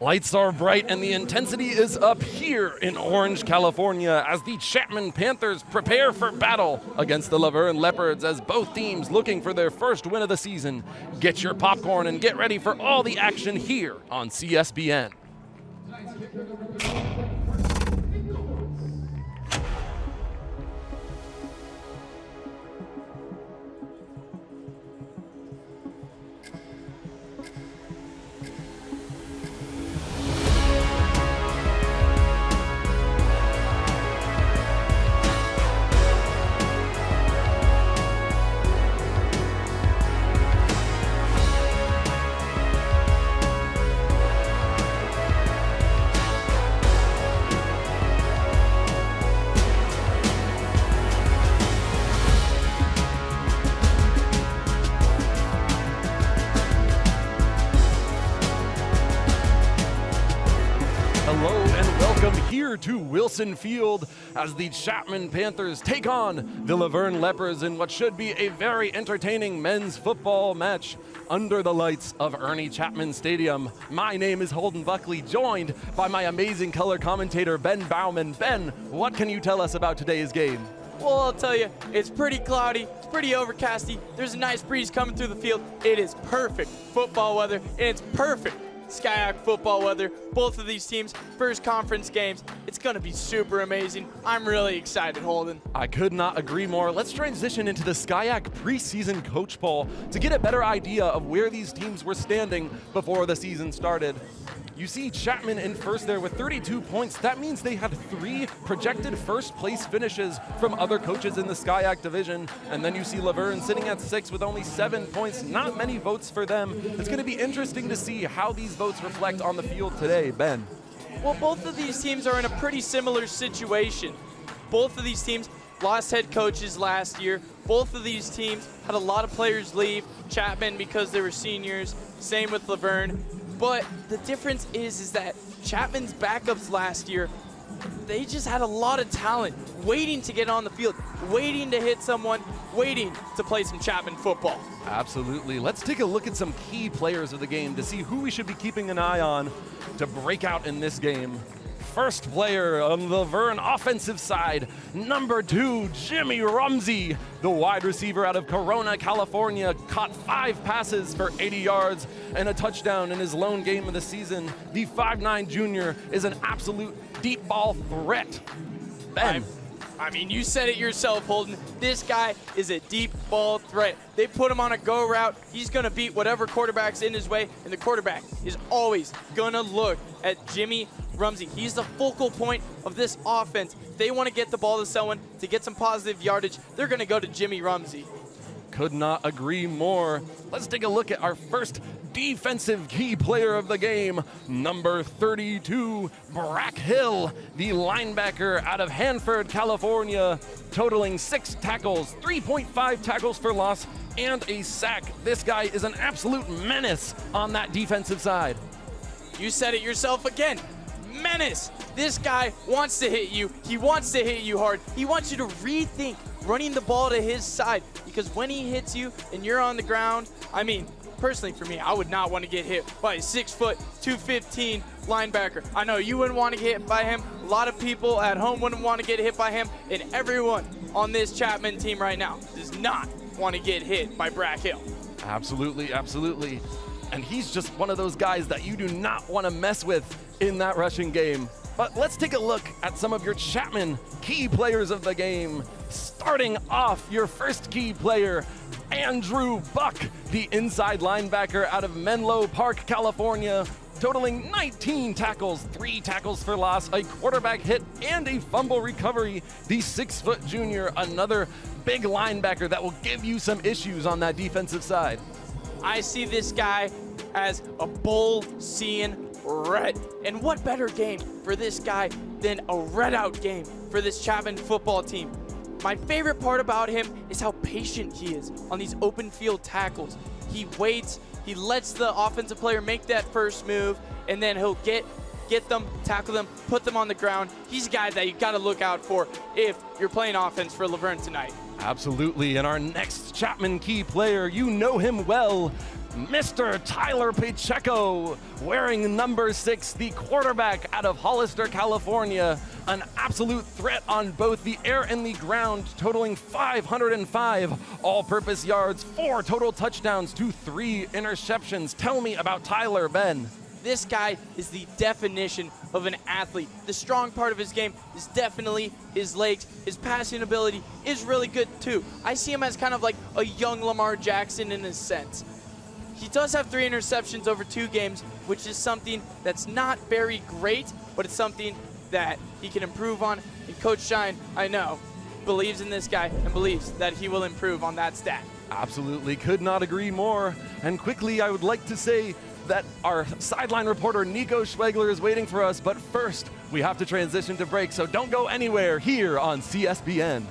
Lights are bright and the intensity is up here in Orange, California as the Chapman Panthers prepare for battle against the Verne Leopards as both teams looking for their first win of the season. Get your popcorn and get ready for all the action here on CSBN. Hello and welcome here to Wilson Field as the Chapman Panthers take on the Verne Leopards in what should be a very entertaining men's football match under the lights of Ernie Chapman Stadium. My name is Holden Buckley, joined by my amazing color commentator, Ben Bauman. Ben, what can you tell us about today's game? Well, I'll tell you, it's pretty cloudy, it's pretty overcasty, there's a nice breeze coming through the field. It is perfect football weather, and it's perfect SCIAC football weather. Both of these teams, first conference games. It's going to be super amazing. I'm really excited, Holden. I could not agree more. Let's transition into the SCIAC preseason coach poll to get a better idea of where these teams were standing before the season started. You see Chapman in first there with 32 points. That means they had 3 projected first place finishes from other coaches in the SCIAC division. And then you see Verne sitting at 6 with only 7 points. Not many votes for them. It's going to be interesting to see how these votes reflect on the field today. Ben. Well, both of these teams are in a pretty similar situation. Both of these teams lost head coaches last year. Both of these teams had a lot of players leave. Chapman because they were seniors. Same with Verne. But the difference is that Chapman's backups last year, they just had a lot of talent waiting to get on the field, waiting to hit someone, waiting to play some Chapman football. Absolutely. Let's take a look at some key players of the game to see who we should be keeping an eye on to break out in this game. First player on the Verne offensive side, number 2, Jimmy Rumsey, the wide receiver out of Corona, California, caught 5 passes for 80 yards and a touchdown in his lone game of the season. The 5'9" junior is an absolute deep ball threat. Ben. I mean, you said it yourself, Holden. This guy is a deep ball threat. They put him on a go route. He's going to beat whatever quarterback's in his way, and the quarterback is always going to look at Jimmy Rumsey. He's the focal point of this offense. If they want to get the ball to someone to get some positive yardage, they're going to go to Jimmy Rumsey. Could not agree more. Let's take a look at our first defensive key player of the game, number 32, Brack Hill, the linebacker out of Hanford, California, totaling 6 tackles, 3.5 tackles for loss, and a sack. This guy is an absolute menace on that defensive side. You said it yourself again. Menace. This guy wants to hit you. He wants to hit you hard. He wants you to rethink running the ball to his side, because when he hits you and you're on the ground, I mean, personally for me, I would not want to get hit by a 6', 215 linebacker. I know you wouldn't want to get hit by him. A lot of people at home wouldn't want to get hit by him, and everyone on this Chapman team right now does not want to get hit by Brack Hill. Absolutely, absolutely. And he's just one of those guys that you do not want to mess with in that rushing game. But let's take a look at some of your Chapman key players of the game. Starting off, your first key player, Andrew Buck, the inside linebacker out of Menlo Park, California, totaling 19 tackles, 3 tackles for loss, a quarterback hit, and a fumble recovery. The 6' junior, another big linebacker that will give you some issues on that defensive side. I see this guy as a bull-seeing red. And what better game for this guy than a red-out game for this Chapman football team? My favorite part about him is how patient he is on these open field tackles. He waits, he lets the offensive player make that first move, and then he'll get them, tackle them, put them on the ground. He's a guy that you got to look out for if you're playing offense for Verne tonight. Absolutely, and our next Chapman key player, you know him well, Mr. Tyler Pacheco, wearing number 6, the quarterback out of Hollister, California. An absolute threat on both the air and the ground, totaling 505 all-purpose yards, 4 total touchdowns to 3 interceptions. Tell me about Tyler, Ben. This guy is the definition of an athlete. The strong part of his game is definitely his legs. His passing ability is really good too. I see him as kind of like a young Lamar Jackson in a sense. He does have 3 interceptions over 2 games, which is something that's not very great, but it's something that he can improve on. And Coach Shine, I know, believes in this guy and believes that he will improve on that stat. Absolutely, could not agree more. And quickly, I would like to say that our sideline reporter Nico Schwegler is waiting for us, but first we have to transition to break, so don't go anywhere here on CSBN.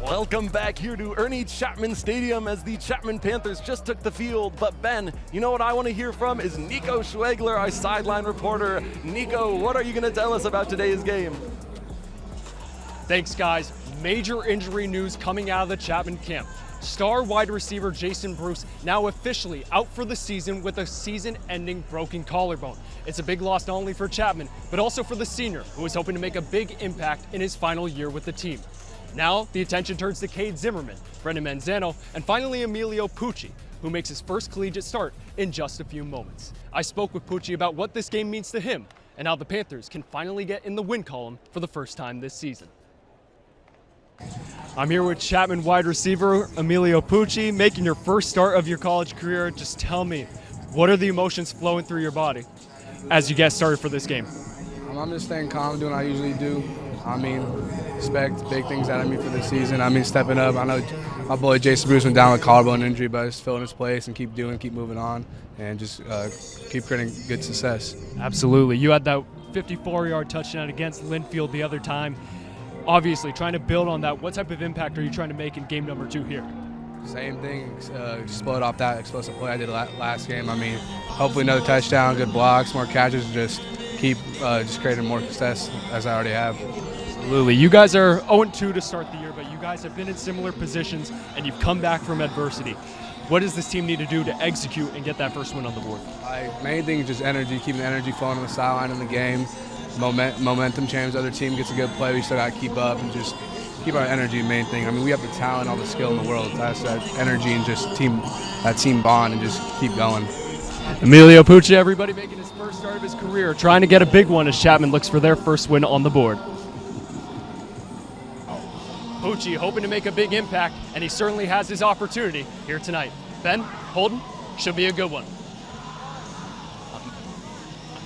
Welcome back here to Ernie Chapman Stadium as the Chapman Panthers just took the field. But Ben, you know what I want to hear from is Nico Schwegler, our sideline reporter. Nico, what are you going to tell us about today's game? Thanks, guys. Major injury news coming out of the Chapman camp. Star wide receiver Jason Bruce now officially out for the season with a season-ending broken collarbone. It's a big loss not only for Chapman, but also for the senior, who is hoping to make a big impact in his final year with the team. Now, the attention turns to Cade Zimmerman, Brendan Manzano, and finally Emilio Pucci, who makes his first collegiate start in just a few moments. I spoke with Pucci about what this game means to him and how the Panthers can finally get in the win column for the first time this season. I'm here with Chapman wide receiver Emilio Pucci, making your first start of your college career. Just tell me, what are the emotions flowing through your body as you get started for this game? I'm just staying calm, doing what I usually do. I mean, expect big things out of me for this season. I mean, stepping up. I know my boy Jason Bruce went down with collarbone injury, but just filling his place and keep moving on, and just keep creating good success. Absolutely. You had that 54-yard touchdown against Linfield the other time. Obviously, trying to build on that, what type of impact are you trying to make in game number 2 here? Same thing, explode off that explosive play I did last game. I mean, hopefully another touchdown, good blocks, more catches, and just keep just creating more success as I already have. Absolutely. You guys are 0-2 to start the year, but you guys have been in similar positions, and you've come back from adversity. What does this team need to do to execute and get that first win on the board? Main thing is just energy, keeping the energy flowing on the sideline in the game. Momentum change. The other team gets a good play, we still got to keep up and just keep our energy, main thing. I mean, we have the talent, all the skill in the world. That's that energy and just that team bond and just keep going. Emilio Pucci, everybody making his first start of his career, trying to get a big one as Chapman looks for their first win on the board. Pucci hoping to make a big impact, and he certainly has his opportunity here tonight. Ben, Holden, should be a good one.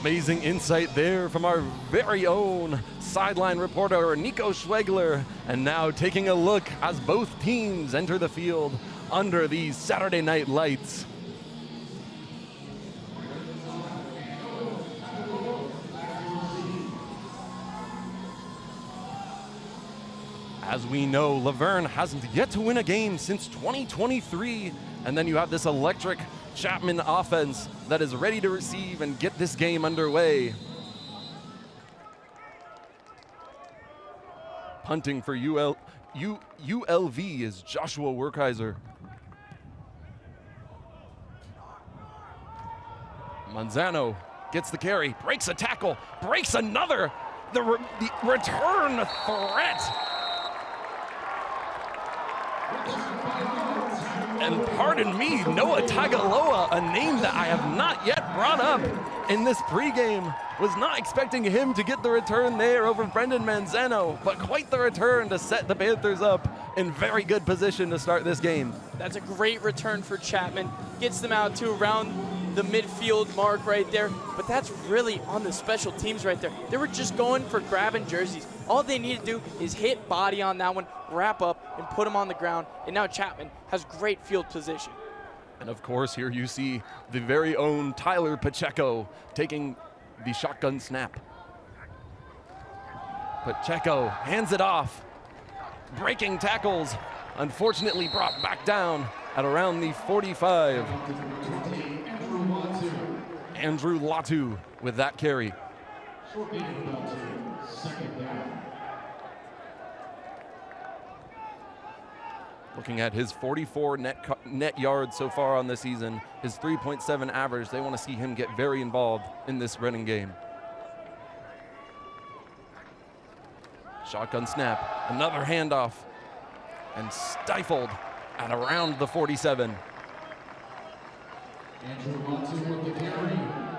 Amazing insight there from our very own sideline reporter, Nico Schwegler. And now taking a look as both teams enter the field under these Saturday night lights. As we know, Laverne hasn't yet to win a game since 2023. And then you have this electric Chapman offense that is ready to receive and get this game underway. Punting for ULV is Joshua Werkheiser. Manzano gets the carry, breaks a tackle, breaks another. The return threat. And pardon me, Noah Tagaloa, a name that I have not yet brought up in this pregame. Was not expecting him to get the return there over Brendan Manzano, but quite the return to set the Panthers up in very good position to start this game. That's a great return for Chapman. Gets them out to around the midfield mark right there, but that's really on the special teams right there. They were just going for grabbing jerseys. All they need to do is hit body on that one, wrap up, and put him on the ground, and now Chapman has great field position. And of course, here you see the very own Tyler Pacheco taking the shotgun snap. Pacheco hands it off, breaking tackles, unfortunately brought back down at around the 45. Andrew Latu with that carry. Looking at his 44 net yards so far on the season, his 3.7 average, they want to see him get very involved in this running game. Shotgun snap, another handoff, and stifled at around the 47.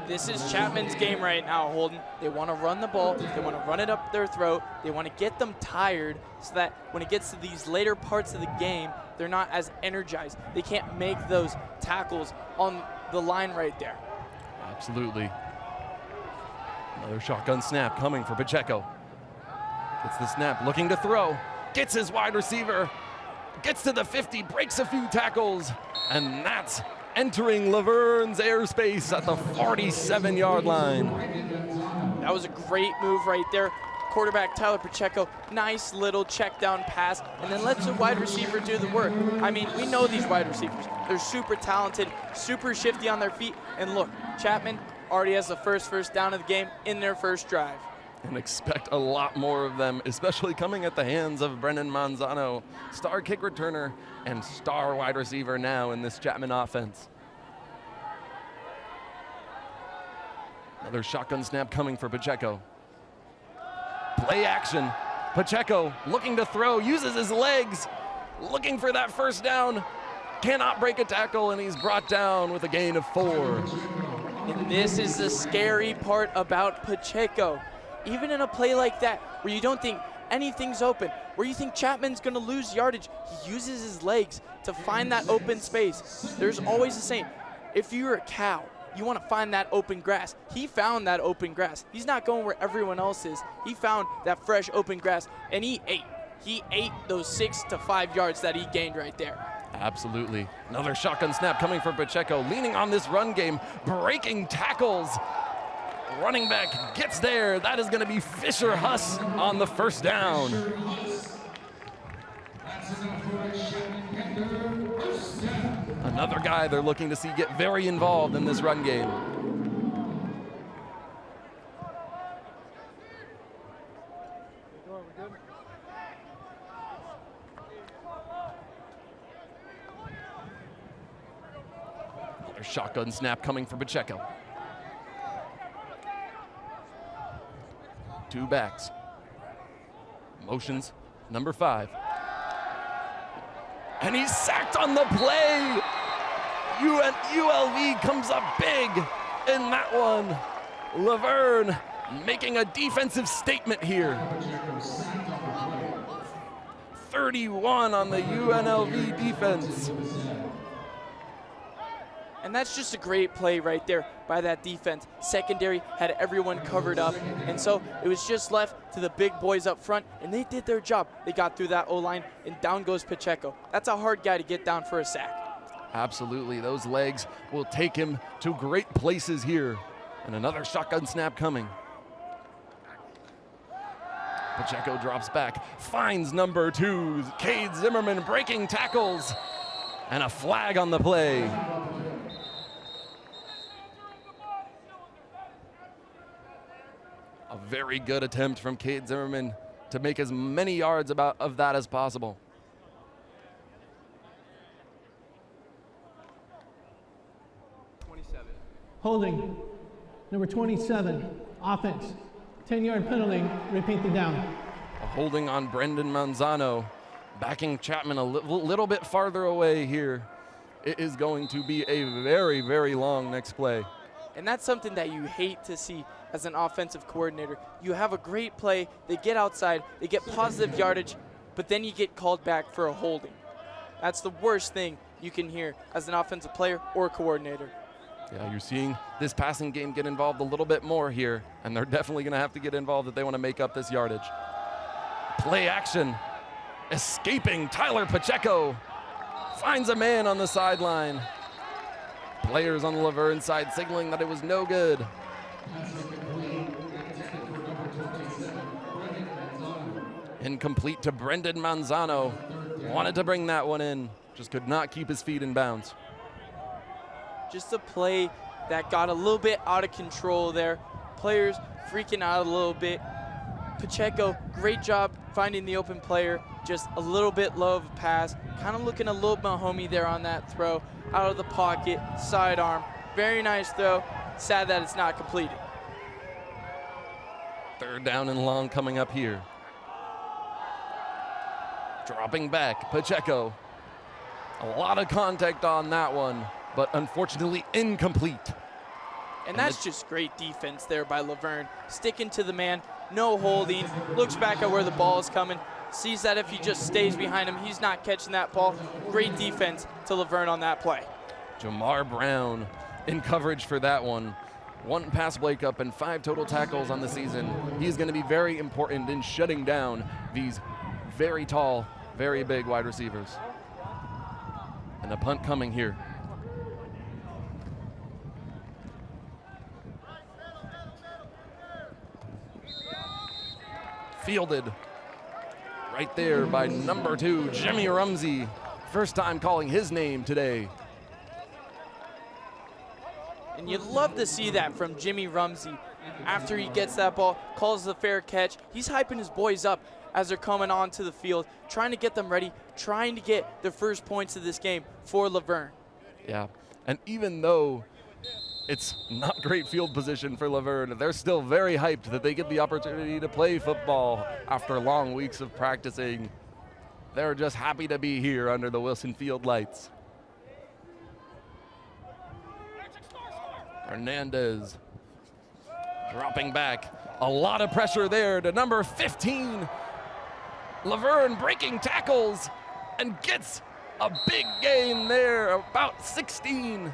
This is Chapman's game right now, Holden. They want to run the ball. They want to run it up their throat. They want to get them tired so that when it gets to these later parts of the game, they're not as energized. They can't make those tackles on the line right there. Absolutely. Another shotgun snap coming for Pacheco. Gets the snap, looking to throw. Gets his wide receiver. Gets to the 50, breaks a few tackles, and that's entering Laverne's airspace at the 47-yard line. That was a great move right there. Quarterback Tyler Pacheco, nice little check down pass, and then lets the wide receiver do the work. I mean, we know these wide receivers. They're super talented, super shifty on their feet, and look, Chapman already has the first down of the game in their first drive. And expect a lot more of them, especially coming at the hands of Brendan Manzano, star kick returner and star wide receiver now in this Chapman offense. Another shotgun snap coming for Pacheco. Play action. Pacheco looking to throw, uses his legs, looking for that first down. Cannot break a tackle, and he's brought down with a gain of 4. And this is the scary part about Pacheco. Even in a play like that, where you don't think anything's open, where you think Chapman's going to lose yardage, he uses his legs to find that open space. There's always the same. If you're a cow you want to find that open grass. He found that open grass. He's not going where everyone else is. He found that fresh open grass, and he ate. He ate those 6 to 5 yards that he gained right there. Absolutely. Another shotgun snap coming from Pacheco, leaning on this run game, breaking tackles. Running back gets there. That is going to be Fisher Huss on the first down. Another guy they're looking to see get very involved in this run game. Another shotgun snap coming from Pacheco. 2 backs. Motions, number 5. And he's sacked on the play. ULV comes up big in that one. Laverne making a defensive statement here. 31 on the UNLV defense. And that's just a great play right there by that defense. Secondary had everyone covered up, and so it was just left to the big boys up front, and they did their job. They got through that O-line, and down goes Pacheco. That's a hard guy to get down for a sack. Absolutely, those legs will take him to great places here. And another shotgun snap coming. Pacheco drops back, finds number 2, Cade Zimmerman breaking tackles, and a flag on the play. A very good attempt from Cade Zimmerman to make as many yards of that as possible. Holding, number 27, offense. 10-yard penalty, repeat the down. A holding on Brendan Manzano, backing Chapman a little bit farther away here. It is going to be a very, very long next play. And that's something that you hate to see as an offensive coordinator. You have a great play, they get outside, they get positive yardage, but then you get called back for a holding. That's the worst thing you can hear as an offensive player or coordinator. Yeah, you're seeing this passing game get involved a little bit more here, and they're definitely going to have to get involved if they want to make up this yardage. Play action, escaping Tyler Pacheco, finds a man on the sideline. Players on the Laverne side signaling that it was no good. Incomplete to Brendan Manzano. Wanted to bring that one in, just could not keep his feet in bounds. Just a play that got a little bit out of control there. Players freaking out a little bit. Pacheco, great job finding the open player. Just a little bit low of a pass. Kind of looking a little Mahomey there on that throw. Out of the pocket, sidearm. Very nice throw. Sad that it's not completed. 3rd down and long coming up here. Dropping back, Pacheco. A lot of contact on that one, but unfortunately incomplete. And that's just great defense there by Laverne. Sticking to the man, no holding, looks back at where the ball is coming, sees that if he just stays behind him, he's not catching that ball. Great defense to Laverne on that play. Jamar Brown in coverage for that one. 1 pass breakup and 5 total tackles on the season. He's going to be very important in shutting down these very tall, very big wide receivers. And a punt coming here. Fielded right there by number 2, Jimmy Rumsey. First time calling his name today. And you'd love to see that from Jimmy Rumsey. After he gets that ball, calls the fair catch. He's hyping his boys up as they're coming onto the field, trying to get them ready, trying to get the first points of this game for Laverne. Yeah, and even though it's not great field position for Laverne, they're still very hyped that they get the opportunity to play football after long weeks of practicing. They're just happy to be here under the Wilson Field lights. Hernandez dropping back. A lot of pressure there to number 15. Laverne breaking tackles and gets a big gain there, about 16.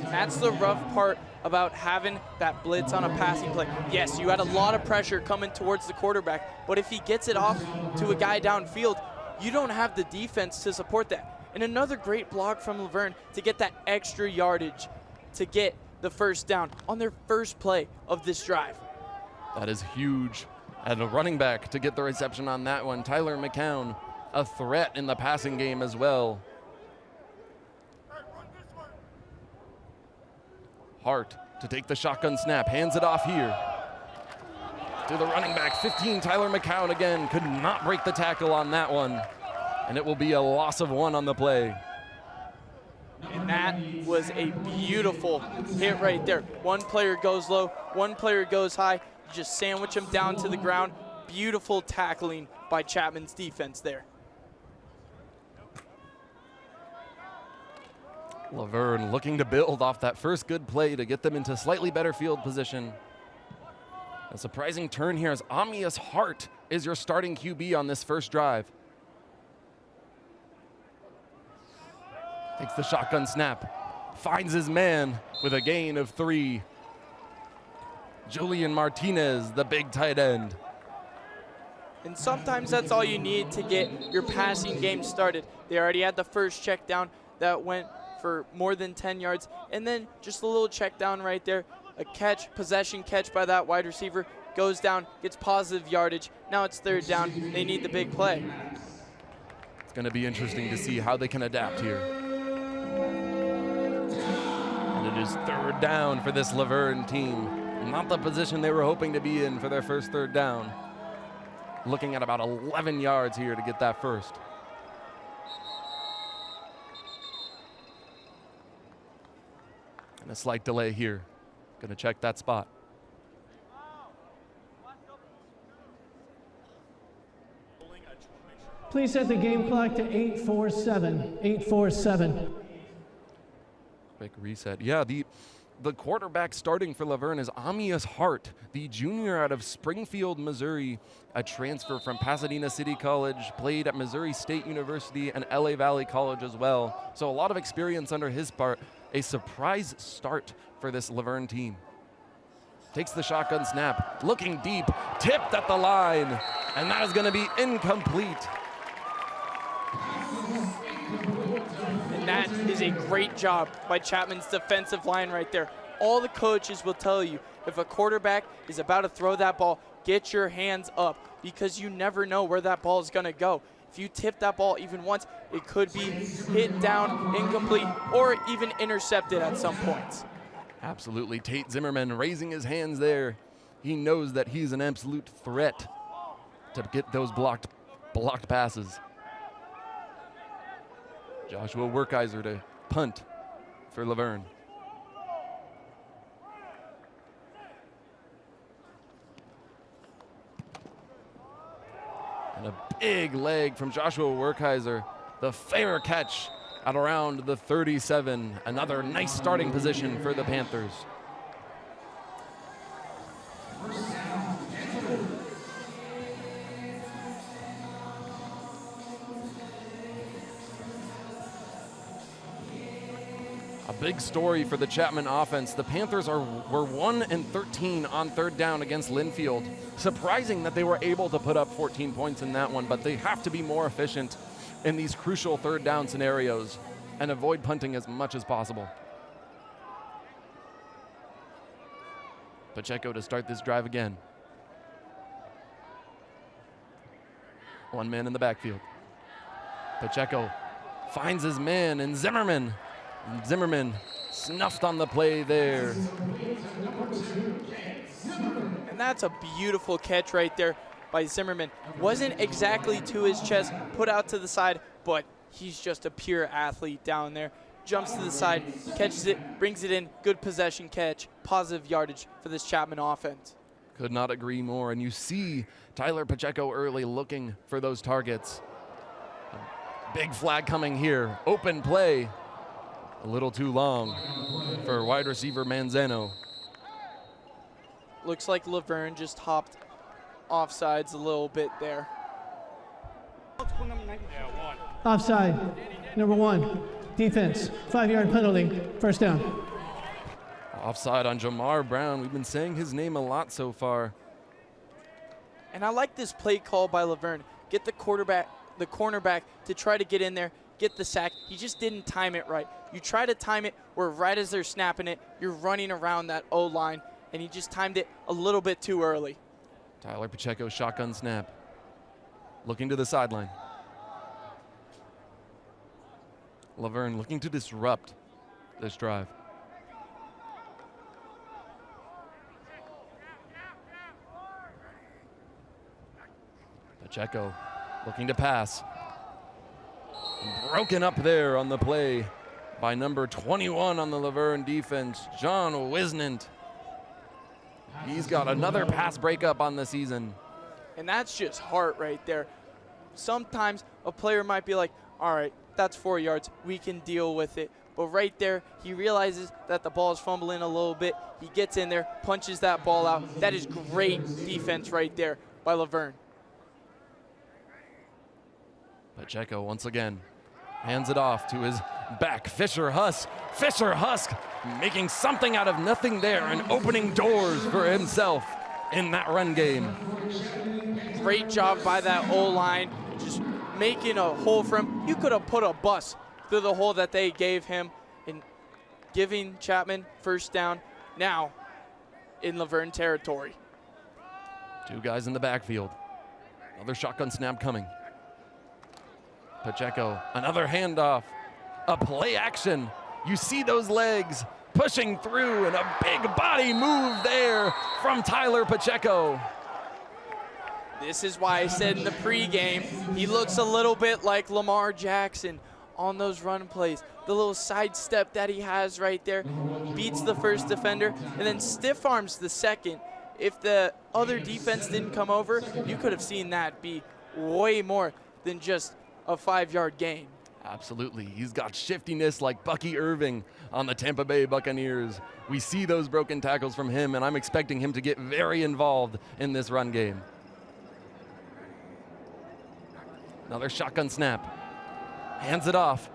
That's the rough part about having that blitz on a passing play. Yes, you had a lot of pressure coming towards the quarterback, but if he gets it off to a guy downfield, you don't have the defense to support that. And another great block from Laverne to get that extra yardage to get the first down on their first play of this drive. That is huge. And a running back to get the reception on that one. Tyler McCown, a threat in the passing game as well. Hart to take the shotgun snap, hands it off here to the running back, 15, Tyler McCown again, could not break the tackle on that one, and it will be a loss of 1 on the play. And that was a beautiful hit right there. One player goes low, one player goes high, you just sandwich him down to the ground. Beautiful tackling by Chapman's defense there. Laverne looking to build off that first good play to get them into slightly better field position. A surprising turn here as Amias Hart is your starting QB on this first drive. Takes the shotgun snap, finds his man with a gain of 3. Julian Martinez, the big tight end. And sometimes that's all you need to get your passing game started. They already had the first check down that went for more than 10 yards, and then just a little check down right there, a catch, possession catch by that wide receiver, goes down, gets positive yardage. Now it's third down. They need the big play. It's going to be interesting to see how they can adapt here. And it is third down for this Laverne team. Not the position they were hoping to be in for their first third down. Looking at about 11 yards here to get that first. And a slight delay here. Going to check that spot. Please set the game clock to 8:47. 8:47. Quick reset. Yeah, the quarterback starting for Laverne is Amias Hart, the junior out of Springfield, Missouri, a transfer from Pasadena City College, played at Missouri State University and LA Valley College as well. So a lot of experience under his part. A surprise start for this Laverne team. Takes the shotgun snap, looking deep, tipped at the line, and that is going to be incomplete. And that is a great job by Chapman's defensive line right there. All the coaches will tell you, if a quarterback is about to throw that ball, get your hands up, because you never know where that ball is going to go. If you tip that ball even once, it could be hit down, incomplete, or even intercepted at some points. Absolutely. Tate Zimmerman raising his hands there. He knows that he's an absolute threat to get those blocked passes. Joshua Werkeiser to punt for Laverne. And a big leg from Joshua Werkeiser. The fair catch at around the 37. Another nice starting position for the Panthers. A big story for the Chapman offense. The Panthers were 1-13 on third down against Linfield. Surprising that they were able to put up 14 points in that one, but they have to be more efficient in these crucial third down scenarios and avoid punting as much as possible. Pacheco to start this drive again. One man in the backfield. Pacheco finds his man, and Zimmerman snuffed on the play there. And that's a beautiful catch right there by Zimmerman. Wasn't exactly to his chest, put out to the side, but he's just a pure athlete down there. Jumps to the side, catches it, brings it in, good possession catch, positive yardage for this Chapman offense. Could not agree more, and you see Tyler Pacheco early looking for those targets. A big flag coming here, open play. A little too long for wide receiver Manzano. Looks like Laverne just hopped offsides a little bit there. Offside. Number 1. Defense. 5-yard penalty. First down. Offside on Jamar Brown. We've been saying his name a lot so far. And I like this play call by Laverne. Get the cornerback to try to get in there, get the sack. He just didn't time it right. You try to time it where right as they're snapping it, you're running around that O-line, and he just timed it a little bit too early. Tyler Pacheco, shotgun snap. Looking to the sideline. Laverne looking to disrupt this drive. Pacheco looking to pass. Broken up there on the play by number 21 on the Laverne defense, John Wisnant. He's got another pass breakup on the season. And that's just heart right there. Sometimes a player might be like, all right, that's 4 yards. We can deal with it. But right there, he realizes that the ball is fumbling a little bit. He gets in there, punches that ball out. That is great defense right there by Laverne. Pacheco once again hands it off to his back, Fisher Husk. Fisher Husk making something out of nothing there and opening doors for himself in that run game. Great job by that O-line, just making a hole for him. You could have put a bus through the hole that they gave him and giving Chapman first down now in Laverne territory. Two guys in the backfield. Another shotgun snap coming. Pacheco, another handoff, a play action. You see those legs pushing through and a big body move there from Tyler Pacheco. This is why I said in the pregame, he looks a little bit like Lamar Jackson on those run plays. The little sidestep that he has right there, beats the first defender and then stiff arms the second. If the other defense didn't come over, you could have seen that be way more than just a 5-yard gain. Absolutely. He's got shiftiness like Bucky Irving on the Tampa Bay Buccaneers. We see those broken tackles from him, and I'm expecting him to get very involved in this run game. Another shotgun snap. Hands it off.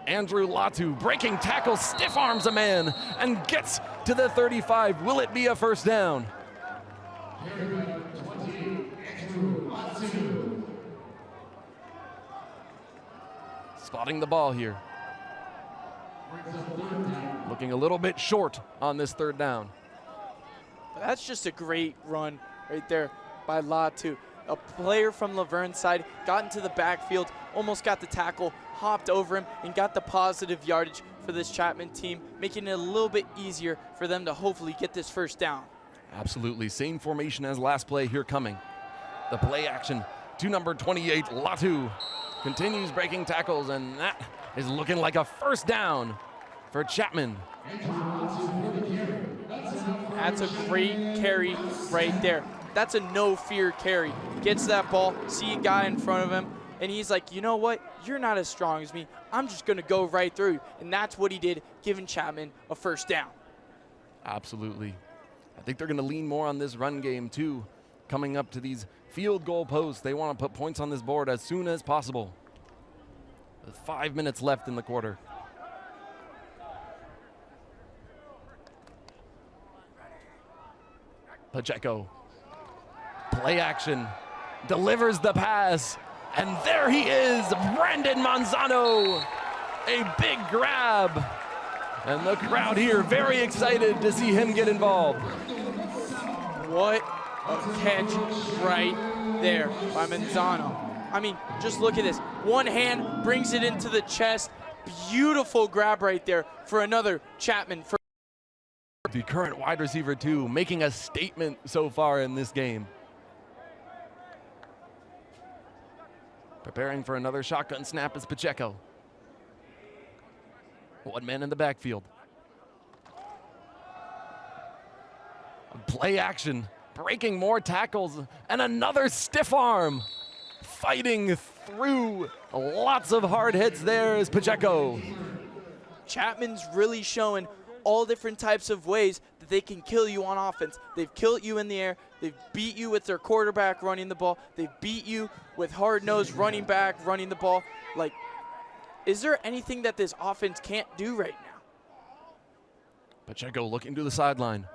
Andrew Latu breaking tackle, stiff arms a man, and gets to the 35. Will it be a first down? Spotting the ball here. Looking a little bit short on this third down. That's just a great run right there by Latu. A player from Laverne's side got into the backfield, almost got the tackle, hopped over him, and got the positive yardage for this Chapman team, making it a little bit easier for them to hopefully get this first down. Absolutely. Same formation as last play here coming. The play action to number 28, Latu. Continues breaking tackles, and that is looking like a first down for Chapman. That's a great carry right there. That's a no-fear carry. Gets that ball, see a guy in front of him, and he's like, you know what? You're not as strong as me. I'm just going to go right through. And that's what he did, giving Chapman a first down. Absolutely. I think they're going to lean more on this run game, too. Coming up to these field goal posts, they want to put points on this board as soon as possible. With 5 minutes left in the quarter. Pacheco. Play action. Delivers the pass. And there he is, Brandon Manzano. A big grab. And the crowd here very excited to see him get involved. What a catch right there by Manzano. I mean, just look at this. One hand brings it into the chest. Beautiful grab right there for another Chapman. The current wide receiver, too, making a statement so far in this game. Preparing for another shotgun snap is Pacheco. One man in the backfield. Play action, breaking more tackles, and another stiff arm. Fighting through lots of hard hits there is Pacheco. Chapman's really showing all different types of ways that they can kill you on offense. They've killed you in the air. They've beat you with their quarterback running the ball. They've beat you with hard-nosed running back running the ball. Like, is there anything that this offense can't do right now? Pacheco looking to the sideline.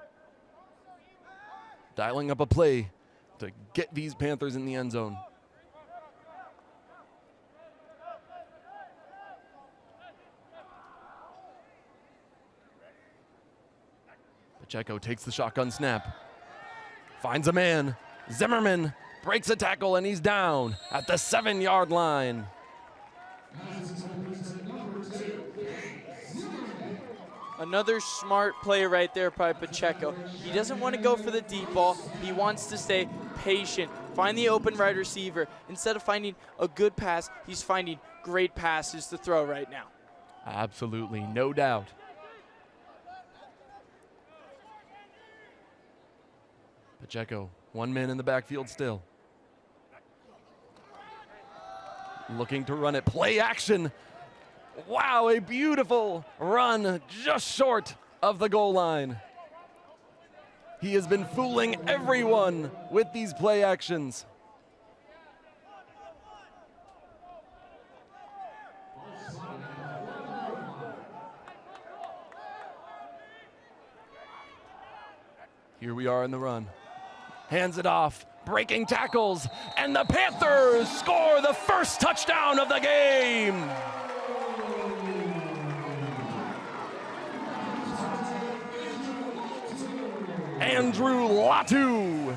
Dialing up a play to get these Panthers in the end zone. Pacheco takes the shotgun snap. Finds a man. Zimmerman breaks a tackle and he's down at the 7-yard line. Another smart play right there by Pacheco. He doesn't want to go for the deep ball. He wants to stay patient, find the open wide receiver. Instead of finding a good pass, he's finding great passes to throw right now. Absolutely, no doubt. Pacheco, one man in the backfield still. Looking to run it, play action. Wow, a beautiful run just short of the goal line. He has been fooling everyone with these play actions. Here we are in the run. Hands it off, breaking tackles, and the Panthers score the first touchdown of the game. Andrew Latu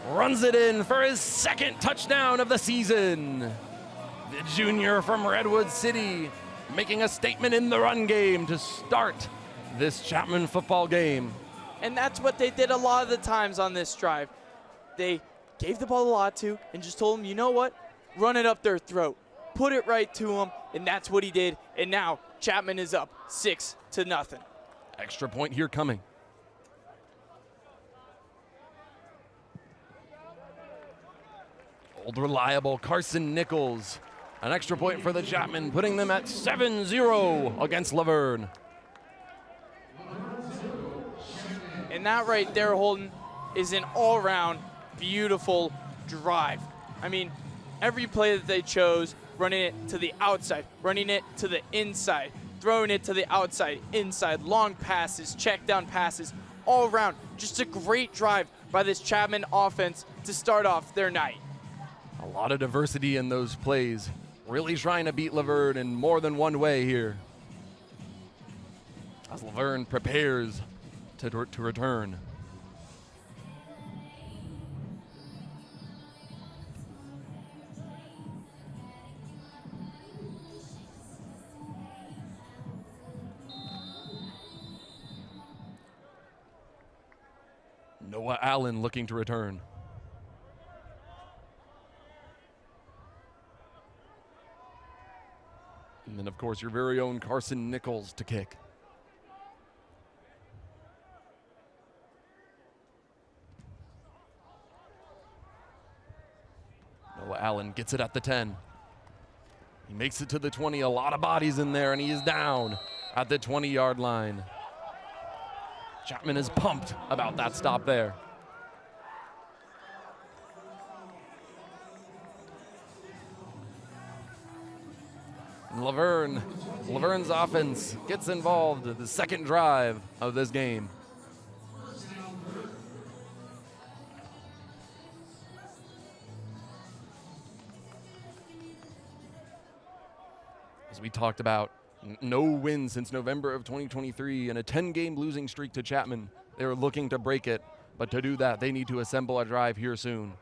runs it in for his second touchdown of the season. The junior from Redwood City making a statement in the run game to start this Chapman football game. And that's what they did a lot of the times on this drive. They gave the ball to Latu and just told him, you know what? Run it up their throat. Put it right to him, and that's what he did. And now Chapman is up 6-0. Extra point here coming. Old reliable Carson Nichols. An extra point for the Chapman, putting them at 7-0 against Laverne. And that right there, Holden, is an all-around beautiful drive. I mean, every play that they chose, running it to the outside, running it to the inside, throwing it to the outside, inside, long passes, check down passes, all around. Just a great drive by this Chapman offense to start off their night. A lot of diversity in those plays. Really trying to beat Laverne in more than one way here. As Laverne prepares to return. Noah Allen looking to return. And then, of course, your very own Carson Nichols to kick. Noah Allen gets it at the 10. He makes it to the 20. A lot of bodies in there, and he is down at the 20-yard line. Chapman is pumped about that stop there. Laverne's offense gets involved in the second drive of this game. As we talked about, no win since November of 2023 and a 10-game losing streak to Chapman. They were looking to break it, but to do that, they need to assemble a drive here soon.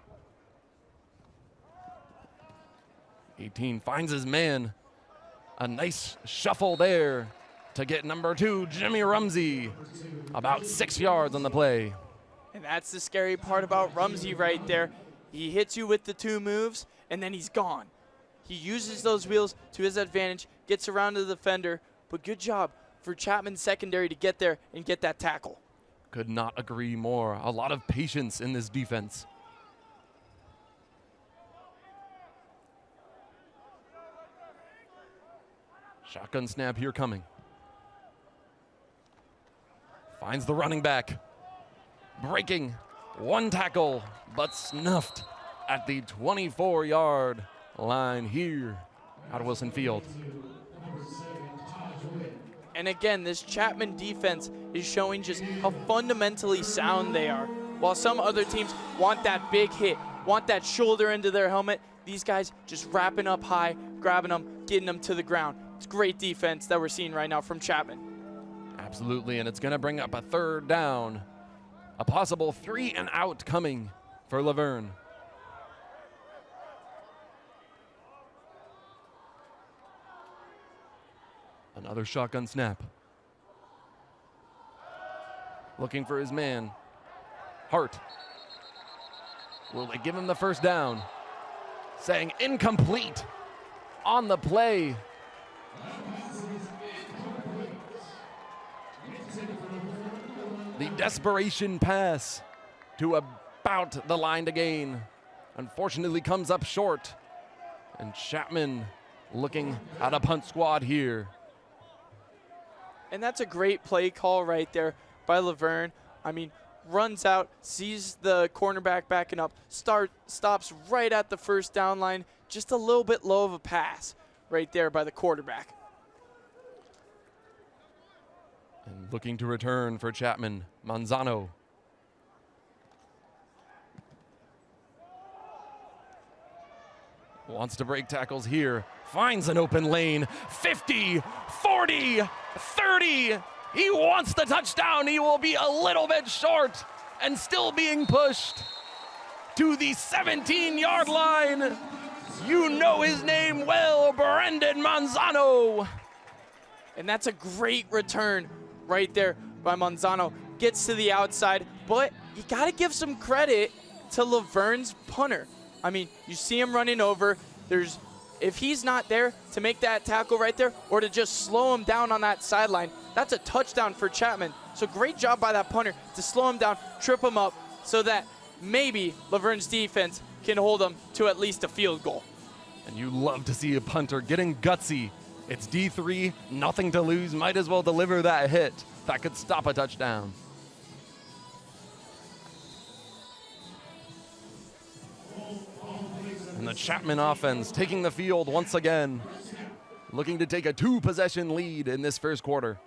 18 finds his man. A nice shuffle there to get number 2, Jimmy Rumsey, about 6 yards on the play. And that's the scary part about Rumsey right there. He hits you with the 2 moves, and then he's gone. He uses those wheels to his advantage, gets around to the defender, but good job for Chapman's secondary to get there and get that tackle. Could not agree more. A lot of patience in this defense. Shotgun snap here coming. Finds the running back. Breaking. 1 tackle, but snuffed at the 24-yard line here at Wilson Field. And again, this Chapman defense is showing just how fundamentally sound they are. While some other teams want that big hit, want that shoulder into their helmet, these guys just wrapping up high, grabbing them, getting them to the ground. It's great defense that we're seeing right now from Chapman. Absolutely, and it's going to bring up a third down. A possible 3 and out coming for Verne. Another shotgun snap. Looking for his man. Hart. Will they give him the first down? Saying incomplete on the play. The desperation pass to about the line to gain. Unfortunately comes up short. And Chapman looking at a punt squad here. And that's a great play call right there by Verne. I mean, runs out, sees the cornerback backing up, stops right at the first down line. Just a little bit low of a pass right there by the quarterback. And looking to return for Chapman, Manzano. Wants to break tackles here. Finds an open lane. 50, 40, 30. He wants the touchdown. He will be a little bit short and still being pushed to the 17-yard line. You know his name well, Brendan Manzano. And that's a great return right there by Manzano. Gets to the outside, but you got to give some credit to Verne's punter. I mean, you see him running over. If he's not there to make that tackle right there or to just slow him down on that sideline, that's a touchdown for Chapman. So great job by that punter to slow him down, trip him up, so that maybe Verne's defense can hold him to at least a field goal. And you love to see a punter getting gutsy. It's D3, nothing to lose, might as well deliver that hit. That could stop a touchdown. And the Chapman offense taking the field once again, looking to take a 2-possession lead in this first quarter.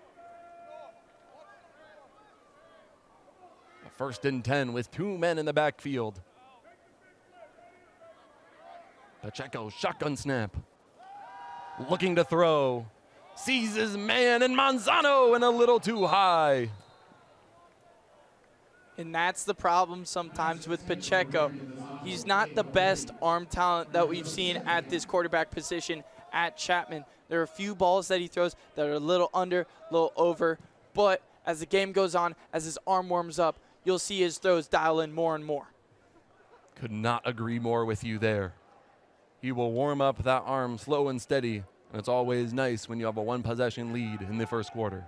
A 1st and 10 with 2 men in the backfield. Pacheco, shotgun snap. Looking to throw. Sees his man and Manzano and a little too high. And that's the problem sometimes with Pacheco. He's not the best arm talent that we've seen at this quarterback position at Chapman. There are a few balls that he throws that are a little under, a little over, but as the game goes on, as his arm warms up, you'll see his throws dial in more and more. Could not agree more with you there. He will warm up that arm slow and steady, and it's always nice when you have a 1-possession lead in the first quarter.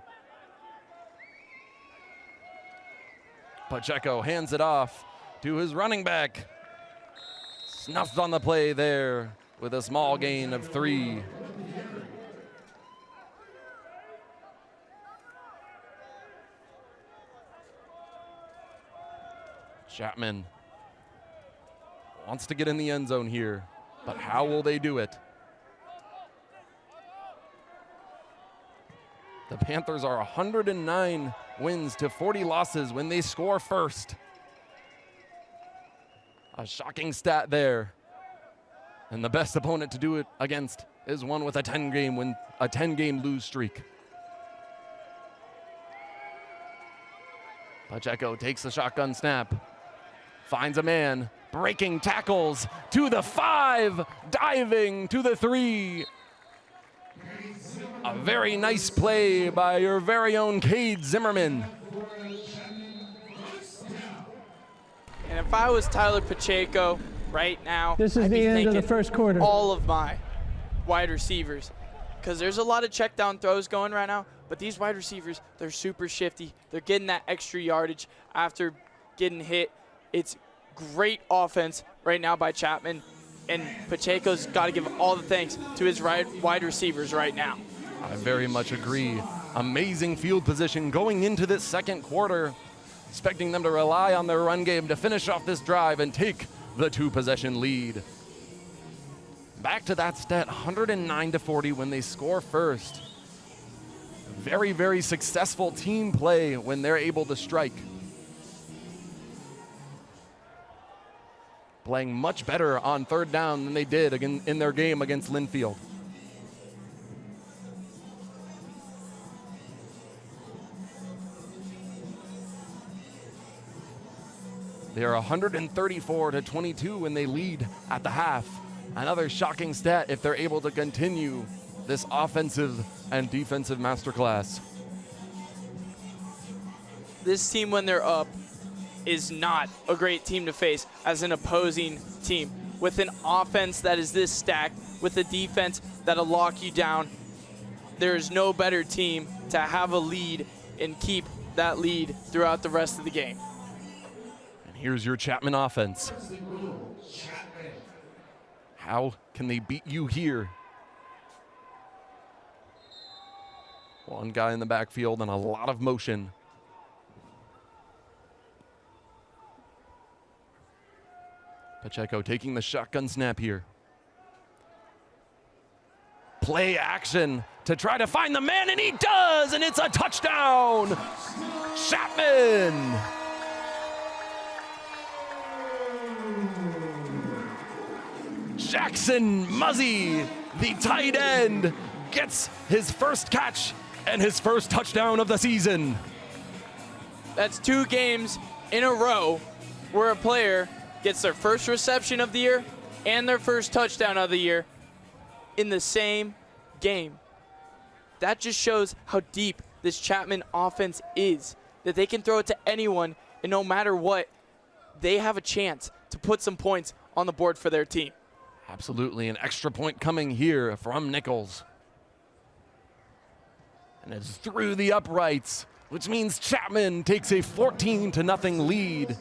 Pacheco hands it off to his running back. Snuffed on the play there with a small gain of 3. Chapman wants to get in the end zone here, but how will they do it? The Panthers are 109 wins to 40 losses when they score first. A shocking stat there. And the best opponent to do it against is one with a 10-game lose streak. Pacheco takes the shotgun snap. Finds a man, breaking tackles to the 5, diving to the 3. A very nice play by your very own Cade Zimmerman. And if I was Tyler Pacheco right now, This is I'd be the end of the thanking first quarter. all of my wide receivers, because there's a lot of check down throws going right now, but these wide receivers, they're super shifty. They're getting that extra yardage after getting hit. It's great offense right now by Chapman, and Pacheco's got to give all the thanks to his wide receivers right now. I very much agree. Amazing field position going into this second quarter. Expecting them to rely on their run game to finish off this drive and take the 2-possession lead. Back to that stat, 109 to 40 when they score first. Very, very successful team play when they're able to strike. Playing much better on third down than they did in their game against Linfield. They are 134-22 when they lead at the half. Another shocking stat if they're able to continue this offensive and defensive masterclass. This team, when they're up, is not a great team to face as an opposing team. With an offense that is this stacked, with a defense that'll lock you down, there's no better team to have a lead and keep that lead throughout the rest of the game. And here's your Chapman offense. How can they beat you here? One guy in the backfield and a lot of motion. Pacheco taking the shotgun snap here. Play action to try to find the man, and he does, and it's a touchdown! Chapman! Jackson Muzzy, the tight end, gets his first catch and his first touchdown of the season. That's 2 games in a row where a player gets their first reception of the year and their first touchdown of the year in the same game. That just shows how deep this Chapman offense is, that they can throw it to anyone, and no matter what, they have a chance to put some points on the board for their team. Absolutely, an extra point coming here from Nichols. And it's through the uprights, which means Chapman takes a 14-0 lead.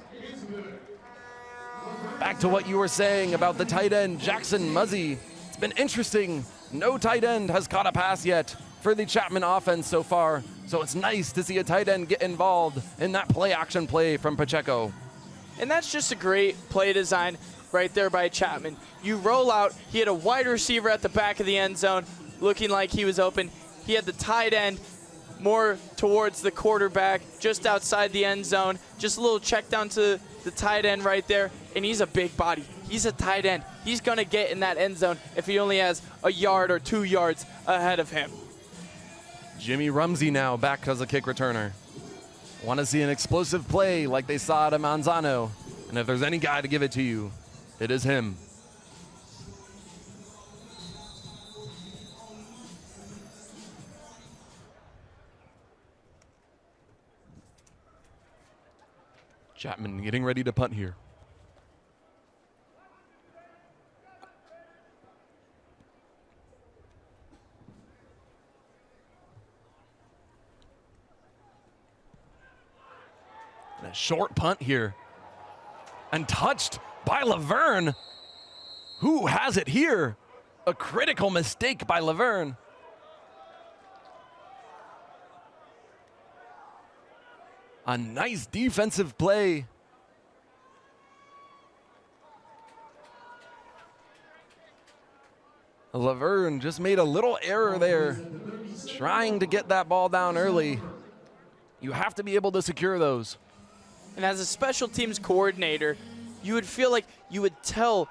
Back to what you were saying about the tight end, Jackson Muzzy. It's been interesting. No tight end has caught a pass yet for the Chapman offense so far. So it's nice to see a tight end get involved in that play-action play from Pacheco. And that's just a great play design right there by Chapman. You roll out, he had a wide receiver at the back of the end zone looking like he was open. He had the tight end more towards the quarterback, just outside the end zone. Just a little check down to the tight end right there, and he's a big body. He's a tight end. He's going to get in that end zone if he only has a yard or 2 yards ahead of him. Jimmy Rumsey now back as a kick returner. Want to see an explosive play like they saw at Manzano, and if there's any guy to give it to you, it is him. Chapman getting ready to punt here. And a short punt here. And touched by Laverne. Who has it here? A critical mistake by Laverne. A nice defensive play. Laverne just made a little error there, trying to get that ball down early. You have to be able to secure those. And as a special teams coordinator, you would feel like you would tell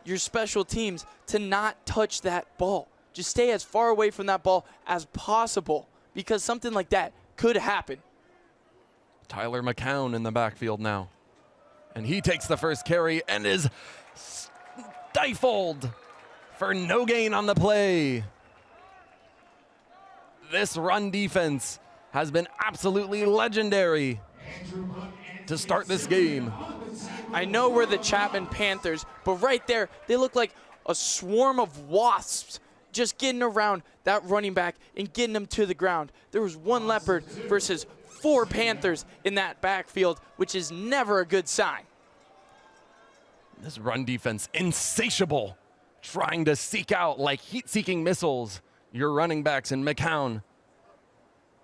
your special teams to not touch that ball. Just stay as far away from that ball as possible, because something like that could happen. Tyler McCown in the backfield now. And he takes the first carry and is stifled for no gain on the play. This run defense has been absolutely legendary to start this game. I know we're the Chapman Panthers, but right there, they look like a swarm of wasps just getting around that running back and getting him to the ground. There was 1 leopard versus 4 Panthers in that backfield, which is never a good sign. This run defense, insatiable, trying to seek out like heat-seeking missiles your running backs in McCown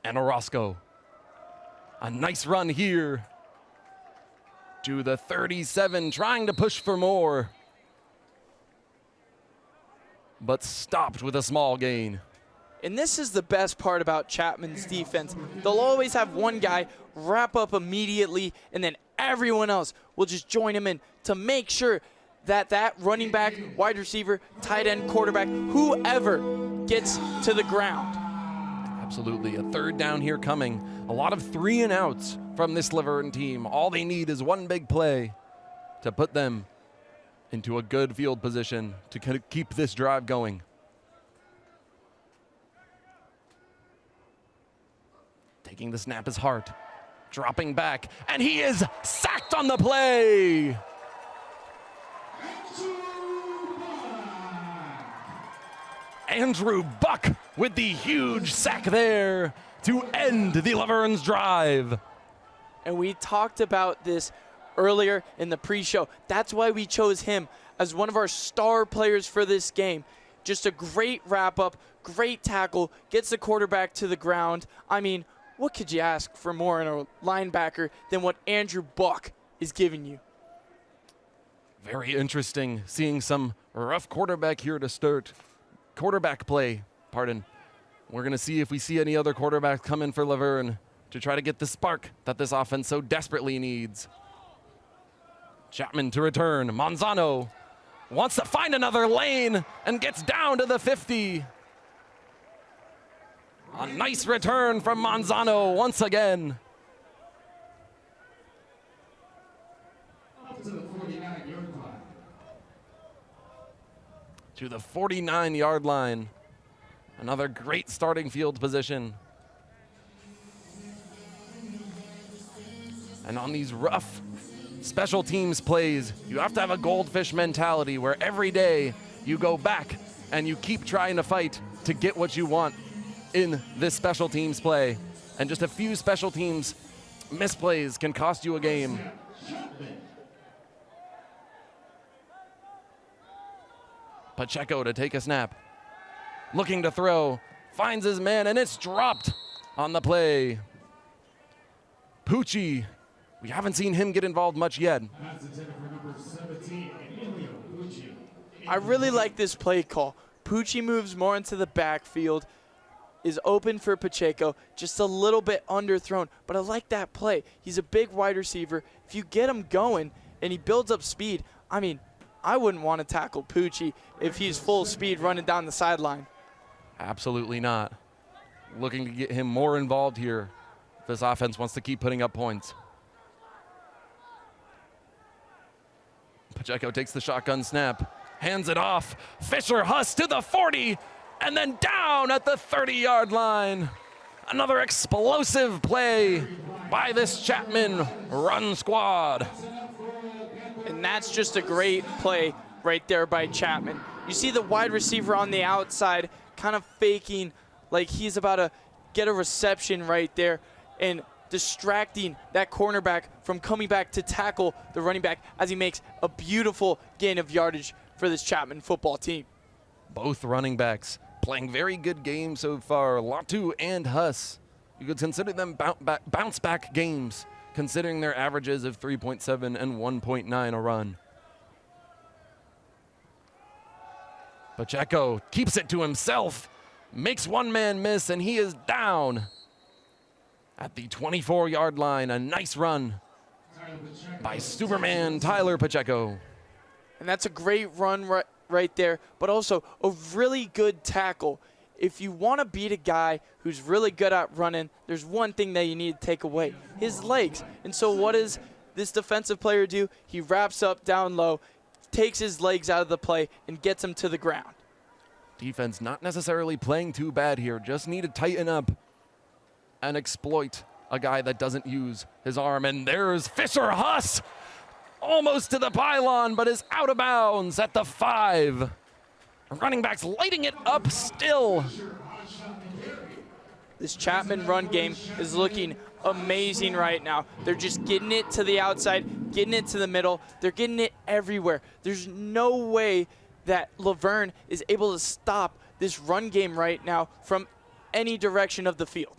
and Orozco. A nice run here to the 37, trying to push for more, but stopped with a small gain. And this is the best part about Chapman's defense. They'll always have one guy wrap up immediately, and then everyone else will just join him in to make sure that that running back, wide receiver, tight end, quarterback, whoever gets to the ground. Absolutely. A third down here coming. A lot of 3 and outs from this Laverne team. All they need is one big play to put them into a good field position to keep this drive going. Taking the snap is Hart. Dropping back, and he is sacked on the play. Andrew Buck with the huge sack there to end the Laverne's drive. And we talked about this earlier in the pre-show. That's why we chose him as one of our star players for this game. Just a great wrap-up, great tackle, gets the quarterback to the ground. I mean, what could you ask for more in a linebacker than what Andrew Buck is giving you? Very interesting seeing some rough quarterback here to start. Quarterback play, pardon. We're going to see if we see any other quarterbacks come in for Laverne to try to get the spark that this offense so desperately needs. Chapman to return. Manzano wants to find another lane and gets down to the 50. A nice return from Manzano once again. To the 49-yard line. Another great starting field position. And on these rough special teams plays, you have to have a goldfish mentality where every day you go back and you keep trying to fight to get what you want in this special teams play. And just a few special teams misplays can cost you a game. Pacheco to take a snap. Looking to throw. Finds his man, and it's dropped on the play. Pucci. We haven't seen him get involved much yet. I really like this play call. Pucci moves more into the backfield, is open for Pacheco, just a little bit underthrown. But I like that play. He's a big wide receiver. If you get him going and he builds up speed, I mean, I wouldn't want to tackle Pucci if he's full speed running down the sideline. Absolutely not. Looking to get him more involved here. This offense wants to keep putting up points. Pacheco takes the shotgun snap, hands it off. Fisher-Huss to the 40, and then down at the 30-yard line. Another explosive play by this Chapman run squad. And that's just a great play right there by Chapman. You see the wide receiver on the outside kind of faking like he's about to get a reception right there and distracting that cornerback from coming back to tackle the running back as he makes a beautiful gain of yardage for this Chapman football team. Both running backs playing very good games so far. Latu and Huss. You could consider them bounce back games, considering their averages of 3.7 and 1.9 a run. Pacheco keeps it to himself, makes one man miss, and he is down at the 24-yard line. A nice run by Superman Tyler Pacheco. And that's a great run right there, but also a really good tackle. If you want to beat a guy who's really good at running, there's one thing that you need to take away, his legs. And so what does this defensive player do? He wraps up down low, takes his legs out of the play, and gets him to the ground. Defense not necessarily playing too bad here, just need to tighten up and exploit a guy that doesn't use his arm. And there's Fisher-Huss, almost to the pylon, but is out of bounds at the 5. Running backs lighting it up still. This Chapman run game is looking amazing right now. They're just getting it to the outside, getting it to the middle. They're getting it everywhere. There's no way that Laverne is able to stop this run game right now from any direction of the field.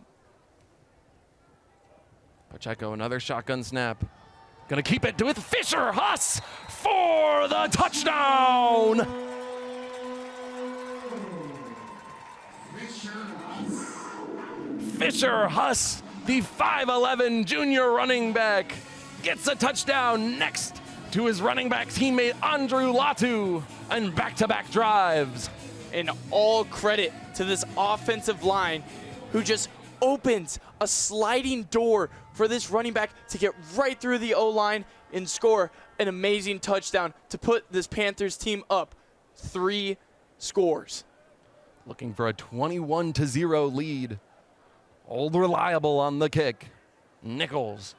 Pacheco, another shotgun snap. Gonna keep it with Fisher-Huss for the touchdown. Fisher Huss, the 5'11 junior running back, gets a touchdown next to his running back teammate Andrew Latu, and back-to-back drives. And all credit to this offensive line who just opens a sliding door for this running back to get right through the O-line and score an amazing touchdown to put this Panthers team up 3 scores. Looking for a 21-0 lead. Old Reliable on the kick. Nichols.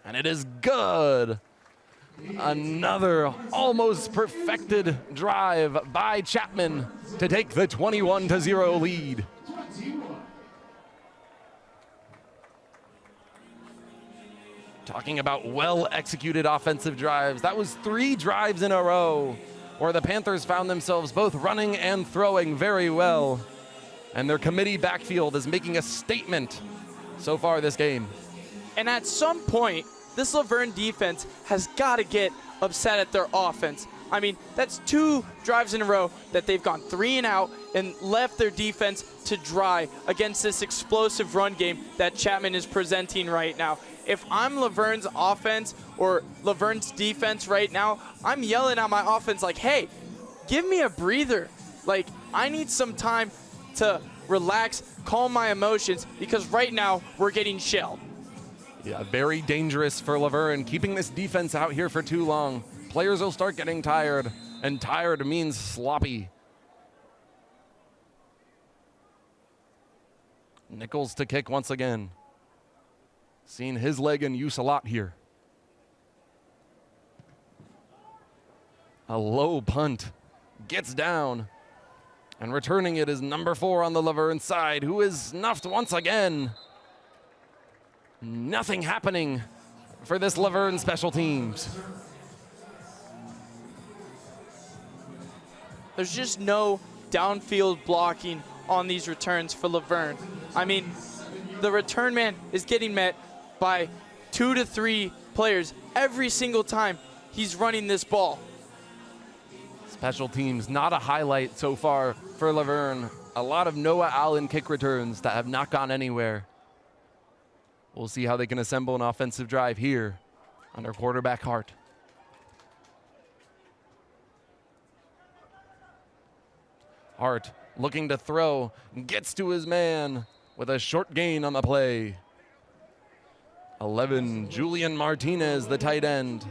And it is good. Another almost perfected drive by Chapman to take the 21-0 lead. Talking about well-executed offensive drives. That was 3 drives in a row where the Panthers found themselves both running and throwing very well. And their committee backfield is making a statement so far this game. And at some point, this Laverne defense has got to get upset at their offense. I mean, that's 2 drives in a row that they've gone 3 and out and left their defense to dry against this explosive run game that Chapman is presenting right now. If I'm Laverne's offense or Laverne's defense right now, I'm yelling at my offense like, hey, give me a breather. Like, I need some time to relax, calm my emotions, because right now we're getting shelled. Yeah, very dangerous for Laverne. Keeping this defense out here for too long. Players will start getting tired, and tired means sloppy. Nichols to kick once again. Seen his leg in use a lot here. A low punt. Gets down. And returning it is number 4 on the Laverne side, who is snuffed once again. Nothing happening for this Laverne special teams. There's just no downfield blocking on these returns for Laverne. I mean, the return man is getting met by 2 to 3 players every single time he's running this ball. Special teams, not a highlight so far for Laverne. A lot of Noah Allen kick returns that have not gone anywhere. We'll see how they can assemble an offensive drive here under quarterback Hart. Hart looking to throw, gets to his man with a short gain on the play. 11, Julian Martinez, the tight end.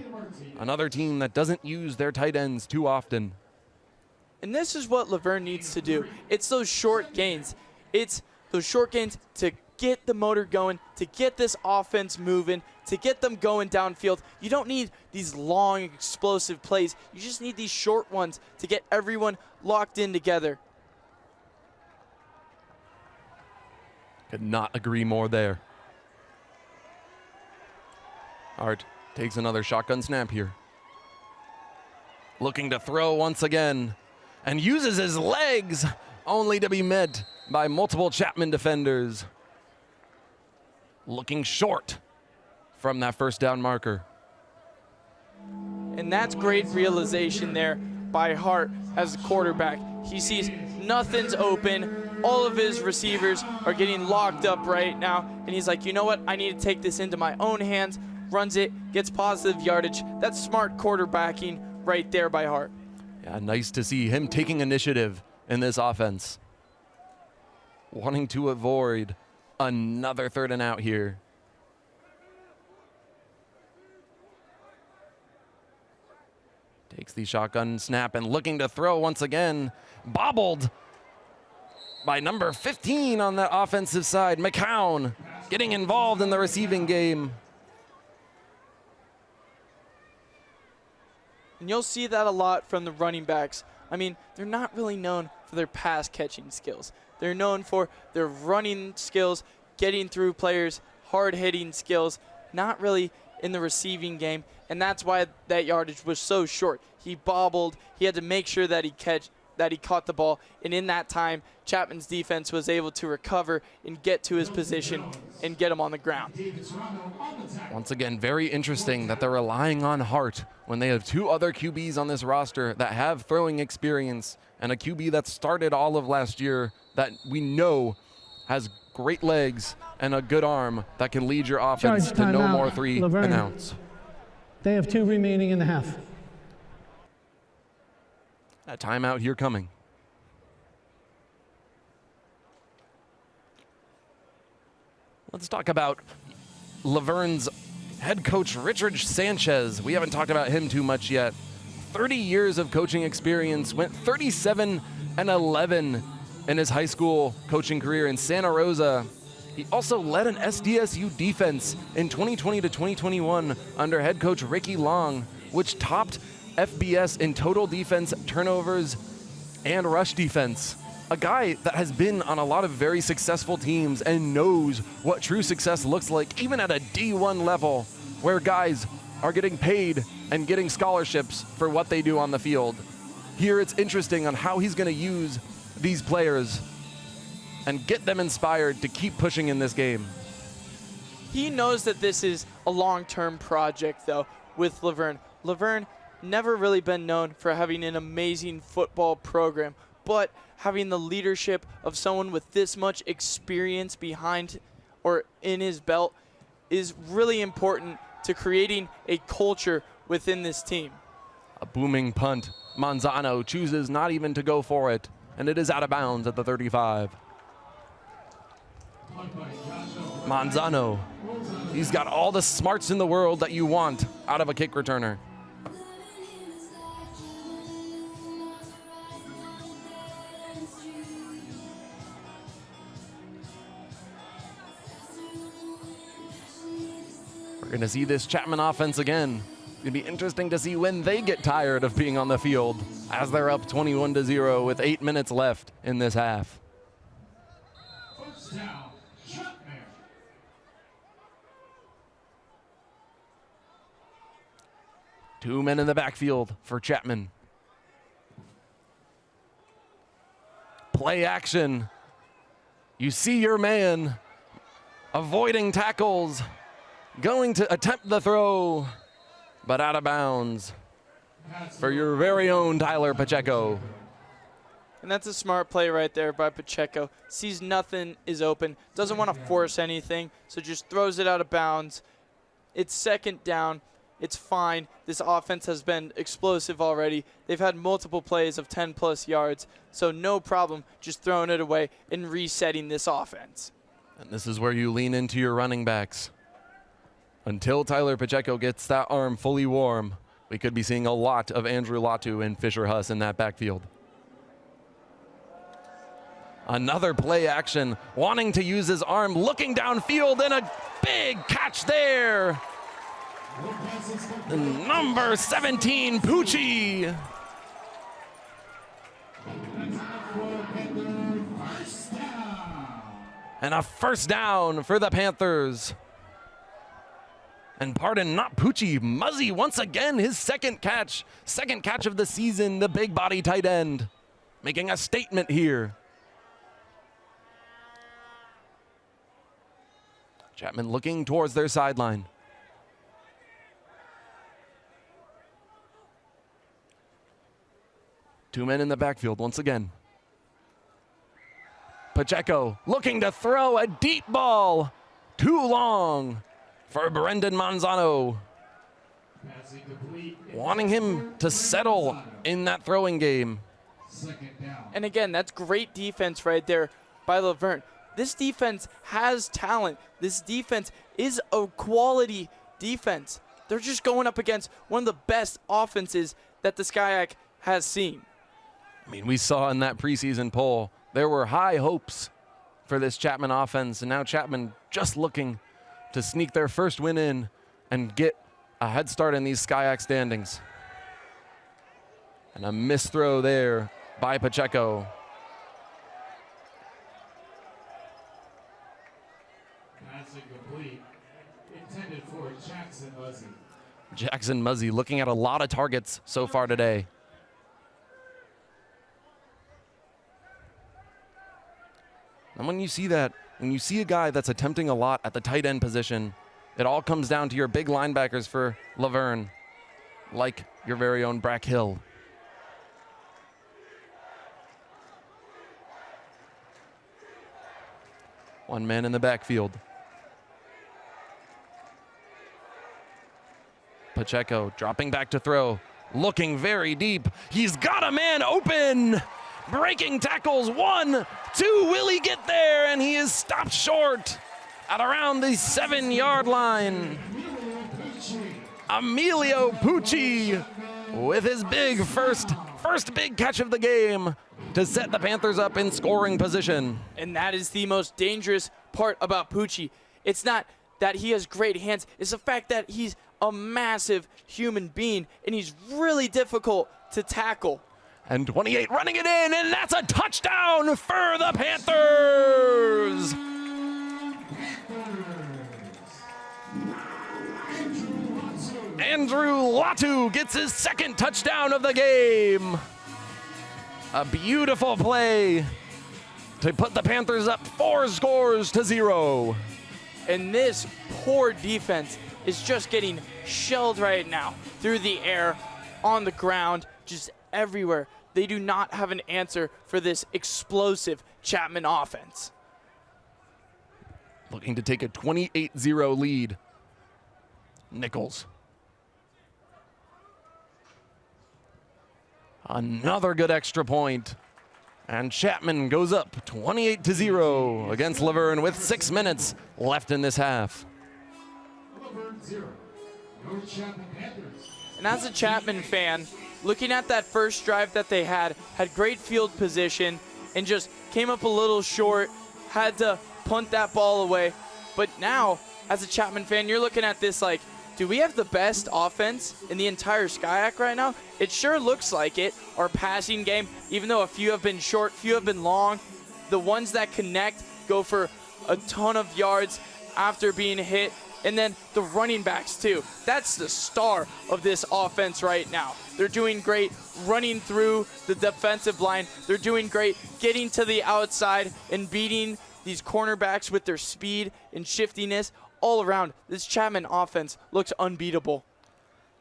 Another team that doesn't use their tight ends too often. And this is what Laverne needs to do. It's those short gains. It's those short gains to get the motor going, to get this offense moving, to get them going downfield. You don't need these long, explosive plays. You just need these short ones to get everyone locked in together. Could not agree more there. Hart takes another shotgun snap here. Looking to throw once again and uses his legs only to be met by multiple Chapman defenders. Looking short from that first down marker. And that's great realization there by Hart as a quarterback. He sees nothing's open. All of his receivers are getting locked up right now. And he's like, you know what? I need to take this into my own hands. Runs it, gets positive yardage. That's smart quarterbacking right there by Hart. Yeah, nice to see him taking initiative in this offense. Wanting to avoid another 3rd and out here. Takes the shotgun snap and looking to throw once again. Bobbled by number 15 on that offensive side. McCown getting involved in the receiving game. And you'll see that a lot from the running backs. I mean, they're not really known for their pass catching skills. They're known for their running skills, getting through players, hard hitting skills, not really in the receiving game. And that's why that yardage was so short. He bobbled. He had to make sure that he that he caught the ball, and in that time, Chapman's defense was able to recover and get to his position and get him on the ground. Once again, very interesting that they're relying on Hart when they have two other QBs on this roster that have throwing experience and a QB that started all of last year that we know has great legs and a good arm that can lead your offense Charge to no timeout, more 3 Laverne. and outs. They have 2 remaining in the half. A timeout here coming. Let's talk about Laverne's head coach, Richard Sanchez. We haven't talked about him too much yet. 30 years of coaching experience, went 37-11 in his high school coaching career in Santa Rosa. He also led an SDSU defense in 2020 to 2021 under head coach Ricky Long, which topped FBS in total defense, turnovers, and rush defense. A guy that has been on a lot of very successful teams and knows what true success looks like, even at a D1 level, where guys are getting paid and getting scholarships for what they do on the field. Here it's interesting on how he's going to use these players and get them inspired to keep pushing in this game. He knows that this is a long-term project, though, with Laverne. Laverne never really been known for having an amazing football program, but having the leadership of someone with this much experience behind or in his belt is really important to creating a culture within this team. A booming punt. Manzano chooses not even to go for it, and it is out of bounds at the 35. Manzano, he's got all the smarts in the world that you want out of a kick returner. We're going to see this Chapman offense again. It's going to be interesting to see when they get tired of being on the field as they're up 21-0 with 8 minutes left in this half. First down, Chapman. 2 men in the backfield for Chapman. Play action. You see your man avoiding tackles, going to attempt the throw, but out of bounds for your very own Tyler Pacheco. And that's a smart play right there by Pacheco. Sees nothing is open, doesn't want to force anything, so just throws it out of bounds. It's second down. It's fine. This offense has been explosive already. They've had multiple plays of 10-plus yards, so no problem just throwing it away and resetting this offense. And this is where you lean into your running backs. Until Tyler Pacheco gets that arm fully warm, we could be seeing a lot of Andrew Latu and Fisher Huss in that backfield. Another play action, wanting to use his arm, looking downfield, and a big catch there. Number 17, Pucci. And a first down for the Panthers. And pardon, not Pucci, Muzzy once again, his second catch of the season, the big body tight end, making a statement here. Chapman looking towards their sideline. Two men in the backfield once again. Pacheco looking to throw a deep ball. Too long for Brendan Manzano. Wanting him to settle in that throwing game. And again, that's great defense right there by Laverne. This defense has talent. This defense is a quality defense. They're just going up against one of the best offenses that the SCIAC has seen. I mean, we saw in that preseason poll, there were high hopes for this Chapman offense, and now Chapman just looking to sneak their first win in and get a head start in these SCIAC standings. And a missed throw there by Pacheco. That's incomplete. Intended for Jackson Muzzy. Jackson Muzzy looking at a lot of targets so far today. And when you see that, when you see a guy that's attempting a lot at the tight end position, it all comes down to your big linebackers for Verne, like your very own Brack Hill. One man in the backfield. Pacheco dropping back to throw, looking very deep. He's got a man open. Breaking tackles, 1, 2, will he get there? And he is stopped short at around the 7-yard line. Emilio Pucci with his big first big catch of the game to set the Panthers up in scoring position. And that is the most dangerous part about Pucci. It's not that he has great hands, it's the fact that he's a massive human being and he's really difficult to tackle. And 28 running it in, and that's a touchdown for the Panthers! Andrew Latu gets his second touchdown of the game. A beautiful play to put the Panthers up 4-0. And this poor defense is just getting shelled right now through the air, on the ground, just everywhere. They do not have an answer for this explosive Chapman offense. Looking to take a 28-0 lead. Nichols. Another good extra point. And Chapman goes up 28-0 against Verne with 6 minutes left in this half. Verne 0. Your Chapman Panthers. And as a Chapman fan, looking at that first drive that they had great field position and just came up a little short, had to punt that ball away. But now, as a Chapman fan, you're looking at this like, do we have the best offense in the entire SCIAC right now? It sure looks like it. Our passing game, even though a few have been short, few have been long, the ones that connect go for a ton of yards after being hit. And then the running backs too. That's the star of this offense right now. They're doing great running through the defensive line. They're doing great getting to the outside and beating these cornerbacks with their speed and shiftiness. All around, this Chapman offense looks unbeatable.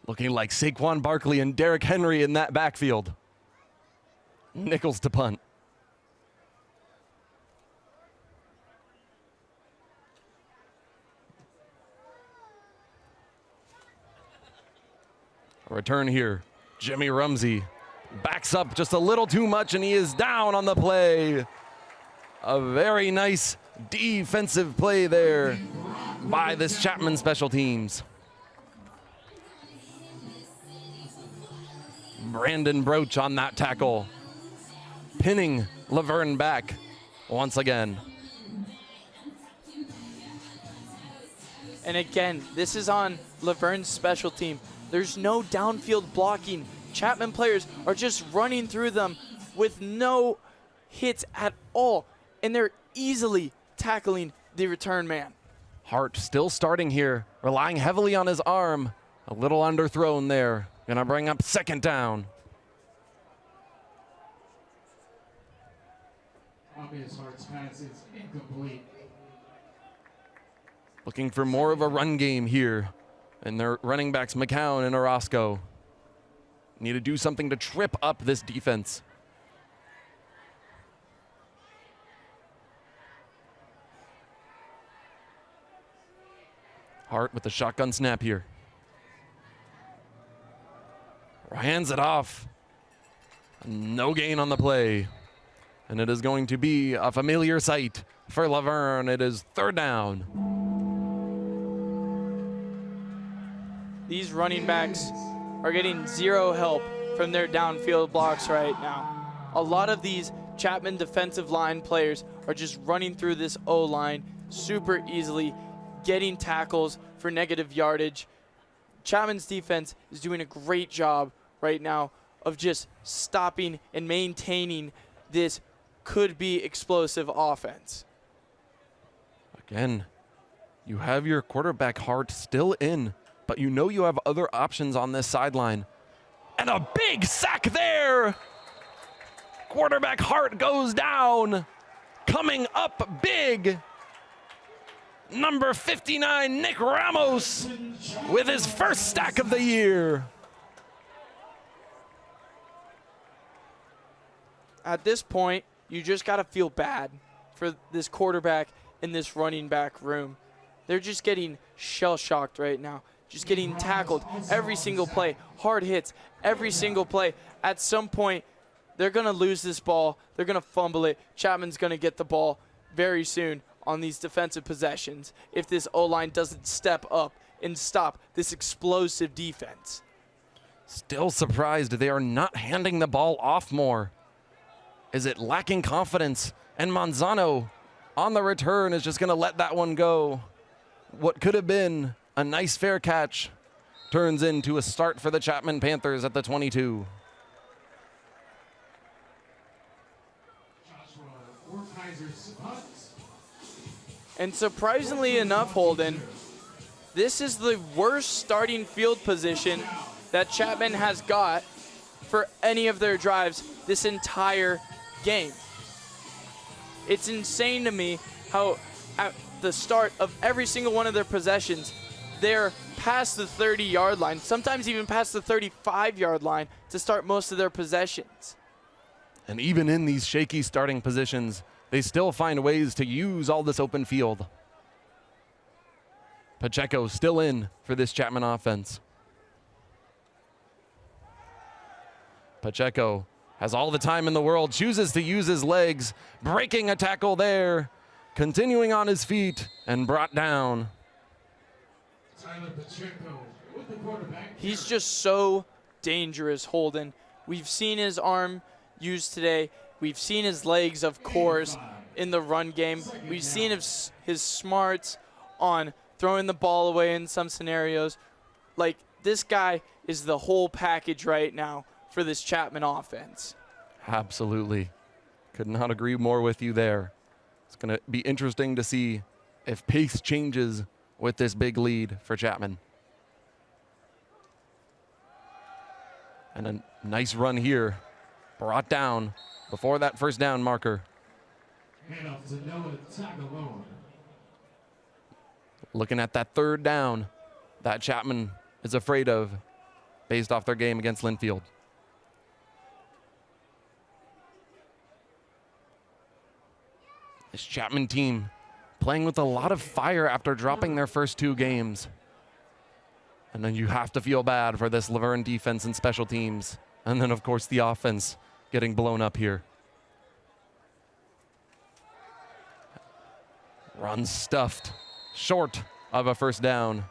Looking like Saquon Barkley and Derrick Henry in that backfield. Nichols to punt. A return here. Jimmy Rumsey backs up just a little too much, and he is down on the play. A very nice defensive play there by this Chapman special teams. Brandon Broach on that tackle, pinning Verne back once again. And again, this is on Verne's special team. There's no downfield blocking. Chapman players are just running through them with no hits at all, and they're easily tackling the return man. Hart still starting here, relying heavily on his arm. A little underthrown there. Gonna bring up second down. Obvious Hart's pass is incomplete. Looking for more of a run game here. And their running backs, McCown and Orozco, need to do something to trip up this defense. Hart with the shotgun snap here. Hands it off. No gain on the play. And it is going to be a familiar sight for Verne. It is third down. These running backs are getting zero help from their downfield blocks right now. A lot of these Chapman defensive line players are just running through this O-line super easily, getting tackles for negative yardage. Chapman's defense is doing a great job right now of just stopping and maintaining this could-be explosive offense. Again, you have your quarterback Hart still in, but you know you have other options on this sideline. And a big sack there! Quarterback Hart goes down. coming up big. Number 59, Nick Ramos, with his first stack of the year. At this point, you just got to feel bad for this quarterback and this running back room. They're just getting shell-shocked right now, just getting tackled every single play, hard hits every single play. At some point, they're going to lose this ball. They're going to fumble it. Chapman's going to get the ball very soon on these defensive possessions if this O-line doesn't step up and stop this explosive defense. Still surprised they are not handing the ball off more. Is it lacking confidence? And Manzano on the return is just going to let that one go. What could have been a nice fair catch turns into a start for the Chapman Panthers at the 22. And surprisingly enough, Holden, this is the worst starting field position that Chapman has got for any of their drives this entire game. It's insane to me how at the start of every single one of their possessions, they're past the 30-yard line, sometimes even past the 35-yard line to start most of their possessions. And even in these shaky starting positions, they still find ways to use all this open field. Pacheco still in for this Chapman offense. Pacheco has all the time in the world, chooses to use his legs, breaking a tackle there, continuing on his feet, and brought down. Tyler Pacheco with the quarterback. He's just so dangerous, Holden. We've seen his arm used today. We've seen his legs, of course, in the run game. We've seen his smarts on throwing the ball away in some scenarios. Like, this guy is the whole package right now for this Chapman offense. Absolutely. Could not agree more with you there. It's going to be interesting to see if pace changes with this big lead for Chapman. And a nice run here, brought down before that first down marker. Handoff to Noah Tagovailoa. Looking at that third down that Chapman is afraid of based off their game against Linfield. This Chapman team playing with a lot of fire after dropping their first two games. And then you have to feel bad for this Laverne defense and special teams. And then, of course, the offense getting blown up here. Run stuffed, short of a first down.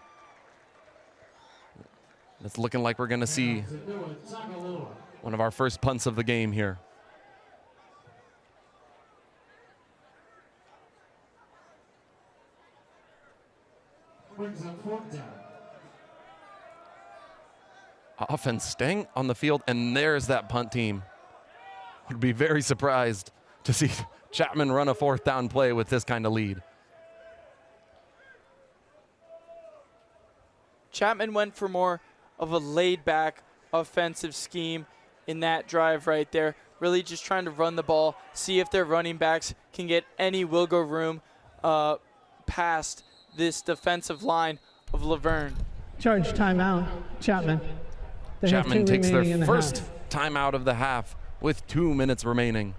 It's looking like we're going to see one of our first punts of the game here. Brings up fourth down. Offense staying on the field, and there's that punt team. Would be very surprised to see Chapman run a fourth down play with this kind of lead. Chapman went for more of a laid-back offensive scheme in that drive right there. Really just trying to run the ball, see if their running backs can get any wiggle room past this defensive line of Laverne. Charge timeout, Chapman. They have Chapman two takes remaining their in the first half. timeout of the half with 2 minutes remaining.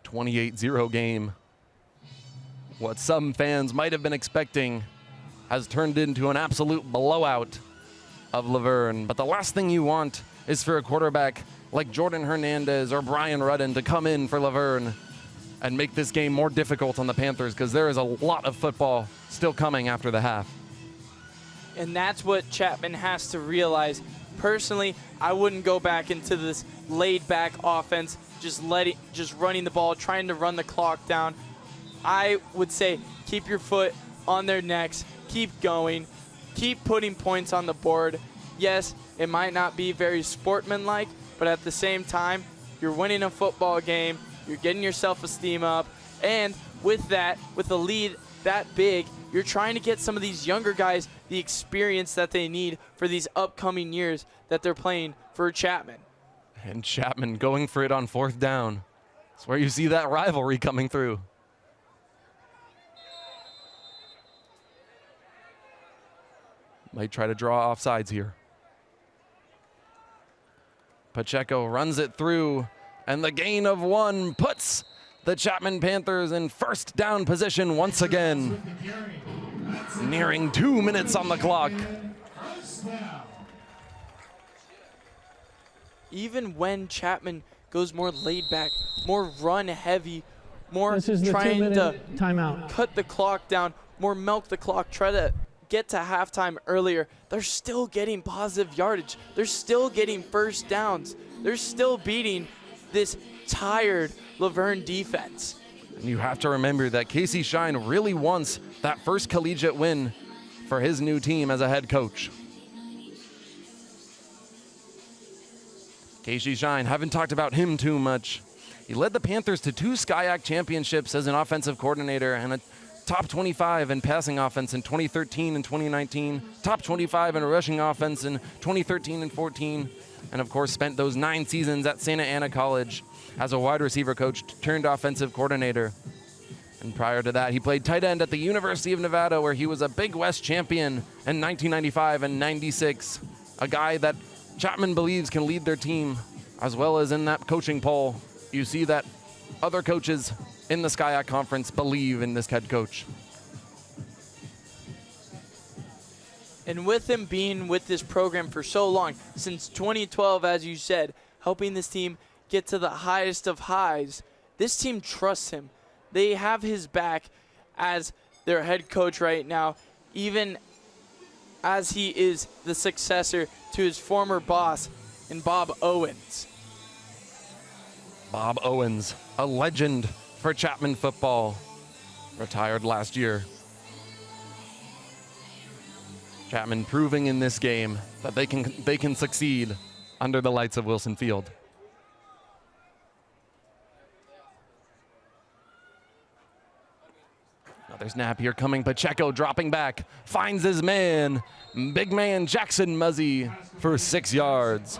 28-0 game. What some fans might have been expecting has turned into an absolute blowout of Laverne. But the last thing you want is for a quarterback like Jordan Hernandez or Brian Rudden to come in for Laverne and make this game more difficult on the Panthers, because there is a lot of football still coming after the half. And that's what Chapman has to realize. Personally, I wouldn't go back into this laid-back offense, just running the ball, trying to run the clock down. I would say keep your foot on their necks, keep going, keep putting points on the board. Yes, it might not be very sportsmanlike, but at the same time, you're winning a football game, you're getting your self-esteem up, and with that, with a lead that big, you're trying to get some of these younger guys the experience that they need for these upcoming years that they're playing for Chapman. And Chapman going for it on 4th down. That's where you see that rivalry coming through. Might try to draw offsides here. Pacheco runs it through, and the gain of 1 puts the Chapman Panthers in 1st down position once again. Nearing 2 minutes on the clock. Even when Chapman goes more laid back, more run heavy, more This is the trying to timeout. cut the clock down, more milk the clock, try to get to halftime earlier, they're still getting positive yardage. They're still getting 1st downs. They're still beating this tired Laverne defense. And you have to remember that Casey Shine really wants that first collegiate win for his new team as a head coach. Casey Shine, haven't talked about him too much. He led the Panthers to 2 SCIAC championships as an offensive coordinator and a top 25 in passing offense in 2013 and 2019, top 25 in rushing offense in 2013 and 14, and of course spent those 9 seasons at Santa Ana College as a wide receiver coach turned offensive coordinator. And prior to that, he played tight end at the University of Nevada, where he was a Big West champion in 1995 and 96, a guy that Chapman believes can lead their team, as well as in that coaching poll. You see that other coaches in the SCIAC conference believe in this head coach. And with him being with this program for so long, since 2012, as you said, helping this team get to the highest of highs, this team trusts him. They have his back as their head coach right now, even as he is the successor to his former boss in Bob Owens. Bob Owens, a legend for Chapman football, retired last year. Chapman proving in this game that they can succeed under the lights of Wilson Field. Another snap here coming. Pacheco dropping back, finds his man. Big man Jackson Muzzy for 6 yards.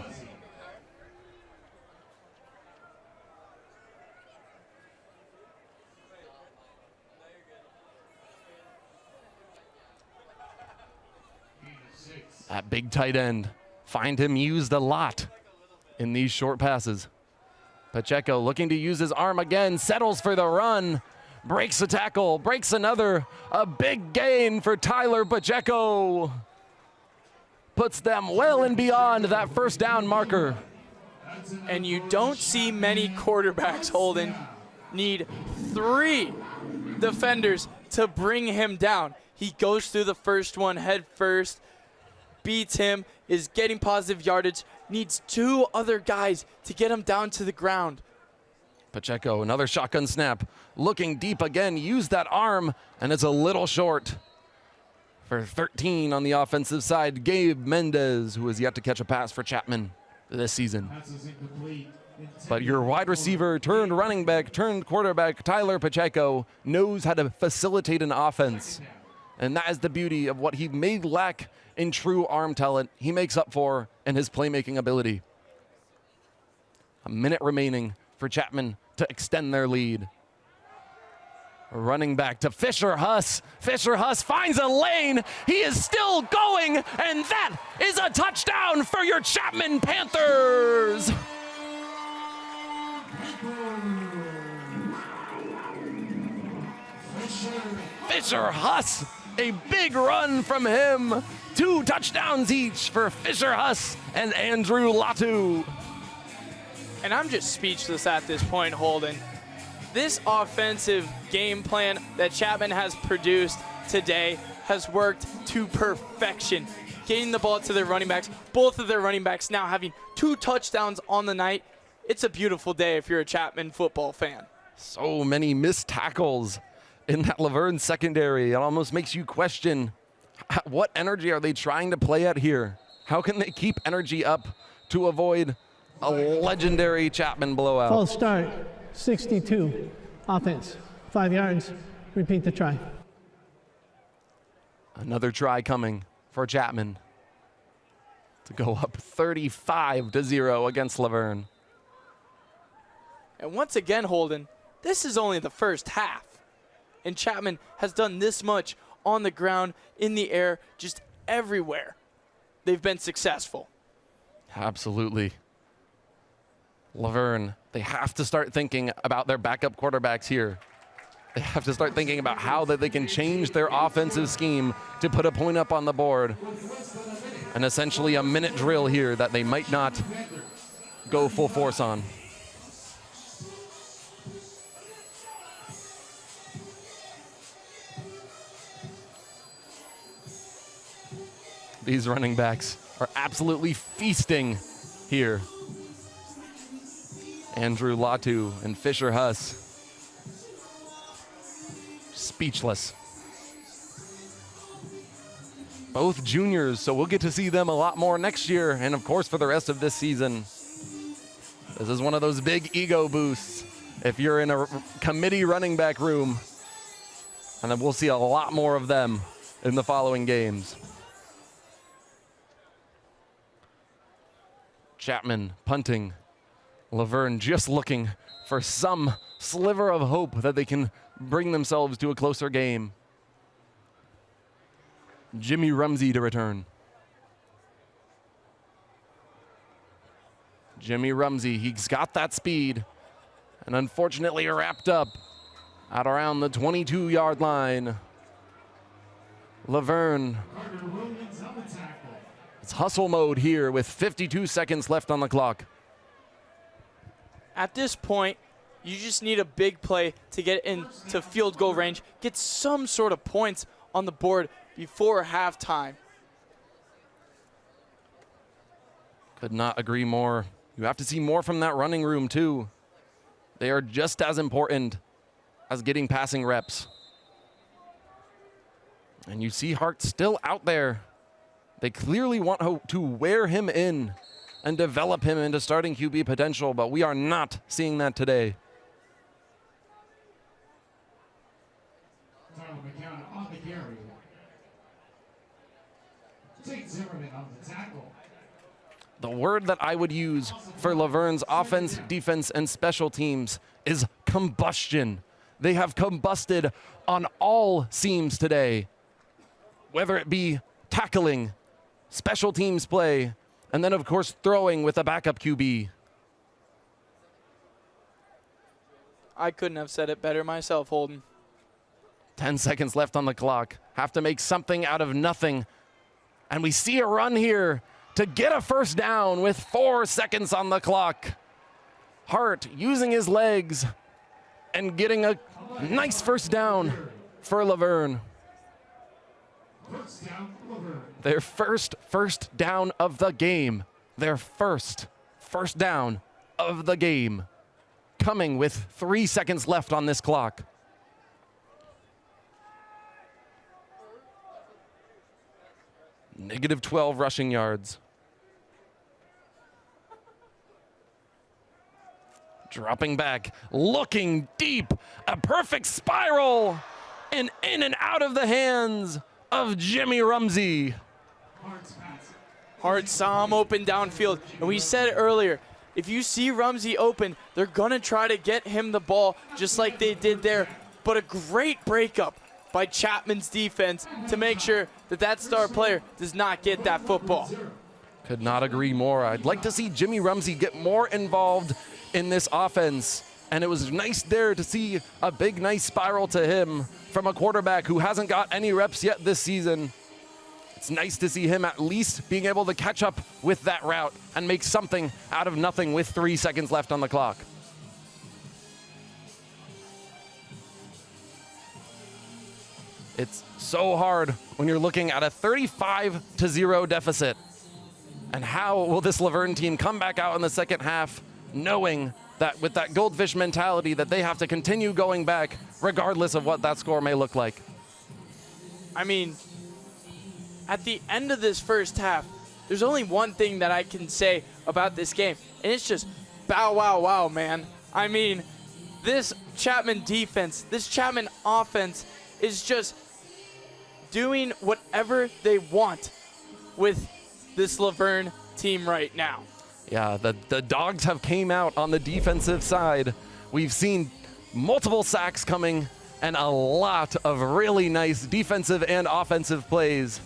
That big tight end, find him used a lot in these short passes. Pacheco looking to use his arm again, settles for the run, breaks a tackle, breaks another. A big gain for Tyler Pacheco. Puts them well and beyond that 1st down marker. And you don't see many quarterbacks, Holden, need 3 defenders to bring him down. He goes through the first one head first, beats him, is getting positive yardage, needs 2 other guys to get him down to the ground. Pacheco, another shotgun snap, looking deep again, used that arm, and it's a little short. For 13 on the offensive side, Gabe Mendez, who has yet to catch a pass for Chapman this season. But your wide receiver turned running back, turned quarterback, Tyler Pacheco, knows how to facilitate an offense. And that is the beauty of what he may lack in true arm talent. He makes up for in his playmaking ability. A minute remaining for Chapman to extend their lead. Running back to Fisher Huss. Fisher Huss finds a lane. He is still going, and that is a touchdown for your Chapman Panthers. Fisher Huss, a big run from him. 2 touchdowns each for Fisher Huss and Andrew Latu. And I'm just speechless at this point, Holden. This offensive game plan that Chapman has produced today has worked to perfection. Getting the ball to their running backs, both of their running backs now having 2 touchdowns on the night. It's a beautiful day if you're a Chapman football fan. So many missed tackles in that Laverne secondary. It almost makes you question, what energy are they trying to play at here? How can they keep energy up to avoid a legendary Chapman blowout? False start, 62. Offense, 5 yards. Repeat the try. Another try coming for Chapman. to go up 35-0 against Laverne. And once again, Holden, this is only the first half. And Chapman has done this much on the ground, in the air, just everywhere. They've been successful. Absolutely. Laverne, they have to start thinking about their backup quarterbacks here. They have to start thinking about how that they can change their offensive scheme to put a point up on the board. And essentially a minute drill here that they might not go full force on. These running backs are absolutely feasting here. Andrew Latu and Fisher Huss. Speechless. Both juniors, so we'll get to see them a lot more next year, and of course for the rest of this season. This is one of those big ego boosts if you're in a committee running back room, and then we'll see a lot more of them in the following games. Chapman punting. Laverne just looking for some sliver of hope that they can bring themselves to a closer game. Jimmy Rumsey to return. Jimmy Rumsey, he's got that speed, and unfortunately wrapped up at around the 22-yard line. Laverne. It's hustle mode here with 52 seconds left on the clock. At this point, you just need a big play to get into field goal range, get some sort of points on the board before halftime. Could not agree more. You have to see more from that running room too. They are just as important as getting passing reps. And you see Hart still out there. They clearly want to wear him in and develop him into starting QB potential, but we are not seeing that today. Tyler McCown on the carry. Tate Zimmerman on the tackle. The word that I would use for Laverne's offense, defense, and special teams is combustion. They have combusted on all seams today, whether it be tackling, special teams play, and then, of course, throwing with a backup QB. I couldn't have said it better myself, Holden. 10 seconds left on the clock. Have to make something out of nothing. And we see a run here to get a first down with 4 seconds on the clock. Hart using his legs and getting a nice first down for Laverne. First down, Laverne. Their first down of the game. Their first down of the game. Coming with 3 seconds left on this clock. Negative 12 rushing yards. Dropping back, looking deep, a perfect spiral, and in and out of the hands of Jimmy Rumsey. Hart saw him open downfield, and we said it earlier, if you see Rumsey open, they're gonna try to get him the ball just like they did there, but a great breakup by Chapman's defense to make sure that that star player does not get that football. Could not agree more. I'd like to see Jimmy Rumsey get more involved in this offense. And it was nice there to see a big, nice spiral to him from a quarterback who hasn't got any reps yet this season. It's nice to see him at least being able to catch up with that route and make something out of nothing with 3 seconds left on the clock. It's so hard when you're looking at a 35-0 deficit. And how will this Laverne team come back out in the second half knowing that with that goldfish mentality that they have to continue going back regardless of what that score may look like? I mean, at the end of this first half, there's only one thing that I can say about this game, and it's just bow, wow, wow, man. I mean, this Chapman defense, this Chapman offense is just doing whatever they want with this Laverne team right now. Yeah, the Dogs have came out on the defensive side. We've seen multiple sacks coming and a lot of really nice defensive and offensive plays.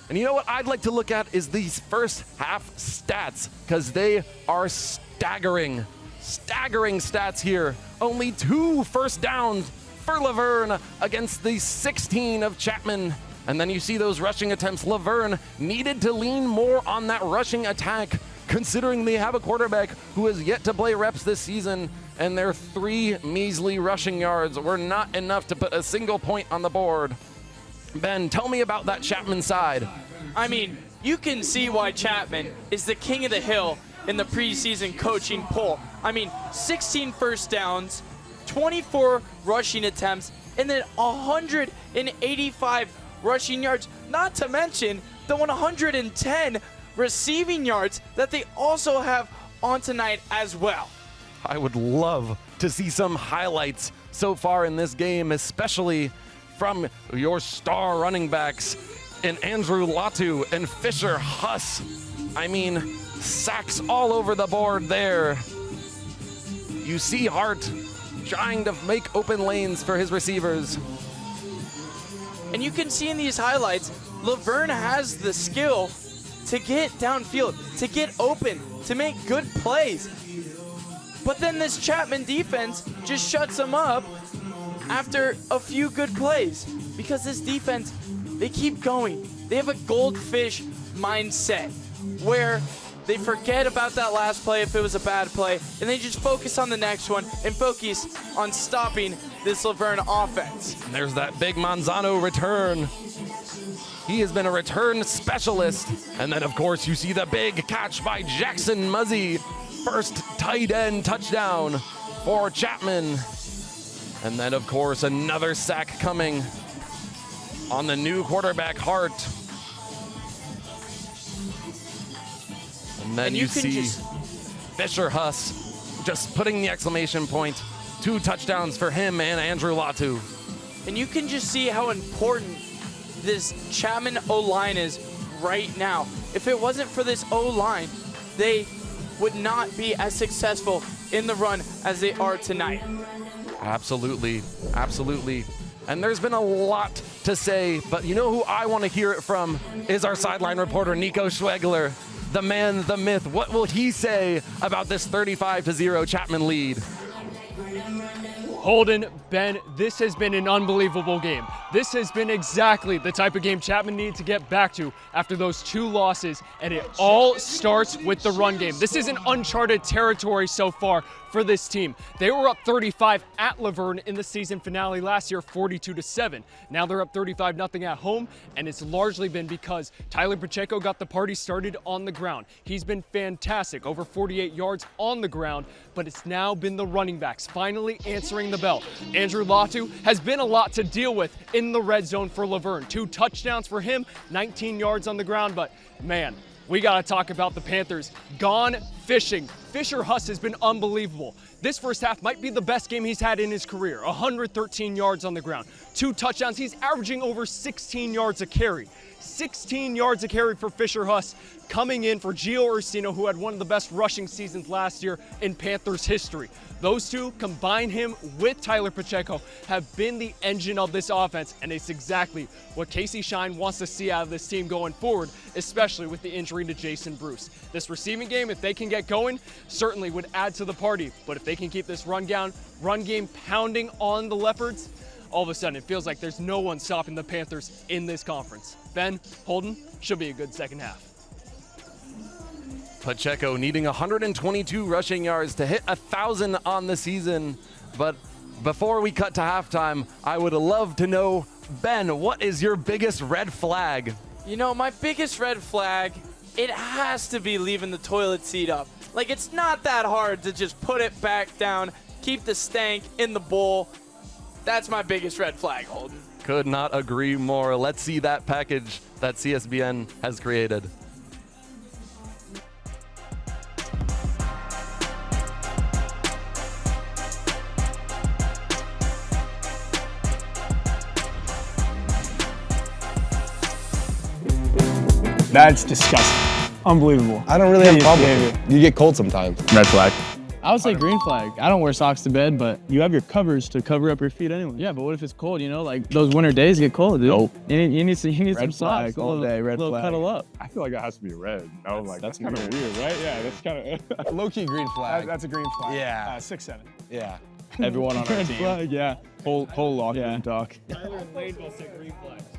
And you know what I'd like to look at is these first half stats, because they are staggering. Staggering stats here. Only 2 first downs for Laverne against the 16 of Chapman. And then you see those rushing attempts. Laverne needed to lean more on that rushing attack, considering they have a quarterback who has yet to play reps this season, and their 3 measly rushing yards were not enough to put a single point on the board. Ben, tell me about that Chapman side. I mean, you can see why Chapman is the king of the hill in the preseason coaching poll. I mean, 16 first downs, 24 rushing attempts, and then 185 rushing yards, not to mention the 110 receiving yards that they also have on tonight as well. I would love to see some highlights so far in this game, especially from your star running backs in Andrew Latu and Fisher Huss. I mean, sacks all over the board there. You see Hart trying to make open lanes for his receivers. And you can see in these highlights, Laverne has the skill to get downfield, to get open, to make good plays. But then this Chapman defense just shuts them up after a few good plays, because this defense, they keep going. They have a goldfish mindset where they forget about that last play if it was a bad play, and they just focus on the next one and focus on stopping this Laverne offense. And there's that big Manzano return. He has been a return specialist. And then, of course, you see the big catch by Jackson Muzzy. First tight end touchdown for Chapman. And then, of course, another sack coming on the new quarterback, Hart. And then you see Fisher Huss just putting the exclamation point. 2 touchdowns for him and Andrew Latu. And you can just see how important this Chapman O-line is right now. If it wasn't for this O-line, they would not be as successful in the run as they are tonight. Absolutely, absolutely. And there's been a lot to say, but you know who I want to hear it from is our sideline reporter, Nico Schwegler, the man, the myth. What will he say about this 35-0 Chapman lead? Holden, Ben, this has been an unbelievable game. This has been exactly the type of game Chapman needed to get back to after those 2 losses, and it all starts with the run game. This is an uncharted territory so far for this team. They were up 35 at Laverne in the season finale last year, 42-7. Now they're up 35-0 at home, and it's largely been because Tyler Pacheco got the party started on the ground. He's been fantastic, over 48 yards on the ground, but it's now been the running backs finally answering the bell. Andrew Latu has been a lot to deal with in the red zone for Laverne. 2 touchdowns for him, 19 yards on the ground, but man, we got to talk about the Panthers. Gone fishing. Fisher Huss has been unbelievable. This first half might be the best game he's had in his career. 113 yards on the ground, 2 touchdowns. He's averaging over 16 yards a carry. 16 yards a carry for Fisher Huss, coming in for Gio Ursino, who had one of the best rushing seasons last year in Panthers history. Those 2, combine him with Tyler Pacheco, have been the engine of this offense, and it's exactly what Casey Shine wants to see out of this team going forward, especially with the injury to Jason Bruce. This receiving game, if they can get going, certainly would add to the party, but if they can keep this run game pounding on the Leopards, all of a sudden it feels like there's no one stopping the Panthers in this conference. Ben, Holden, should be a good second half. Pacheco needing 122 rushing yards to hit 1,000 on the season. But before we cut to halftime, I would love to know, Ben, what is your biggest red flag? You know, my biggest red flag, it has to be leaving the toilet seat up. Like, it's not that hard to just put it back down, keep the stank in the bowl. That's my biggest red flag, Holden. Could not agree more. Let's see that package that CSBN has created. That's disgusting. Unbelievable. I don't really have a Hideous problem with behavior. it. You get cold sometimes. Red flag. I would say green flag. I don't wear socks to bed, but You have your covers to cover up your feet anyway. yeah, but what if it's cold, you know? Like those winter days get cold, dude. Nope. You need some Red flag socks. all day, red little flag. cuddle up. I feel like it has to be red. No, that's kind of weird, right? Yeah, that's kind of. Low-key green flag. That's a green flag. Yeah. 6-7. Yeah. Everyone on our Red team. flag, yeah. Whole locker room talk.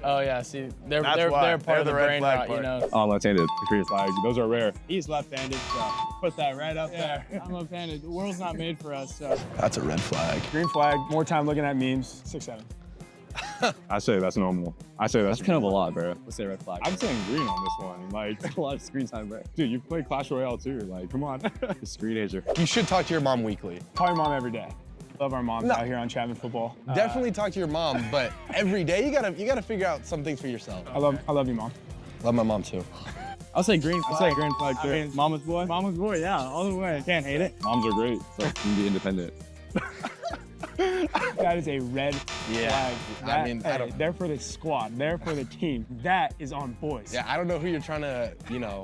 Oh yeah, see, they're That's why. they're part They're of the the red brain flag rot, you part. know. Oh, left-handed green flag. Those are rare. He's left-handed, so put that right up there. I'm left-handed. The world's not made for us, so. That's a red flag. Green flag, more time looking at memes, 6-7. I say that's normal. I say that's kind of a lot, bro. Let's say red flag. I'm saying green on this one. Like, A lot of screen time, bro. dude, you play Clash Royale too. Like, come on. Screenager. You should talk to your mom weekly. Call your mom every day. Love our moms No. out here on Chapman football. Definitely talk to your mom, but every day you gotta figure out some things for yourself. I love you, mom. Love my mom too. I'll say green flag. I'll say green flag too. I mean, mama's boy. Mama's boy, yeah, all the way. Can't hate it. Moms are great. So you can be independent. That is a red flag. I mean, I don't- they're for the squad. They're for the team. That is on boys. Yeah, I don't know who you're trying to,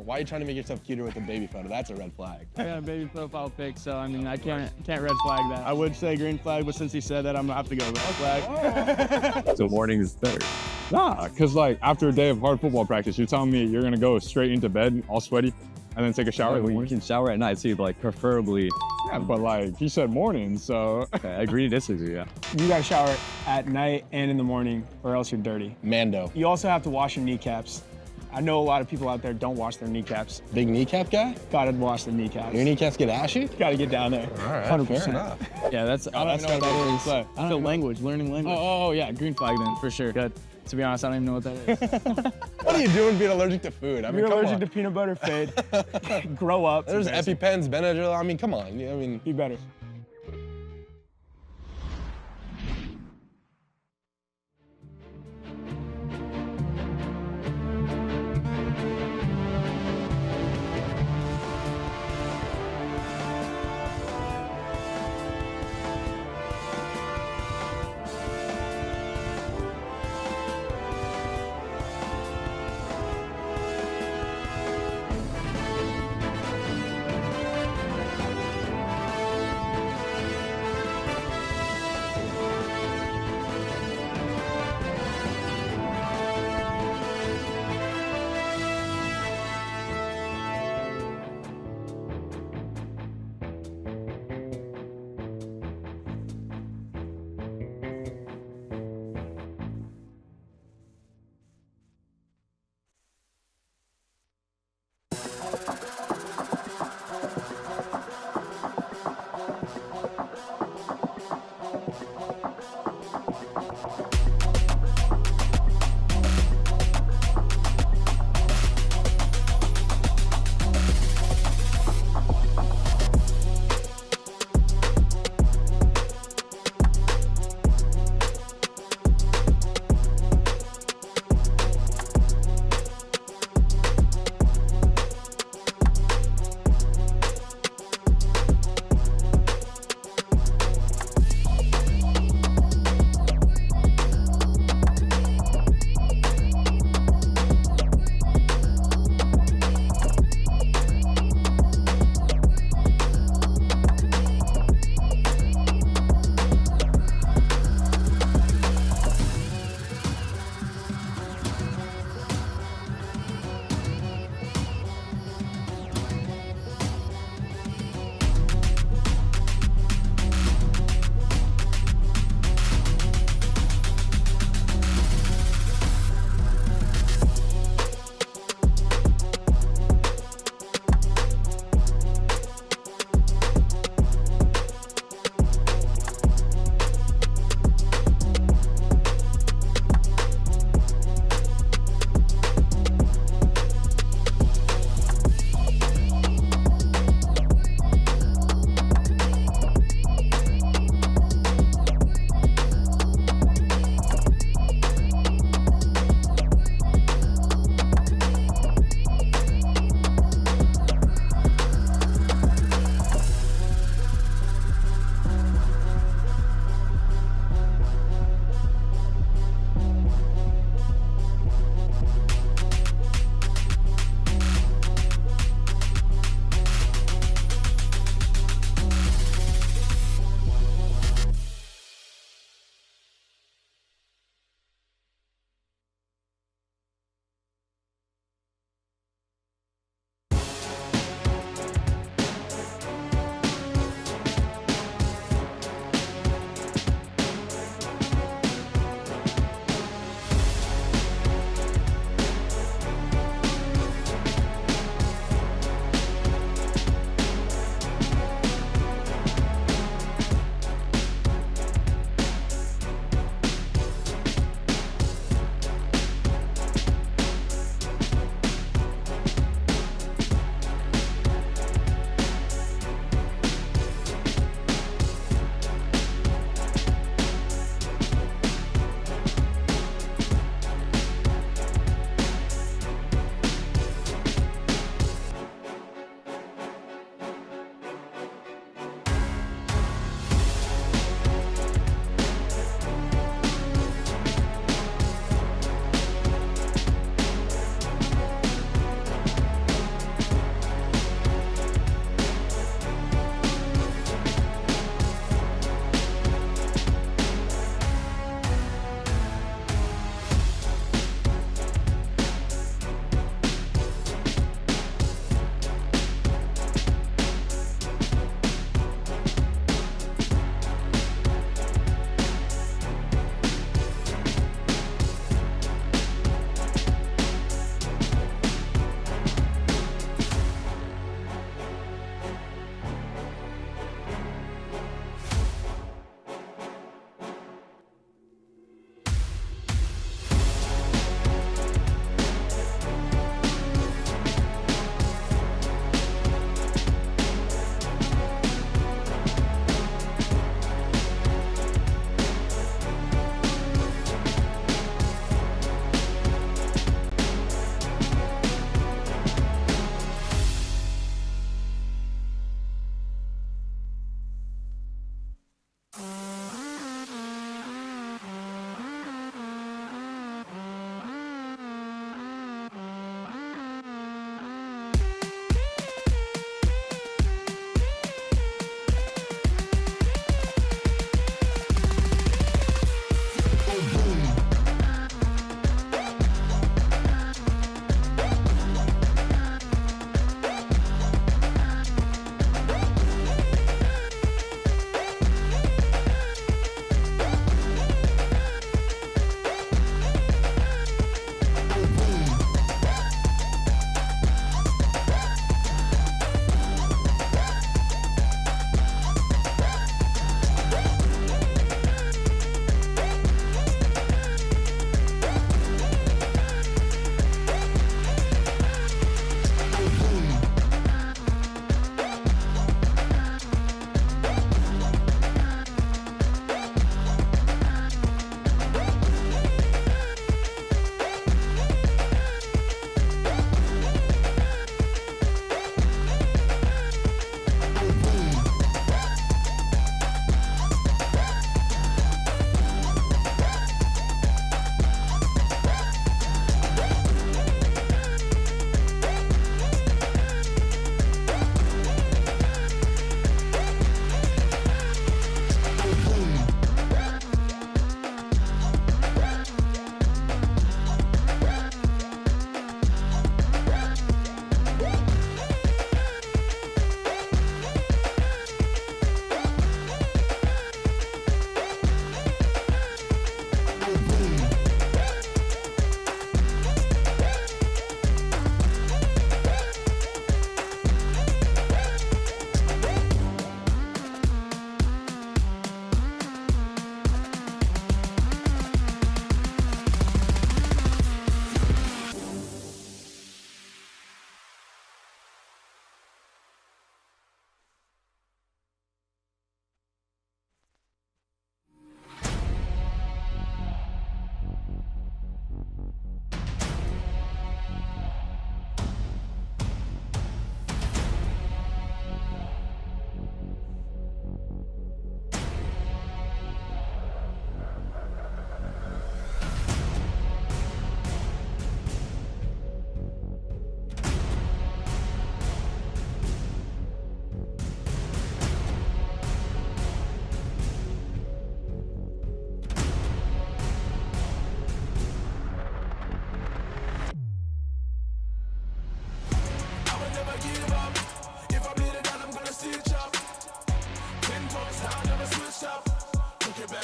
why are you trying to make yourself cuter with a baby photo? That's a red flag. I got a baby profile pic, so I mean, I can't red flag that. I would say green flag, but since he said that, I'm gonna have to go red flag. So morning is better. Nah, because like after a day of hard football practice, you're telling me you're gonna go straight into bed all sweaty and then take a shower in the Well, you morning? can shower at night too, but like preferably. Yeah, but like he said morning, so. Okay, I agree to disagree, yeah. You gotta shower at night and in the morning, or else you're dirty. Mando. You also have to wash your kneecaps. I know a lot of people out there don't wash their kneecaps. Big kneecap guy? Gotta wash the kneecaps. Your kneecaps get ashy? Gotta get down there. All right, 100%. fair enough. Yeah, that's. I don't that's even know gotta what be that is. green flag. I don't The know. language, learning language. Oh, yeah, green flag then, for sure. Good. To be honest, I don't even know what that is. What are you doing being allergic to food? I If mean, you're come allergic on. to peanut butter, fade. Grow up. There's It's embarrassing. EpiPens, Benadryl. I mean, come on. I mean, Be better.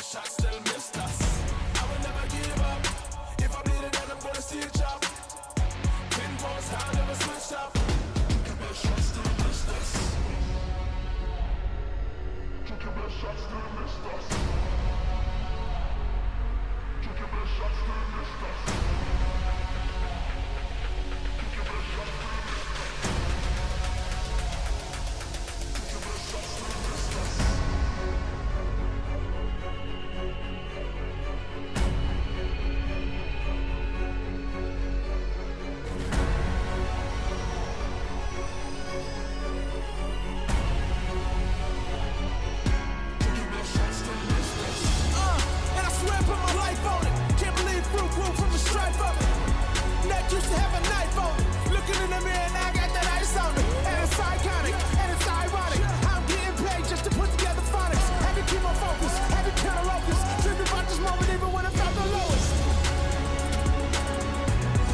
shot, still missed us. I will never give up. If I bleed it out, I'm gonna still chop. 10 points high, never switched up. Took your best shot, still missed us. Took your best shot, still missed us. Took your best shot, still missed us. Took your best shot, still missed us. Took your best shot, still missed us. And I swear I put my life on it. Can't believe fruit grew from a stripe of it. Neck used to have a knife on it. Looking in the mirror and I got that ice on it. And it's iconic, and it's ironic. I'm getting paid just to put together phonics. Had to keep my focus, had to counter locus. Dreamed about this moment even when I felt the lowest.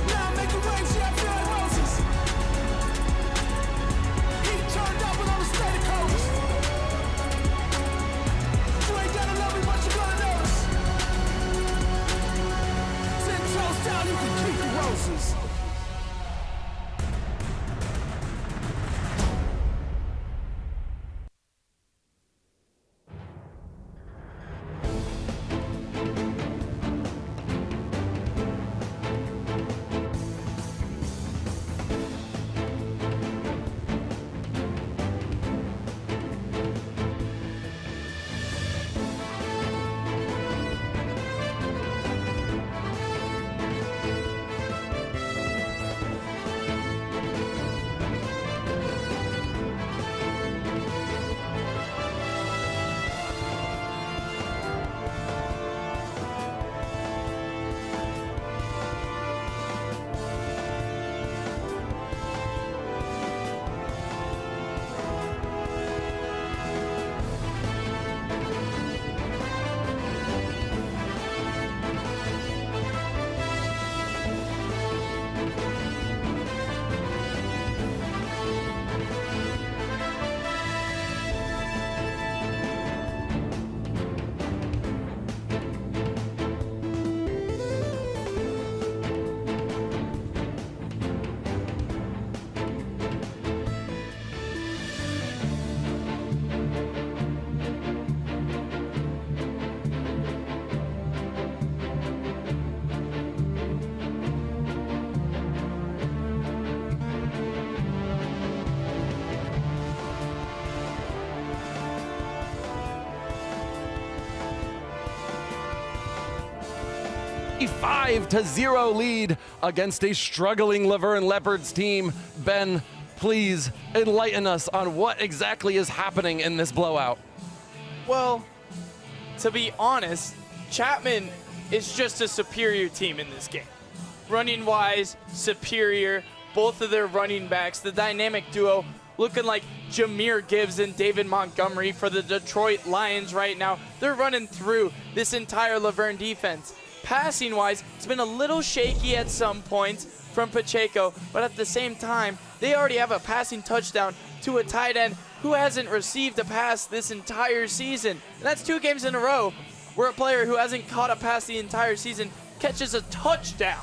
Now I'm making waves, yeah, I feel like roses. Heat turned up with all the static codes. You ain't gotta love me, but you gonna notice. 10 toes down, you can keep the roses. A 5-0 lead against a struggling Laverne Leopards team. Ben, please enlighten us on what exactly is happening in this blowout. Well, to be honest, Chapman is just a superior team in this game. Running wise, superior. Both of their running backs, the dynamic duo, looking like Jahmyr Gibbs and David Montgomery for the Detroit Lions right now. They're running through this entire Laverne defense. Passing wise, it's been a little shaky at some points from Pacheco, but at the same time, they already have a passing touchdown to a tight end who hasn't received a pass this entire season. And that's 2 games in a row where a player who hasn't caught a pass the entire season catches a touchdown.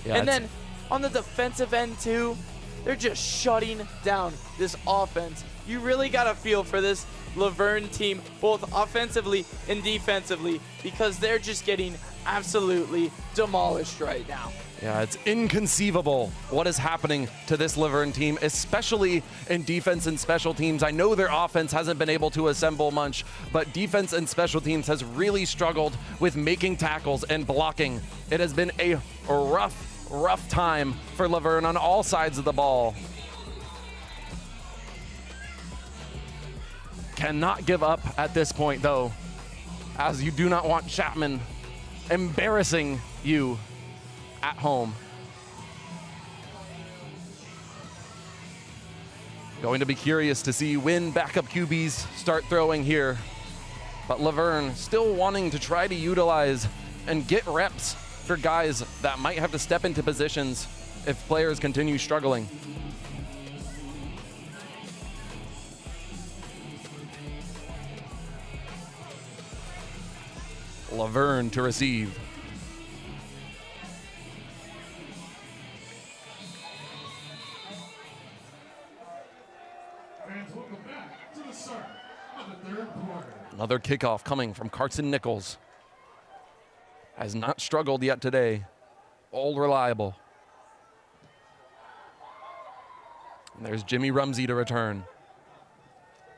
Yeah, and then on the defensive end too, they're just shutting down this offense. You really got to feel for this Laverne team, both offensively and defensively, because they're just getting absolutely demolished right now. Yeah, it's inconceivable what is happening to this Laverne team, especially in defense and special teams. I know their offense hasn't been able to assemble much, but defense and special teams has really struggled with making tackles and blocking. It has been a rough time for Laverne on all sides of the ball. Cannot give up at this point, though, as you do not want Chapman embarrassing you at home. Going to be curious to see when backup QBs start throwing here. But Laverne still wanting to try to utilize and get reps for guys that might have to step into positions if players continue struggling. Laverne to receive. Fans, welcome back to the start of the third quarter. Another kickoff coming from Carson Nichols. Has not struggled yet today. All reliable. And there's Jimmy Rumsey to return.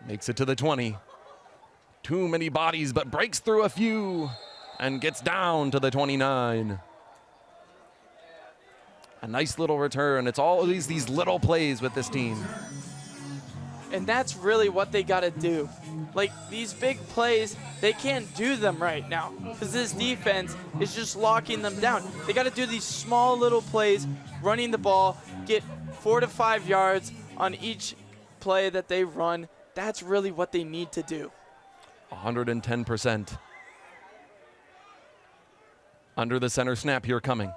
Makes it to the 20. Too many bodies, but breaks through a few and gets down to the 29. A nice little return. It's always these little plays with this team. And that's really what they got to do. Like, these big plays, they can't do them right now because this defense is just locking them down. They got to do these small little plays, running the ball, get 4 to 5 yards on each play that they run. That's really what they need to do. 110%. Under the center snap here coming.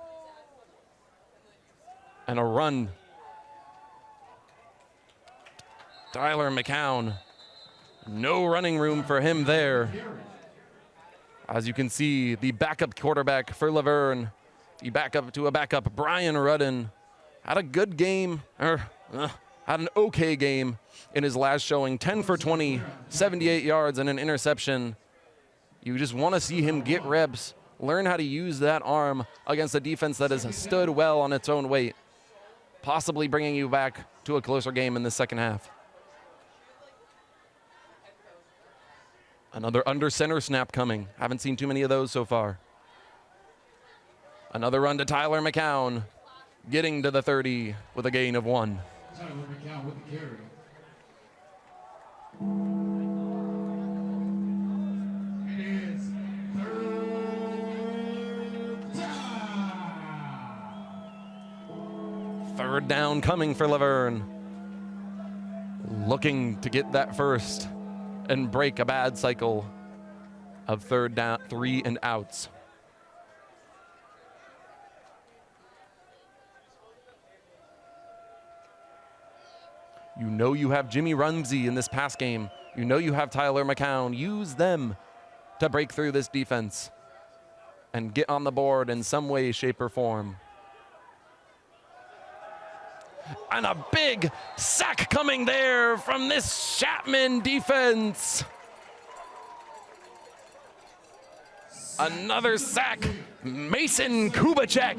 And a run. Tyler McCown. No running room for him there. As you can see, the backup quarterback for Laverne, the backup to a backup, Brian Rudden, had a good game, had an okay game in his last showing. 10 for 20, 78 yards and an interception. You just want to see him get reps, learn how to use that arm against a defense that has stood well on its own weight, possibly bringing you back to a closer game in the second half. Another under center snap coming. Haven't seen too many of those so far. Another run to Tyler McCown, getting to the 30 with a gain of 1. Tyler McCown with the carry. It is third down. Third down coming for Laverne. Looking to get that first and break a bad cycle of third down, 3 and outs. You know you have Jimmy Rumsey in this pass game. You know you have Tyler McCown. Use them to break through this defense and get on the board in some way, shape, or form. And a big sack coming there from this Chapman defense. Another sack. Mason Kubicek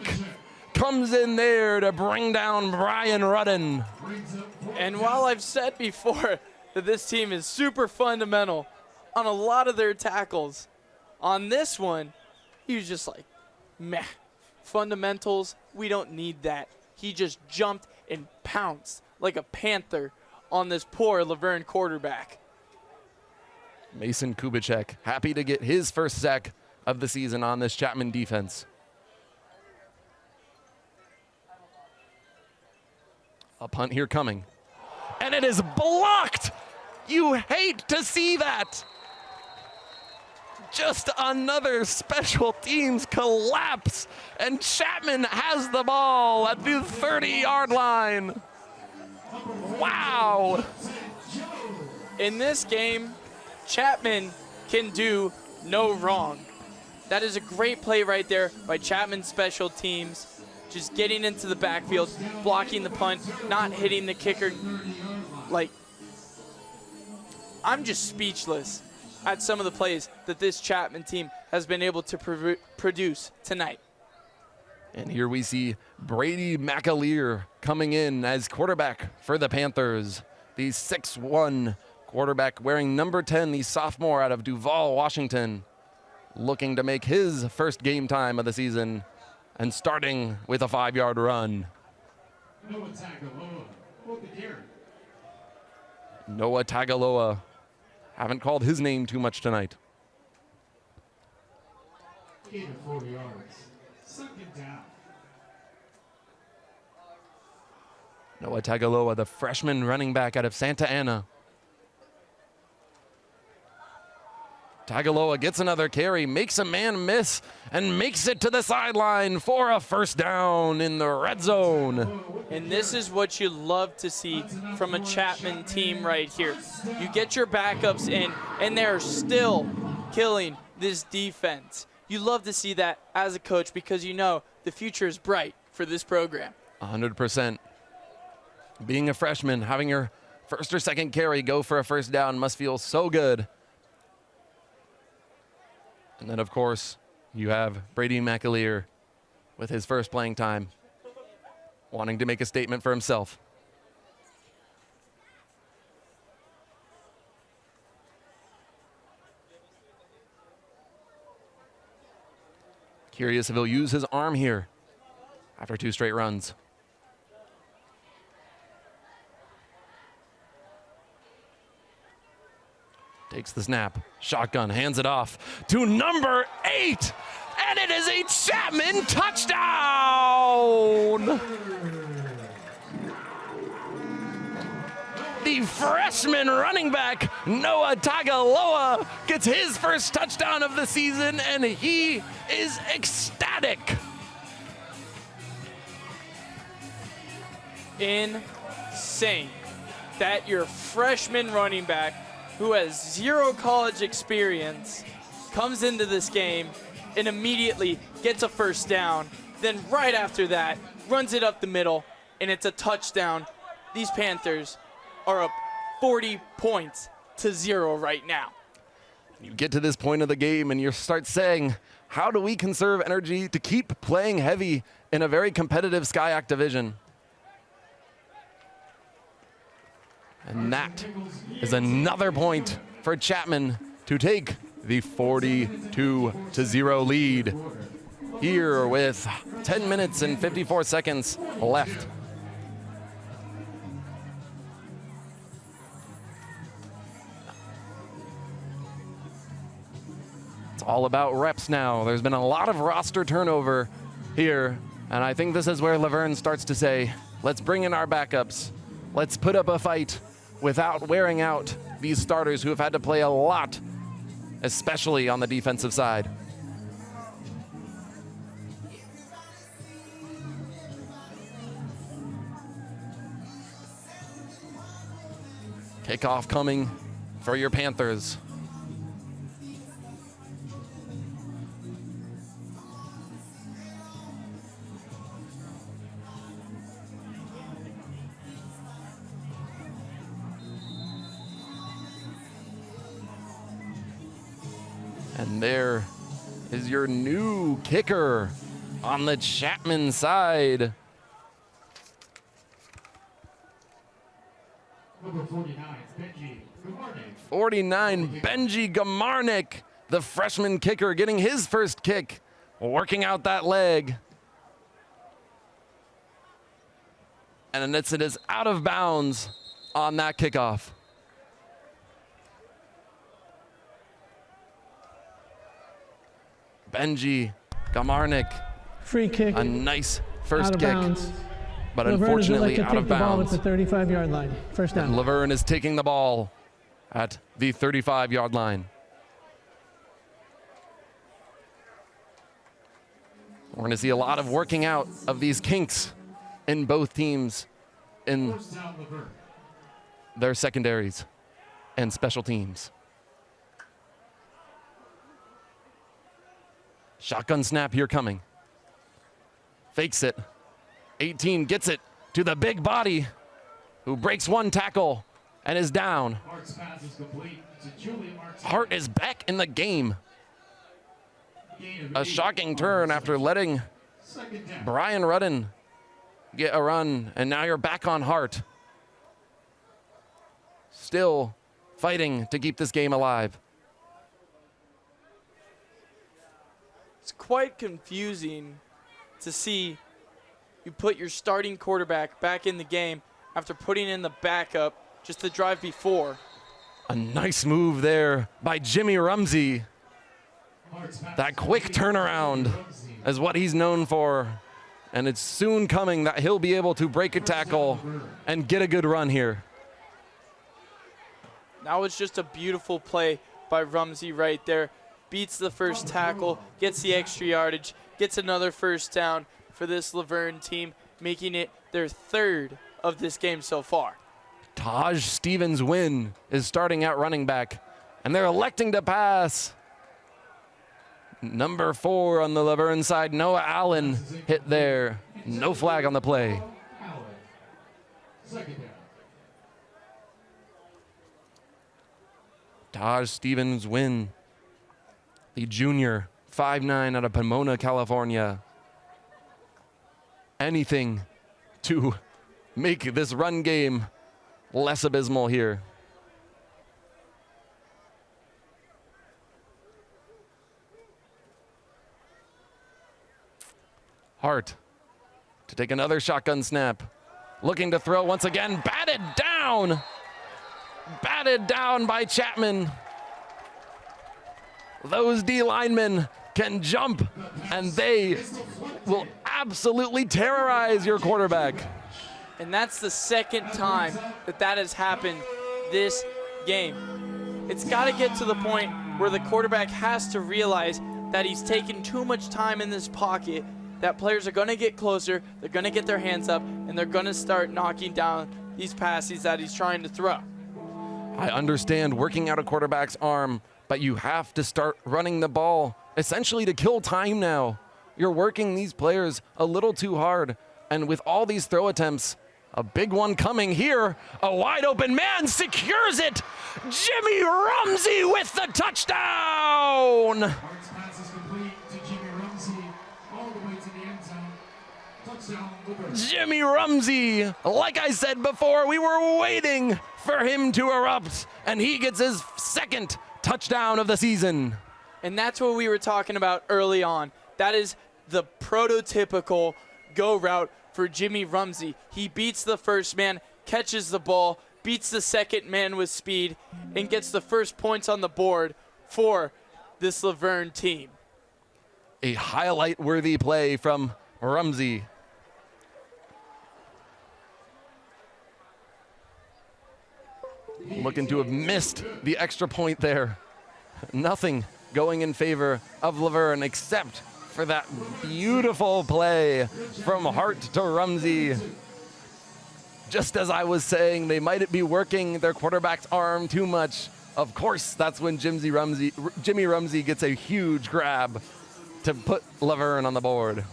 comes in there to bring down Brian Rudden. And while I've said before that this team is super fundamental on a lot of their tackles, on this one, he was just like, meh. Fundamentals, we don't need that. He just jumped and pounced like a panther on this poor Laverne quarterback. Mason Kubicek happy to get his first sack of the season on this Chapman defense. A punt here coming. And it is blocked. You hate to see that. Just another special teams collapse, and Chapman has the ball at the 30-yard line. Wow. In this game, Chapman can do no wrong. That is a great play right there by Chapman special teams. Just getting into the backfield, blocking the punt, not hitting the kicker. Like, I'm just speechless at some of the plays that this Chapman team has been able to produce tonight. And here we see Brady McAleer coming in as quarterback for the Panthers. The 6'1" quarterback wearing number 10, the sophomore out of Duval, Washington, looking to make his first game time of the season and starting with a 5-yard run. Noah Tagaloa with the carry. Noah Tagaloa. Haven't called his name too much tonight. Gain of 4 yards. Second down. Noah Tagaloa, the freshman running back out of Santa Ana. Tagaloa gets another carry, makes a man miss, and makes it to the sideline for a first down in the red zone. And this is what you love to see from a Chapman team right here. You get your backups in, and they're still killing this defense. You love to see that as a coach because you know the future is bright for this program. 100%. Being a freshman, having your first or second carry go for a first down must feel so good. And then, of course, you have Brady McAleer with his first playing time, wanting to make a statement for himself. Curious if he'll use his arm here after 2 straight runs. Takes the snap, shotgun, hands it off to number 8, and it is a Chapman touchdown! The freshman running back, Noah Tagaloa, gets his first touchdown of the season, and he is ecstatic. Insane that your freshman running back, who has 0 college experience, comes into this game and immediately gets a first down. Then right after that, runs it up the middle, and it's a touchdown. These Panthers are up 40 points to 0 right now. You get to this point of the game and you start saying, how do we conserve energy to keep playing heavy in a very competitive SCIAC division? And that is another point for Chapman to take the 42-0 lead here with 10 minutes and 54 seconds left. It's all about reps now. There's been a lot of roster turnover here, and I think this is where Verne starts to say, let's bring in our backups. Let's put up a fight without wearing out these starters who have had to play a lot, especially on the defensive side. Kickoff coming for your Panthers. And there is your new kicker on the Chapman side. Number 49, Benji Gamarnik. 49, Benji Gamarnik, the freshman kicker, getting his first kick, working out that leg. And it is out of bounds on that kickoff. Benji Gamarnik, free kick, a nice first out of kick, bounds. but Verne unfortunately would like to out of take the ball at bounds. the 35-yard line. First down. And Verne is taking the ball at the 35-yard line. We're going to see a lot of working out of these kinks in both teams in First down, Verne. their secondaries and special teams. Shotgun snap here coming. Fakes it. 18 gets it to the big body, who breaks one tackle and is down. Hart's pass is complete to Julian Martinez. Hart is back in the game. Gain of A 8 shocking on turn the after letting second down. Brian Rudden get a run, and now you're back on Hart. Still fighting to keep this game alive. It's quite confusing to see you put your starting quarterback back in the game after putting in the backup just the drive before. A nice move there by Jimmy Rumsey. Hart's pass That is quick complete to turnaround Ramsey. is what he's known for. And it's soon coming that he'll be able to break a tackle and get a good run here. Now it's just a beautiful play by Rumsey right there. Beats the first tackle, gets the extra yardage, gets another first down for this Verne team, making it their third of this game so far. Taj Stevens-Wynn is starting at running back, and they're electing to pass. Number 4 on the Laverne side, Noah Allen hit there. No flag on the play. Second down. Taj Stevens win. The junior, 5'9" out of Pomona, California. Anything to make this run game less abysmal here. Hart to take another shotgun snap. Looking to throw once again, batted down. Batted down by Chapman. Those D linemen can jump, and they will absolutely terrorize your quarterback. And that's the second time that has happened this game. It's got to get to the point where the quarterback has to realize that he's taking too much time in this pocket, that players are going to get closer, they're going to get their hands up, and they're going to start knocking down these passes that he's trying to throw. I understand working out a quarterback's arm, but you have to start running the ball essentially to kill time now. You're working these players a little too hard, and with all these throw attempts, a big one coming here. A wide open man secures it. Jimmy Rumsey with the touchdown. Hart's pass is complete to Jimmy Rumsey, all the way to the end zone. Touchdown, Laverne. Jimmy Rumsey, like I said before, we were waiting for him to erupt, and he gets his second touchdown of the season. And that's what we were talking about early on. That is the prototypical go route for Jimmy Rumsey. He beats the first man, catches the ball, beats the second man with speed, and gets the first points on the board for this Laverne team. A highlight-worthy play from Rumsey. Looking to have missed the extra point there. Nothing going in favor of Laverne except for that beautiful play from Hart to Rumsey. Just as I was saying, they might be working their quarterback's arm too much. Of course, that's when Jimmy Rumsey gets a huge grab to put Laverne on the board.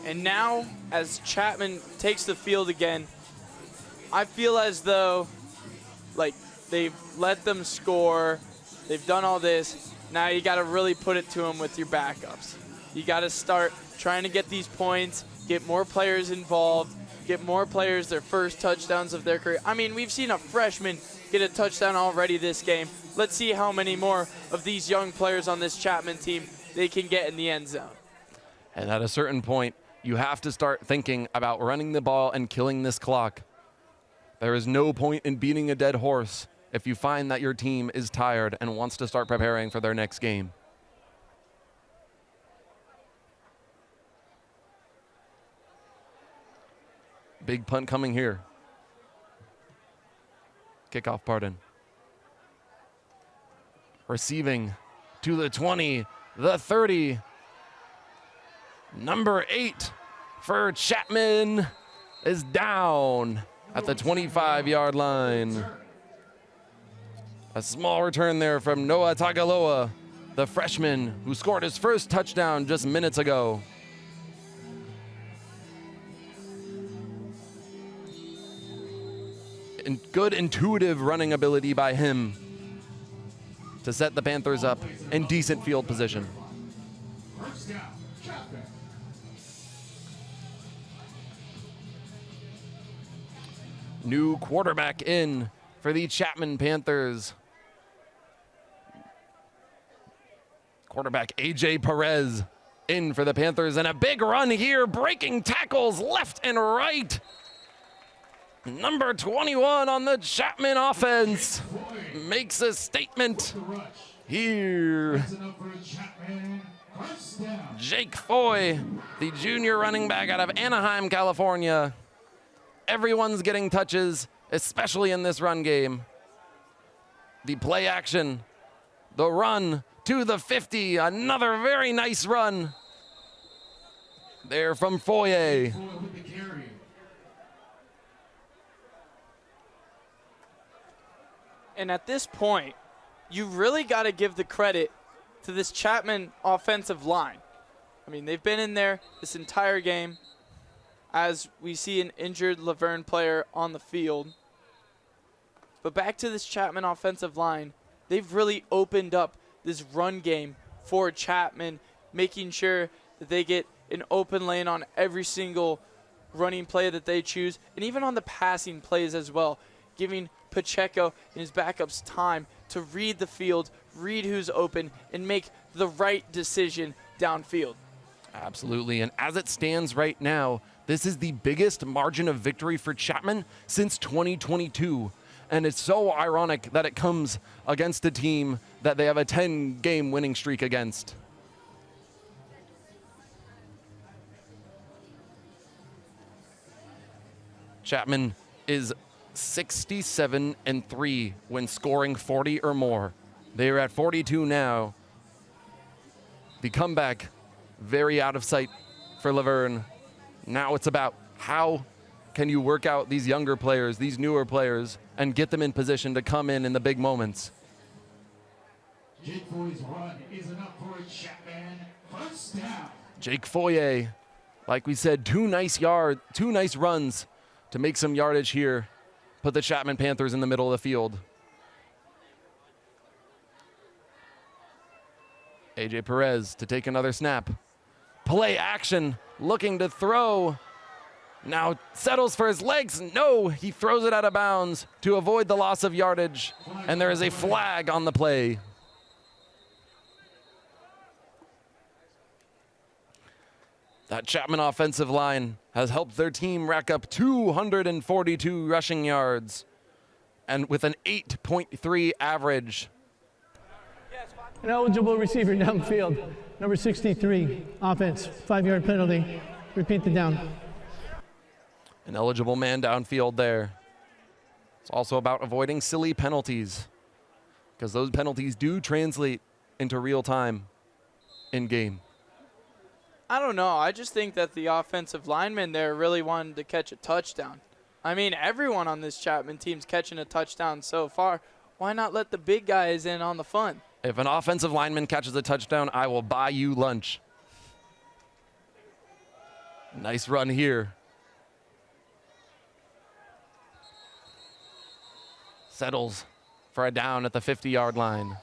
And now, as Chapman takes the field again, I feel as though, like, they've let them score, they've done all this. Now you got to really put it to them with your backups. You got to start trying to get these points, get more players involved, get more players their first touchdowns of their career. I mean, we've seen a freshman get a touchdown already this game. Let's see how many more of these young players on this Chapman team they can get in the end zone. And at a certain point, you have to start thinking about running the ball and killing this clock. There is no point in beating a dead horse if you find that your team is tired and wants to start preparing for their next game. Big punt coming here. Kickoff, pardon. Receiving to the 20, the 30. Number 8 for Chapman is down at the 25-yard line. A small return there from Noah Tagaloa, the freshman who scored his first touchdown just minutes ago. Good intuitive running ability by him to set the Panthers up in decent field position. First down, Chapman. New quarterback in for the Chapman Panthers. Quarterback AJ Perez in for the Panthers, and a big run here, breaking tackles left and right. Number 21 on the Chapman offense makes a statement here. Jake Foy, the junior running back out of Anaheim, California. Everyone's getting touches, especially in this run game. The play action, the run to the 50, another very nice run. there from Foye. Foyle with the carry. And at this point, you really got to give the credit to this Chapman offensive line. I mean, they've been in there this entire game as we see an injured Laverne player on the field. But back to this Chapman offensive line, they've really opened up this run game for Chapman, making sure that they get an open lane on every single running play that they choose, and even on the passing plays as well, giving Pacheco and his backups time to read the field, read who's open, and make the right decision downfield. Absolutely, and as it stands right now, this is the biggest margin of victory for Chapman since 2022. And it's so ironic that it comes against a team that they have a 10-game winning streak against. Chapman is 67-3 when scoring 40 or more. They are at 42 now. The comeback, very out of sight for Laverne. Now it's about how can you work out these younger players, these newer players, and get them in position to come in the big moments. Jake Foye's run is enough for Chapman. First down. Jake Foye, like we said, two nice runs to make some yardage here. Put the Chapman Panthers in the middle of the field. AJ Perez to take another snap. Play action, looking to throw. Now settles for his legs. No, he throws it out of bounds to avoid the loss of yardage. And there is a flag on the play. That Chapman offensive line has helped their team rack up 242 rushing yards and with an 8.3 average. An eligible receiver downfield, number 63, offense, 5-yard penalty. Repeat the down. An eligible man downfield there. It's also about avoiding silly penalties because those penalties do translate into real time in game. I don't know. I just think that the offensive lineman there really wanted to catch a touchdown. I mean, everyone on this Chapman team's catching a touchdown so far. Why not let the big guys in on the fun? If an offensive lineman catches a touchdown, I will buy you lunch. Nice run here. Settles for a down at the 50-yard line.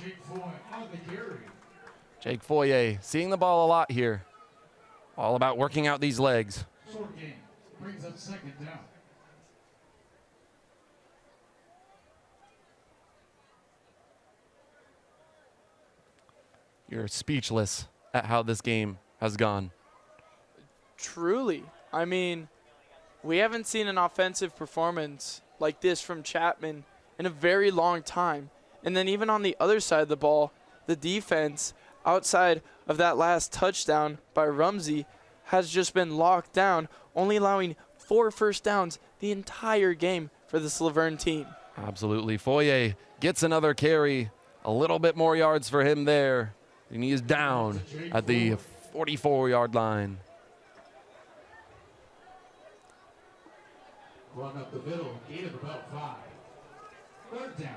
Jake Foye on the carry. Jake Foye seeing the ball a lot here. All about working out these legs. Short game brings up second down. You're speechless at how this game has gone. Truly. I mean, we haven't seen an offensive performance like this from Chapman in a very long time. And then even on the other side of the ball, the defense, outside of that last touchdown by Rumsey, has just been locked down, only allowing 4 first downs the entire game for this Laverne team. Absolutely. Foye gets another carry. A little bit more yards for him there. And he is down at the 44-yard line. Run up the middle, gain of about 5. Third down.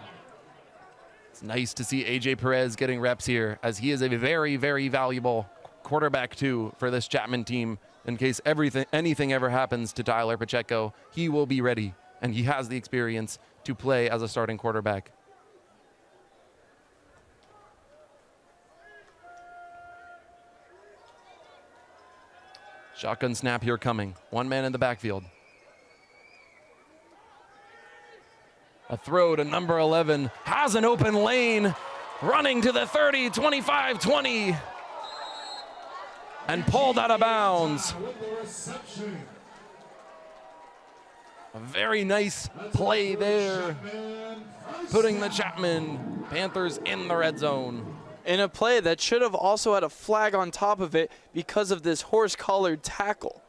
It's nice to see AJ Perez getting reps here, as he is a very, very valuable quarterback too for this Chapman team. In case anything ever happens to Tyler Pacheco, he will be ready, and he has the experience to play as a starting quarterback. Shotgun snap here coming. One man in the backfield. A throw to number 11. Has an open lane. Running to the 30, 25, 20. And pulled out of bounds. A very nice play there. Putting the Chapman Panthers in the red zone. In a play that should have also had a flag on top of it because of this horse-collared tackle.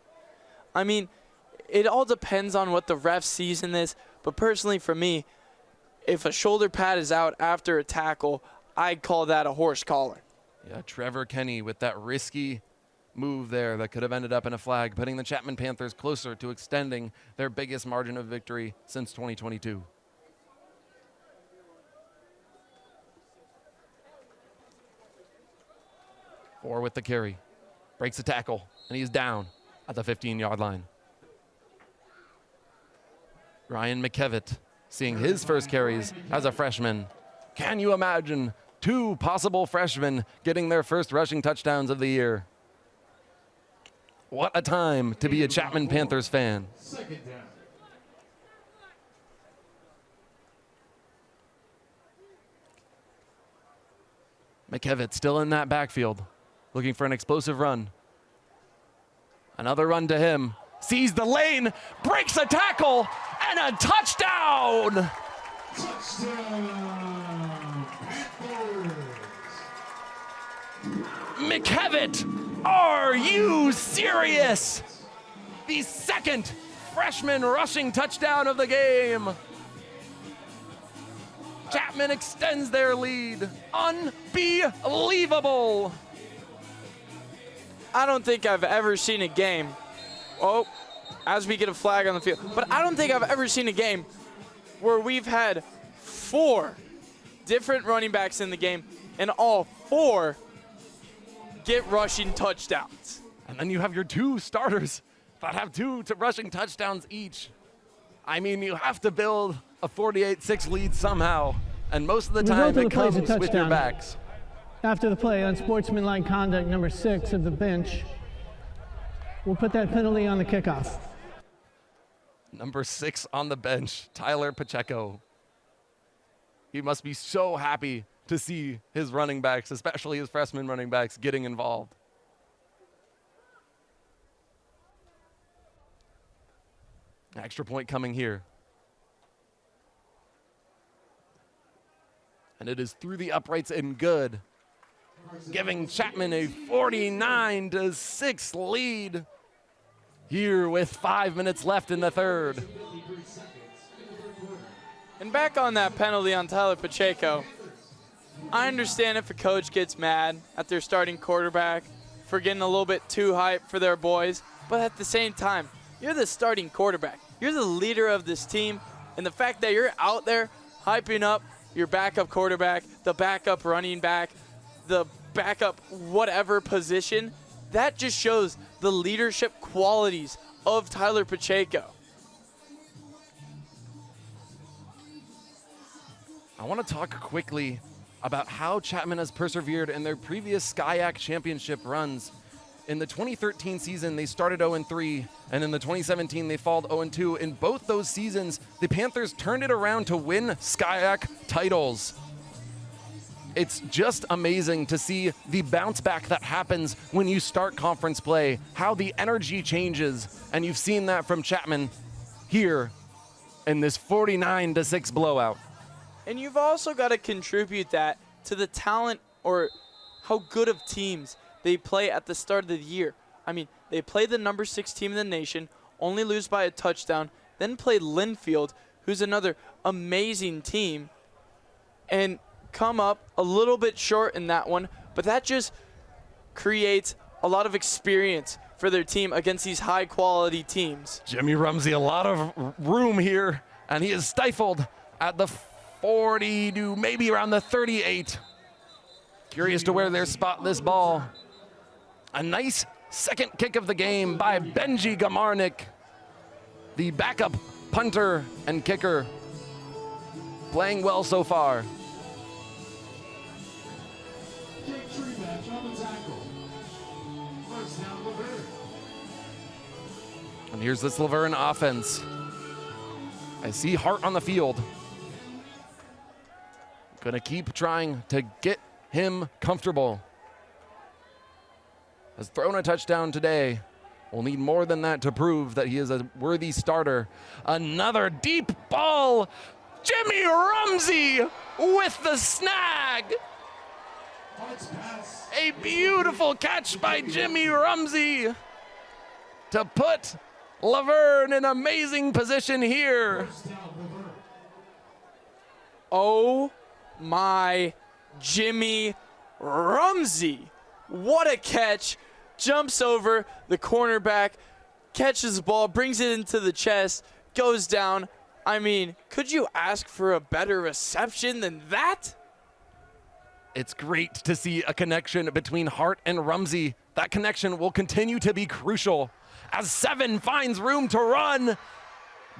I mean, it all depends on what the ref sees in this, but personally for me, if a shoulder pad is out after a tackle, I'd call that a horse collar. Yeah, Trevor Kenny with that risky move there that could have ended up in a flag, putting the Chapman Panthers closer to extending their biggest margin of victory since 2022. Four with the carry. Breaks a tackle, and he's down at the 15-yard line. Ryan McKevitt seeing his first carries as a freshman. Can you imagine two possible freshmen getting their first rushing touchdowns of the year? What a time to be a Chapman Panthers fan. Second down. McKevitt still in that backfield, looking for an explosive run. Another run to him. Sees the lane, breaks a tackle, and a touchdown! Touchdown, Panthers. McKevitt, are you serious? The second freshman rushing touchdown of the game. Chapman extends their lead. Unbelievable. I don't think I've ever seen a game. Oh, as we get a flag on the field. But I don't think I've ever seen a game where we've had 4 different running backs in the game and all 4 get rushing touchdowns. And then you have your 2 starters that have 2 rushing touchdowns each. I mean, you have to build a 48-6 lead somehow. And most of the time it comes with your backs. After the play, unsportsmanlike conduct number 6 of the bench. We'll put that penalty on the kickoff. Number 6 on the bench, Tyler Pacheco. He must be so happy to see his running backs, especially his freshman running backs, getting involved. Extra point coming here. And it is through the uprights and good, giving Chapman a 49-6 lead here with 5 minutes left in the third. And back on that penalty on Tyler Pacheco, I understand if a coach gets mad at their starting quarterback for getting a little bit too hyped for their boys, but at the same time, you're the starting quarterback. You're the leader of this team, and the fact that you're out there hyping up your backup quarterback, the backup running back, the backup whatever position, that just shows the leadership qualities of Tyler Pacheco. I want to talk quickly about how Chapman has persevered in their previous SCIAC championship runs. In the 2013 season, they started 0-3, and in the 2017, they falled 0-2. In both those seasons, the Panthers turned it around to win SCIAC titles. It's just amazing to see the bounce back that happens when you start conference play, how the energy changes, and you've seen that from Chapman here in this 49-6 blowout. And you've also got to contribute that to the talent or how good of teams they play at the start of the year. I mean, they play the number 6 team in the nation, only lose by a touchdown, then play Linfield, who's another amazing team, and come up a little bit short in that one, but that just creates a lot of experience for their team against these high-quality teams. Jimmy Rumsey, a lot of room here, and he is stifled at the 40 to maybe around the 38. Curious to where they spot this ball. A nice second kick of the game by Benji Gamarnik, the backup punter and kicker, playing well so far. And here's this Laverne offense. I see Hart on the field. Gonna keep trying to get him comfortable. Has thrown a touchdown today. We'll need more than that to prove that he is a worthy starter. Another deep ball. Jimmy Rumsey with the snag. A beautiful catch by Jimmy Rumsey to put Laverne in amazing position here. Oh my Jimmy Rumsey. What a catch jumps over the cornerback, catches the ball, brings it into the chest, goes down. I mean, could you ask for a better reception than that? It's great to see a connection between Hart and Rumsey. That connection will continue to be crucial as 7 finds room to run.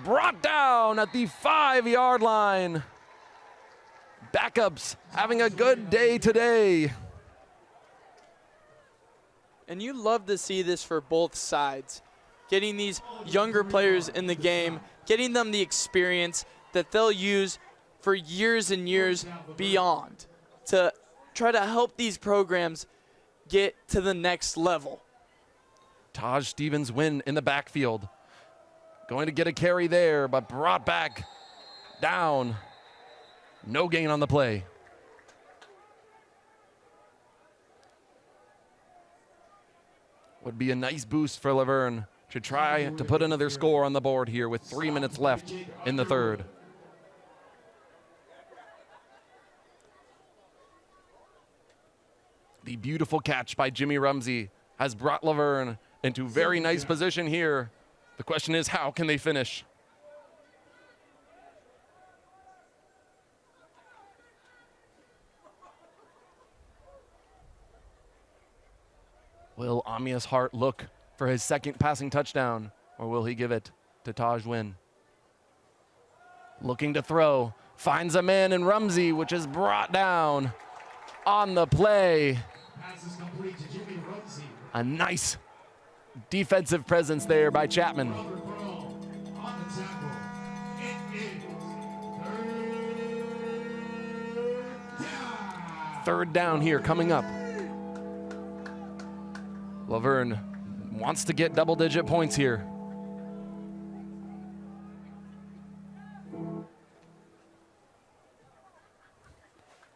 Brought down at the 5-yard line. Backups having a good day today. And you love to see this for both sides. Getting these younger players in the game, getting them the experience that they'll use for years and years beyond to try to help these programs get to the next level. Taj Stevens-Wynn in the backfield. Going to get a carry there, but brought back down. No gain on the play. Would be a nice boost for Laverne to try to put another score on the board here with 3 minutes left in the third. The beautiful catch by Jimmy Rumsey has brought Laverne into very nice position here. The question is, how can they finish? Will Amias Hart look for his second passing touchdown, or will he give it to Taj Wynn? Looking to throw, finds a man in Rumsey, which is brought down on the play. A nice defensive presence there by Chapman. Third down here coming up. Laverne wants to get double-digit points here.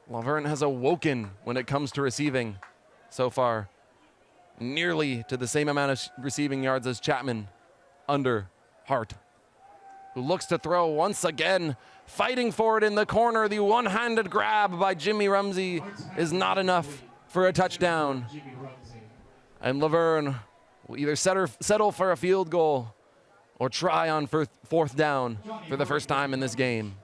Laverne has awoken when it comes to receiving so far. Nearly to the same amount of receiving yards as Chapman under Hart, who looks to throw once again, fighting for it in the corner. The one-handed grab by Jimmy Rumsey is not enough for a touchdown. And Laverne will either settle for a field goal or try on for fourth down for the first time in this game.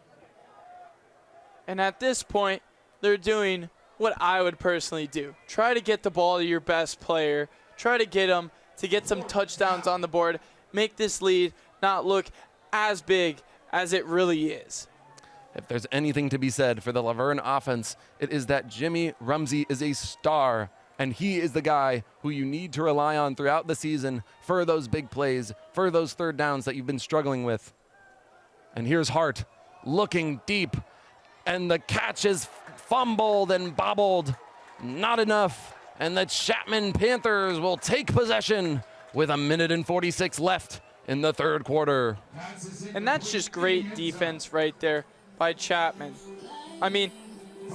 And at this point, they're doing what I would personally do. Try to get the ball to your best player. Try to get them to get some touchdowns on the board. Make this lead not look as big as it really is. If there's anything to be said for the Laverne offense, it is that Jimmy Rumsey is a star, and he is the guy who you need to rely on throughout the season for those big plays, for those third downs that you've been struggling with. And here's Hart looking deep, and the catch is fumbled and bobbled. Not enough. And the Chapman Panthers will take possession with 1:46 left in the third quarter. And that's just great defense right there by Chapman. I mean,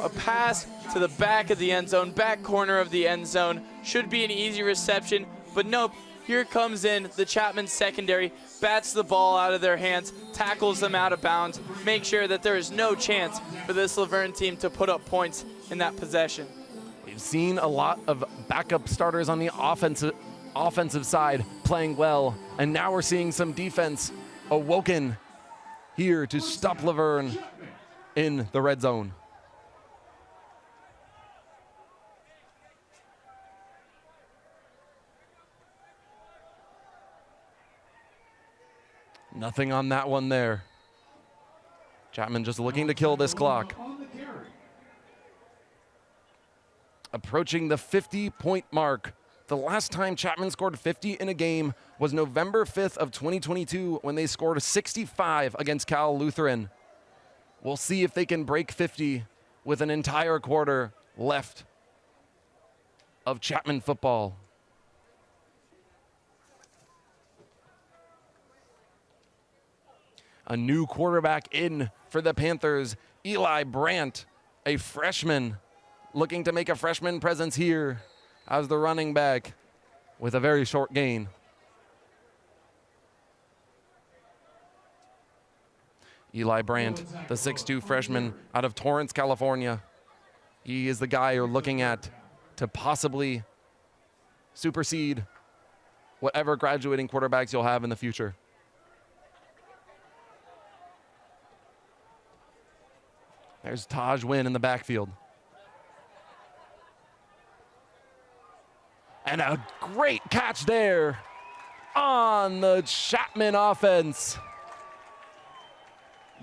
a pass to the back of the end zone, back corner of the end zone, should be an easy reception, but nope. Here comes in the Chapman secondary, bats the ball out of their hands, tackles them out of bounds, make sure that there is no chance for this Laverne team to put up points in that possession. We've seen a lot of backup starters on the offensive side playing well, and now we're seeing some defense awoken here to stop Laverne in the red zone. Nothing on that one there. Chapman just looking to kill this clock. Approaching the 50-point mark. The last time Chapman scored 50 in a game was November 5th of 2022 when they scored 65 against Cal Lutheran. We'll see if they can break 50 with an entire quarter left of Chapman football. A new quarterback in for the Panthers, Eli Brandt, a freshman, looking to make a freshman presence here as the running back with a very short gain. Eli Brandt, the 6'2 freshman out of Torrance, California. He is the guy you're looking at to possibly supersede whatever graduating quarterbacks you'll have in the future. There's Taj Wynn in the backfield. And a great catch there on the Chapman offense.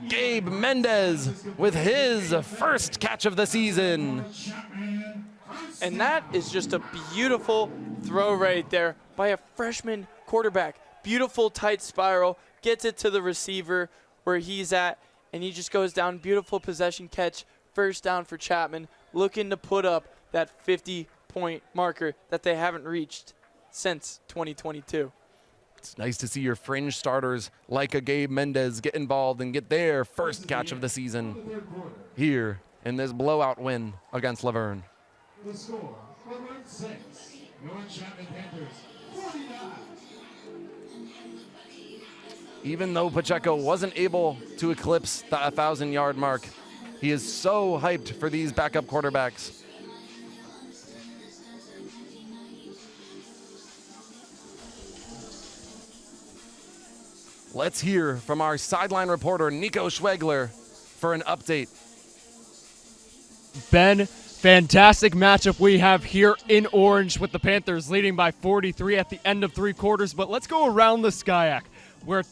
Gabe Mendez with his first catch of the season. And that is just a beautiful throw right there by a freshman quarterback. Beautiful tight spiral, gets it to the receiver where he's at, and he just goes down. Beautiful possession catch, first down for Chapman, looking to put up that 50-point marker that they haven't reached since 2022. It's nice to see your fringe starters like a Gabe Mendez get involved and get their first catch of the season here in this blowout win against Laverne. The score, Laverne 6, your Chapman Panthers 49. Even though Pacheco wasn't able to eclipse the 1,000-yard mark, he is so hyped for these backup quarterbacks. Let's hear from our sideline reporter, Nico Schwegler, for an update. Ben, fantastic matchup we have here in Orange with the Panthers leading by 43 at the end of 3 quarters. But let's go around the SCIAC, where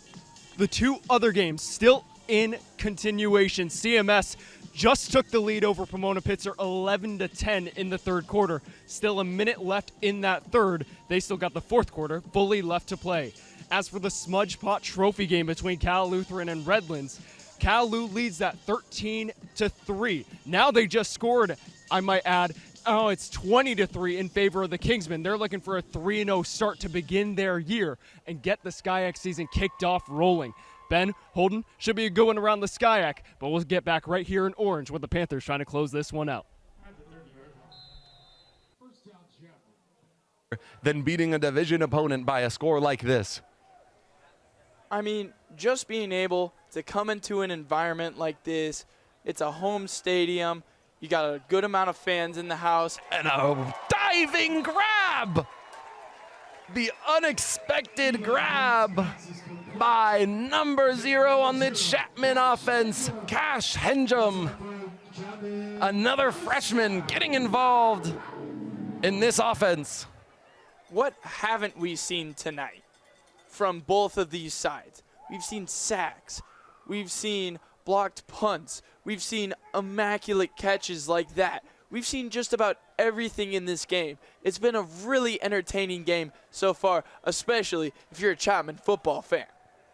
the 2 other games still in continuation. CMS just took the lead over Pomona Pitzer 11-10 in the 3rd quarter. Still a minute left in that 3rd. They still got the 4th quarter fully left to play. As for the Smudge Pot Trophy game between Cal Lutheran and Redlands, Cal Lu leads that 13-3. Now they just scored, I might add, it's 20-3 in favor of the Kingsmen. They're looking for a 3-0 start to begin their year and get the SCIAC season kicked off rolling. Ben, Holden, should be a good one around the SCIAC, but we'll get back right here in Orange with the Panthers trying to close this one out. Than beating a division opponent by a score like this. I mean, just being able to come into an environment like this, it's a home stadium, you got a good amount of fans in the house. And a diving grab! The unexpected grab by number 0 on the Chapman offense, Cash Henjum. Another freshman getting involved in this offense. What haven't we seen tonight from both of these sides? We've seen sacks. We've seen blocked punts. We've seen immaculate catches like that. We've seen just about everything in this game. It's been a really entertaining game so far, especially if you're a Chapman football fan.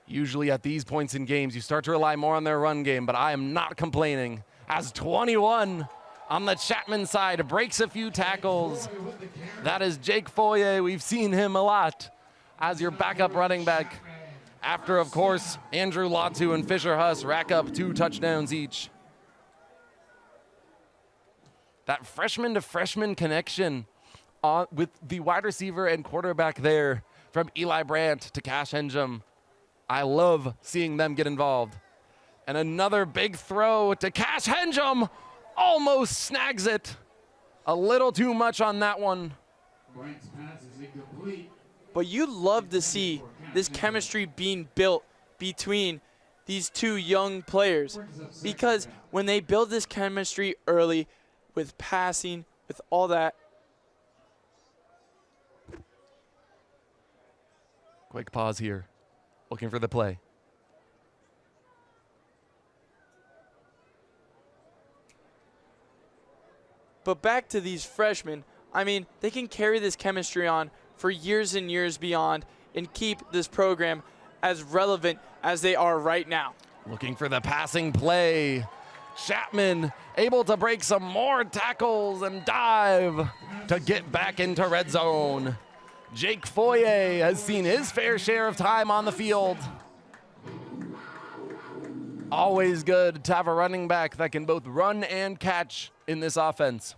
Usually at these points in games, you start to rely more on their run game, but I am not complaining. As 21 on the Chapman side breaks a few tackles. That is Jake Foyer. We've seen him a lot as your backup running back. After, of course, Andrew Latu and Fisher Huss rack up 2 touchdowns each. That freshman-to-freshman connection with the wide receiver and quarterback there from Eli Brandt to Cash Henjum. I love seeing them get involved. And another big throw to Cash Henjum. Almost snags it. A little too much on that one. But you love to see this chemistry being built between these 2 young players, because when they build this chemistry early with passing, with all that. Quick pause here, looking for the play. But back to these freshmen, I mean, they can carry this chemistry on for years and years beyond and keep this program as relevant as they are right now. Looking for the passing play. Chapman able to break some more tackles and dive to get back into red zone. Jake Foyer has seen his fair share of time on the field. Always good to have a running back that can both run and catch in this offense.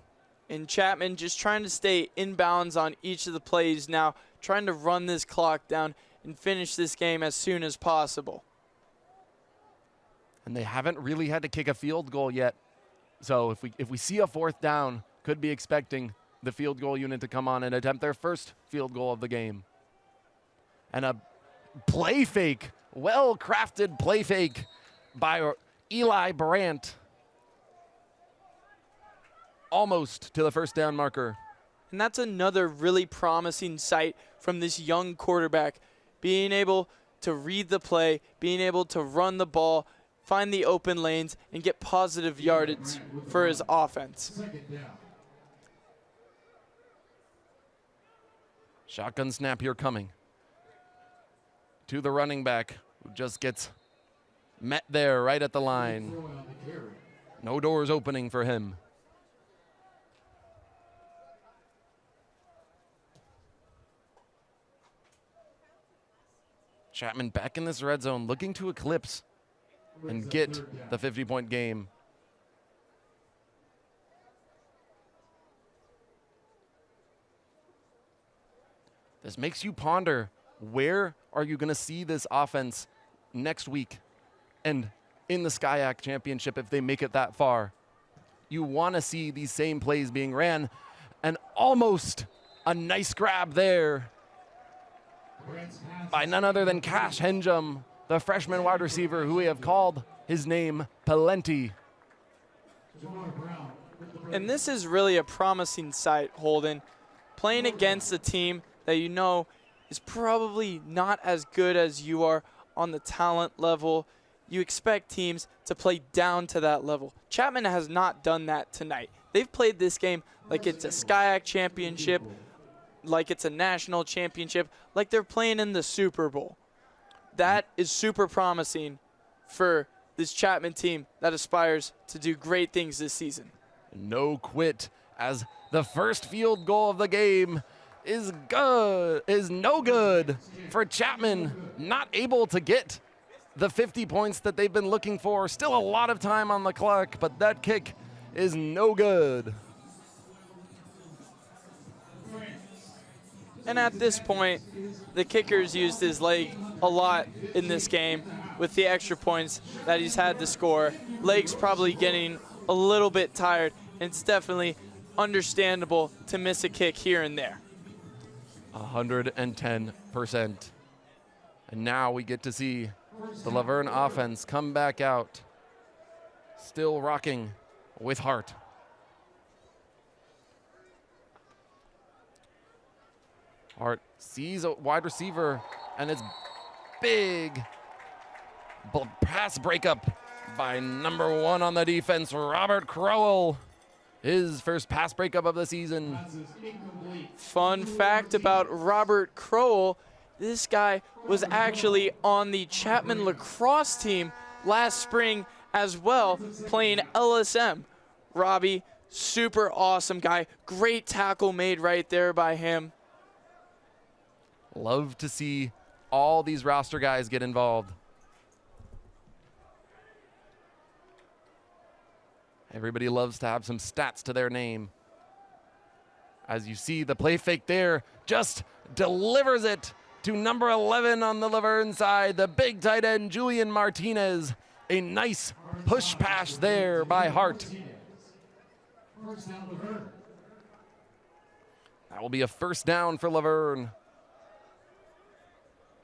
And Chapman just trying to stay in bounds on each of the plays now, trying to run this clock down and finish this game as soon as possible. And they haven't really had to kick a field goal yet. So if we see a 4th down, could be expecting the field goal unit to come on and attempt their first field goal of the game. And a play fake, well-crafted play fake by Eli Brandt. Almost to the first down marker. And that's another really promising sight from this young quarterback, being able to read the play, being able to run the ball, find the open lanes, and get positive yardage for his offense. Shotgun snap here coming. To the running back, who just gets met there right at the line. No doors opening for him. Chapman back in this red zone, looking to eclipse and get the 50-point game. This makes you ponder, where are you going to see this offense next week and in the SCIAC championship if they make it that far? You want to see these same plays being ran, and almost a nice grab there by none other than Cash Henjum, the freshman wide receiver who we have called his name Plenty. And this is really a promising sight, Holden. Playing against a team that you know is probably not as good as you are on the talent level. You expect teams to play down to that level. Chapman has not done that tonight. They've played this game like it's a SCIAC championship, like it's a national championship, like they're playing in the Super Bowl. That is super promising for this Chapman team that aspires to do great things this season. No quit, as the first field goal of the game is no good for Chapman. Not able to get the 50 points that they've been looking for. Still a lot of time on the clock, but that kick is no good. And at this point, the kicker's used his leg a lot in this game with the extra points that he's had to score. Leg's probably getting a little bit tired, and it's definitely understandable to miss a kick here and there. 110%. And now we get to see the Laverne offense come back out, still rocking with heart. Hart sees a wide receiver, and it's big pass breakup by number 1 on the defense, Robert Crowell. His first pass breakup of the season. Fun fact about Robert Crowell, this guy was actually on the Chapman lacrosse team last spring as well, playing LSM. Robbie, super awesome guy. Great tackle made right there by him. Love to see all these roster guys get involved. Everybody loves to have some stats to their name. As you see, the play fake there just delivers it to number 11 on the Laverne side, the big tight end, Julian Martinez. A nice push pass there by Hart. That will be a first down for Laverne.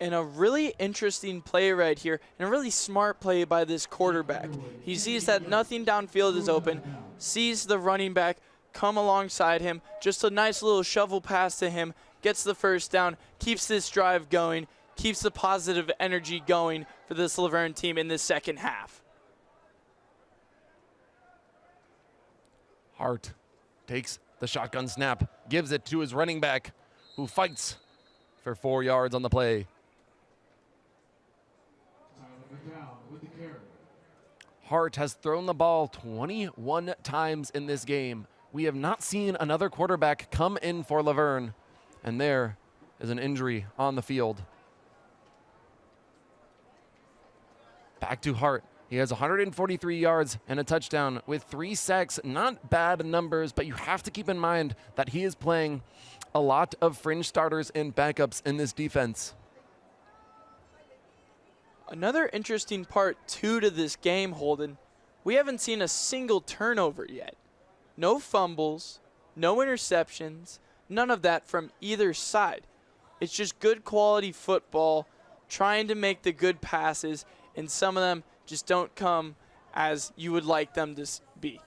And a really interesting play right here, and a really smart play by this quarterback. He sees that nothing downfield is open, sees the running back come alongside him, just a nice little shovel pass to him, gets the first down, keeps this drive going, keeps the positive energy going for this Laverne team in this second half. Hart takes the shotgun snap, gives it to his running back, who fights for 4 yards on the play. Hart has thrown the ball 21 times in this game. We have not seen another quarterback come in for Laverne, and there is an injury on the field. Back to Hart. He has 143 yards and a touchdown with 3 sacks. Not bad numbers, but you have to keep in mind that he is playing a lot of fringe starters and backups in this defense. Another interesting part, too, to this game, Holden, we haven't seen a single turnover yet. No fumbles, no interceptions, none of that from either side. It's just good quality football, trying to make the good passes, and some of them just don't come as you would like them to be.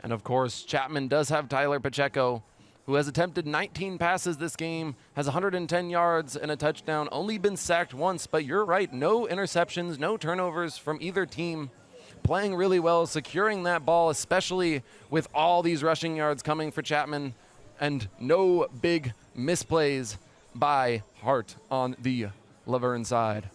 And of course, Chapman does have Tyler Pacheco, who has attempted 19 passes this game, has 110 yards and a touchdown, only been sacked once, but you're right, no interceptions, no turnovers from either team. Playing really well, securing that ball, especially with all these rushing yards coming for Chapman, and no big misplays by Hart on the Laverne side.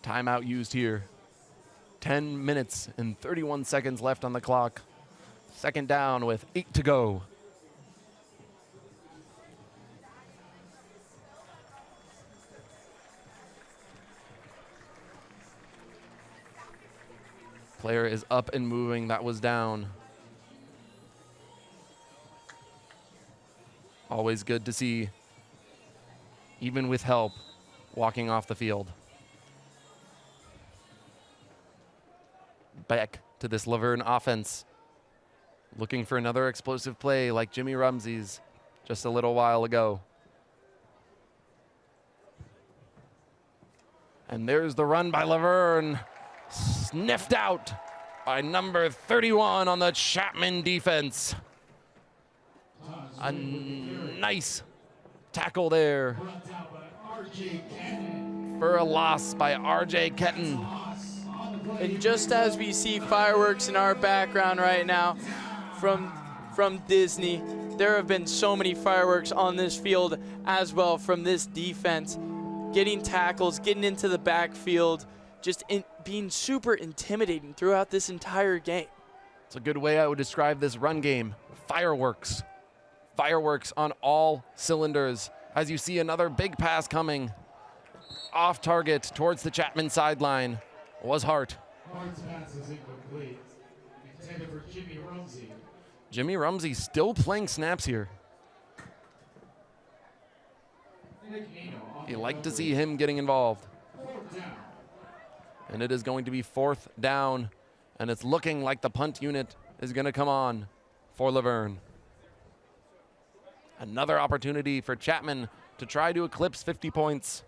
Timeout used here. 10 minutes and 31 seconds left on the clock. Second down with 8 to go. Player is up and moving. That was down. Always good to see, even with help, walking off the field. Back to this Laverne offense, looking for another explosive play like Jimmy Rumsey's just a little while ago. And there's the run by Laverne, sniffed out by number 31 on the Chapman defense. A nice tackle there for a loss by R.J. Ketton. And just as we see fireworks in our background right now from Disney, there have been so many fireworks on this field as well from this defense. Getting tackles, getting into the backfield, just being super intimidating throughout this entire game. It's a good way I would describe this run game. Fireworks. Fireworks on all cylinders as you see another big pass coming off target towards the Chapman sideline. Was Hart. Hart's pass is incomplete. Intended for Jimmy Rumsey. Jimmy Rumsey still playing snaps here. You like to see him getting involved. And it is going to be 4th down, and it's looking like the punt unit is going to come on for Laverne. Another opportunity for Chapman to try to eclipse 50 points.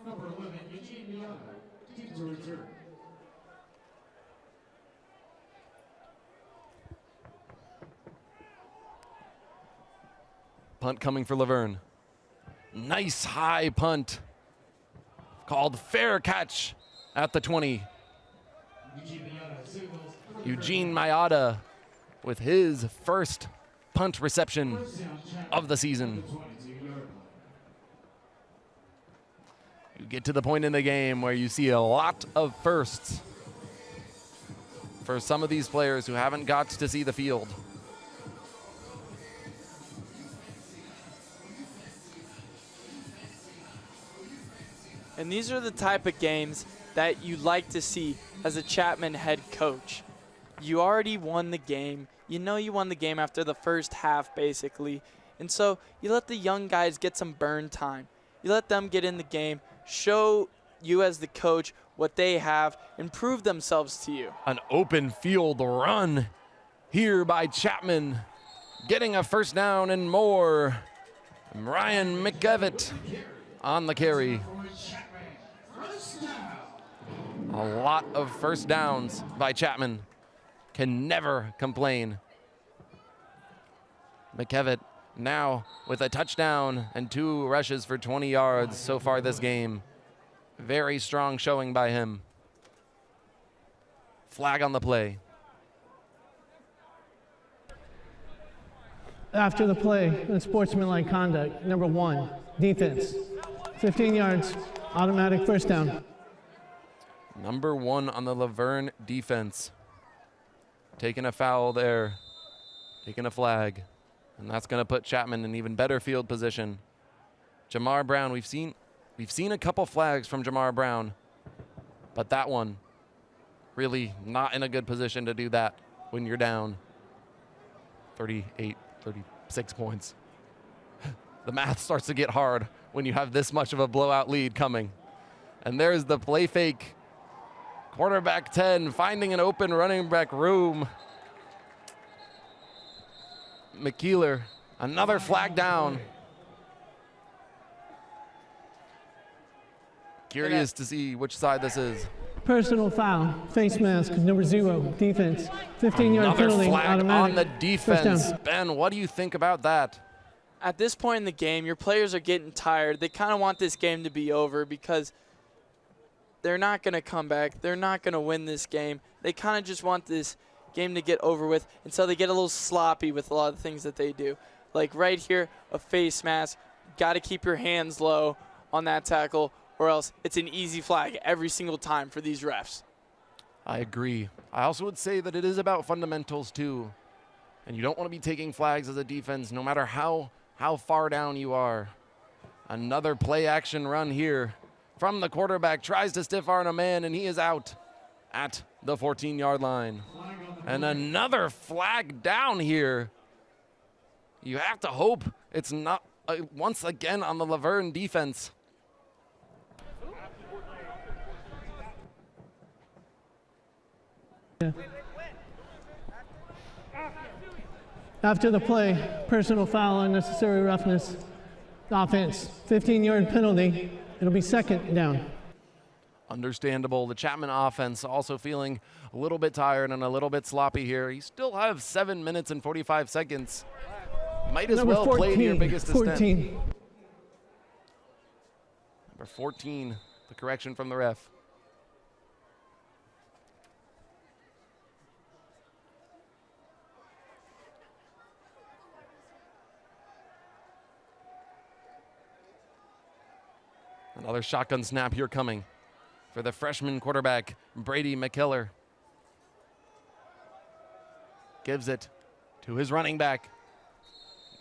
Number 11, Eugene Miata, team to return. Punt coming for Laverne. Nice high punt. Called fair catch at the 20. Eugene Miata with his first punt reception of the season. You get to the point in the game where you see a lot of firsts for some of these players who haven't got to see the field. And these are the type of games that you like to see as a Chapman head coach. You already won the game. You know you won the game after the first half, basically. And so you let the young guys get some burn time. You let them get in the game, show you as the coach what they have, and prove themselves to you. An open field run here by Chapman, getting a first down and more. Ryan McEvitt on the carry. A lot of first downs by Chapman. Can never complain. McEvitt now with a touchdown and 2 rushes for 20 yards so far this game. Very strong showing by him. Flag on the play. After the play, unsportsmanlike conduct. Number 1, defense. 15 yards, automatic first down. Number 1 on the Laverne defense. Taking a foul there, taking a flag, and that's going to put Chapman in even better field position. Jamar Brown, we've seen a couple flags from Jamar Brown, but that one really not in a good position to do that when you're down 38, 36 points. The math starts to get hard when you have this much of a blowout lead coming. And there's the play fake. Quarterback 10 finding an open running back room. McKeeler, another flag down. Curious to see which side this is. Personal foul, face mask, number 0, defense. 15-yard penalty, Another flag automatic. on the defense. First down. Ben, what do you think about that? At this point in the game, your players are getting tired. They kind of want this game to be over because they're not going to come back. They're not going to win this game. They kind of just want this game to get over with, and so they get a little sloppy with a lot of the things that they do. Like right here, a face mask. Got to keep your hands low on that tackle, or else it's an easy flag every single time for these refs. I agree. I also would say that it is about fundamentals too. And you don't want to be taking flags as a defense no matter how far down you are. Another play action run here from the quarterback. Tries to stiff arm a man and he is out at the 14-yard line. And another flag down here. You have to hope it's not once again on the Verne defense. Yeah. After the play, personal foul, unnecessary roughness. Offense, 15-yard penalty. It'll be second down. Understandable. The Chapman offense also feeling a little bit tired and a little bit sloppy here. You still have 7 minutes and 45 seconds. Might as Number well 14, play to your biggest 14. extent. Number 14, the correction from the ref. Another shotgun snap here coming for the freshman quarterback, Brady McKeeler. Gives it to his running back.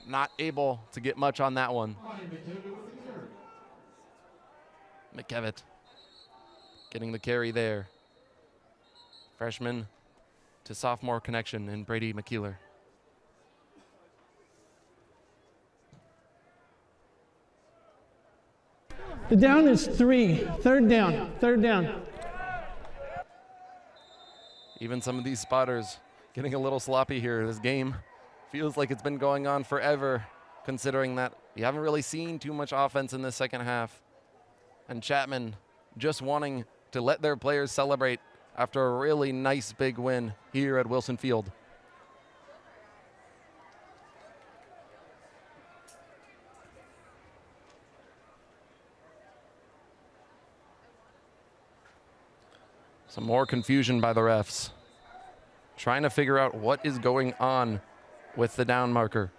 Not able to get much on that one. McKevitt getting the carry there. Freshman to sophomore connection in Brady McKeeler. The down is 3. Third down. Third down. Even some of these spotters getting a little sloppy here. This game feels like it's been going on forever, considering that you haven't really seen too much offense in the second half. And Chapman just wanting to let their players celebrate after a really nice big win here at Wilson Field. Some more confusion by the refs. Trying to figure out what is going on with the down marker.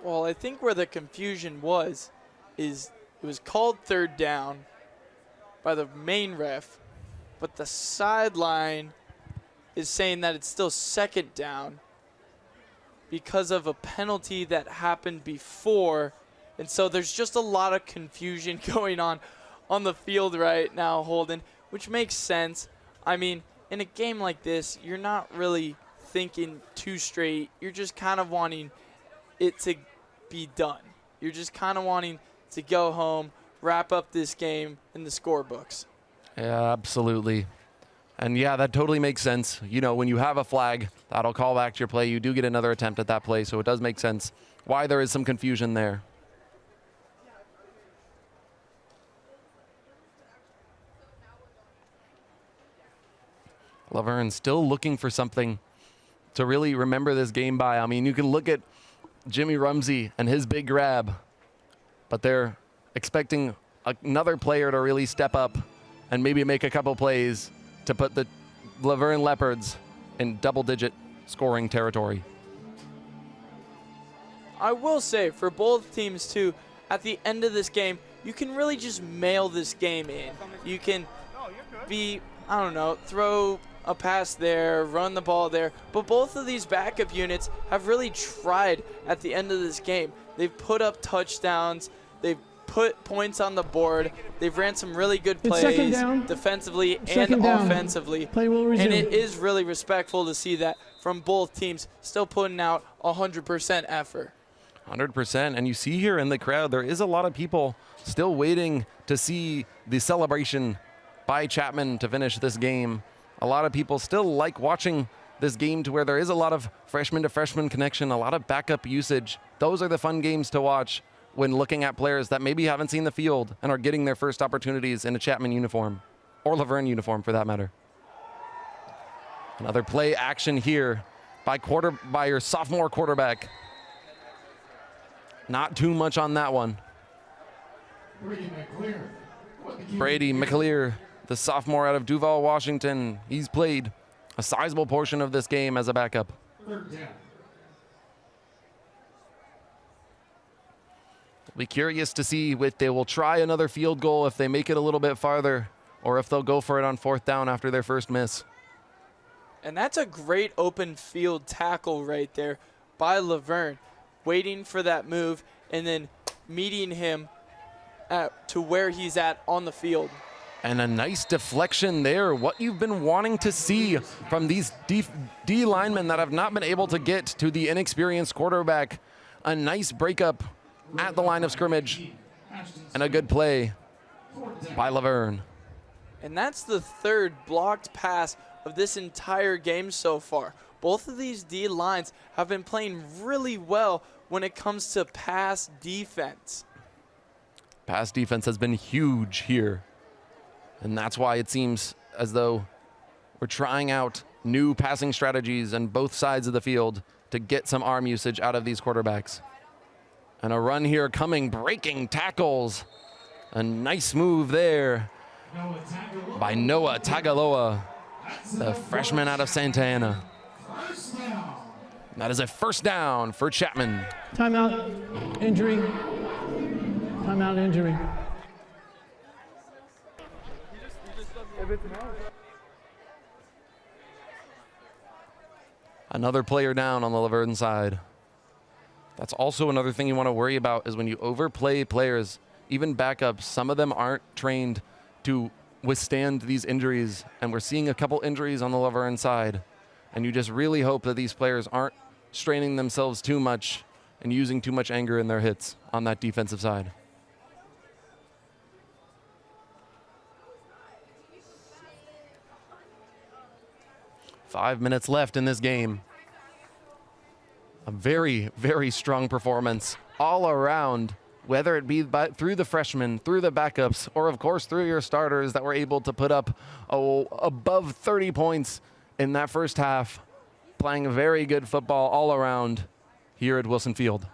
Well, I think where the confusion was is it was called third down by the main ref, but the sideline is saying that it's still second down because of a penalty that happened before. And so there's just a lot of confusion going on the field right now, Holden, which makes sense. I mean, in a game like this, you're not really thinking too straight. You're just kind of wanting it to be done. You're just kind of wanting to go home, wrap up this game in the scorebooks. Yeah, absolutely. And yeah, that totally makes sense. You know, when you have a flag, that'll call back to your play. You do get another attempt at that play, so it does make sense why there is some confusion there. Laverne still looking for something to really remember this game by. I mean, you can look at Jimmy Rumsey and his big grab, but they're expecting another player to really step up and maybe make a couple plays to put the Laverne Leopards in double-digit scoring territory. I will say, for both teams, too, at the end of this game, you can really just mail this game in. You can be, I don't know, throw a pass there, run the ball there. But both of these backup units have really tried at the end of this game. They've put up touchdowns. They've put points on the board. They've ran some really good plays defensively and offensively. Play will resume. And it is really respectful to see that from both teams, still putting out 100% effort. 100%. And you see here in the crowd, there is a lot of people still waiting to see the celebration by Chapman to finish this game. A lot of people still like watching this game to where there is a lot of freshman to freshman connection, a lot of backup usage. Those are the fun games to watch when looking at players that maybe haven't seen the field and are getting their first opportunities in a Chapman uniform, or Laverne uniform for that matter. Another play action here by your sophomore quarterback. Not too much on that one. Brady McAleer, the sophomore out of Duval, Washington. He's played a sizable portion of this game as a backup. Be curious to see if they will try another field goal, if they make it a little bit farther, or if they'll go for it on 4th down after their first miss. And that's a great open field tackle right there by Laverne, waiting for that move and then meeting him to where he's at on the field. And a nice deflection there. What you've been wanting to see from these D linemen that have not been able to get to the inexperienced quarterback. A nice breakup at the line of scrimmage and a good play by Laverne. And that's the 3rd blocked pass of this entire game so far. Both of these D lines have been playing really well when it comes to pass defense. Pass defense has been huge here. And that's why it seems as though we're trying out new passing strategies on both sides of the field to get some arm usage out of these quarterbacks. And a run here coming, breaking tackles. A nice move there by Noah Tagaloa, the freshman out of Santa Ana. That is a 1st down for Chapman. Timeout, injury. Timeout, injury. Another player down on the Laverne side. That's also another thing you want to worry about is when you overplay players, even backups, some of them aren't trained to withstand these injuries. And we're seeing a couple injuries on the Laverne side. And you just really hope that these players aren't straining themselves too much and using too much anger in their hits on that defensive side. Five minutes left in this game. A very, very strong performance all around, whether it be through the freshmen, through the backups, or of course through your starters that were able to put up above 30 points in that first half, playing very good football all around here at Wilson Field.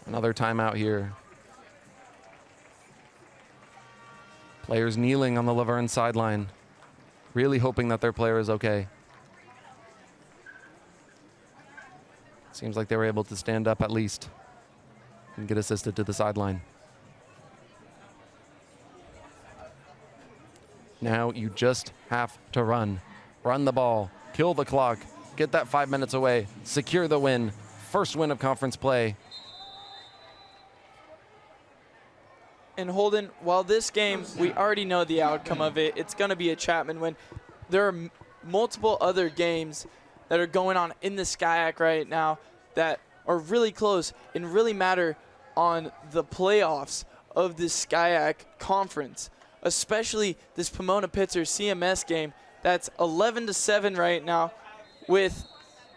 Another timeout here. Players kneeling on the Laverne sideline, really hoping that their player is okay. Seems like they were able to stand up at least and get assisted to the sideline. Now you just have to run. Run the ball, kill the clock, get that 5 minutes away, secure the win. First win of conference play. And Holden, while this game, we already know the outcome of it, it's going to be a Chapman win. There are multiple other games that are going on in the SCIAC right now that are really close and really matter on the playoffs of the SCIAC conference, especially this Pomona-Pitzer CMS game that's 11-7 right now with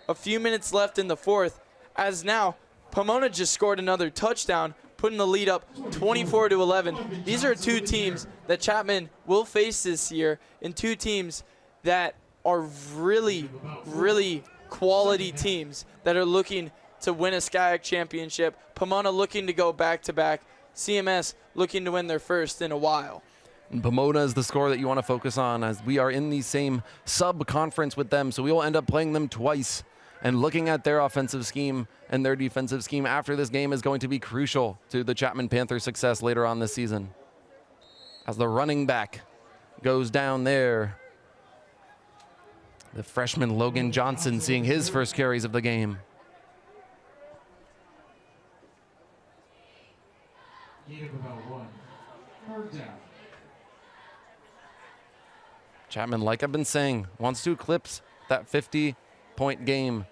a few minutes left in the 4th, as now Pomona just scored another touchdown, putting the lead up 24-11. These are 2 teams that Chapman will face this year, and 2 teams that are really, really quality teams that are looking to win a SCIAC championship. Pomona looking to go back-to-back. CMS looking to win their first in a while. And Pomona is the score that you want to focus on, as we are in the same sub-conference with them, so we will end up playing them twice. And looking at their offensive scheme and their defensive scheme after this game is going to be crucial to the Chapman Panthers' success later on this season. As the running back goes down there, the freshman Logan Johnson seeing his first carries of the game. Gain of about 1. 3rd down. Chapman, like I've been saying, wants to eclipse that 50-point game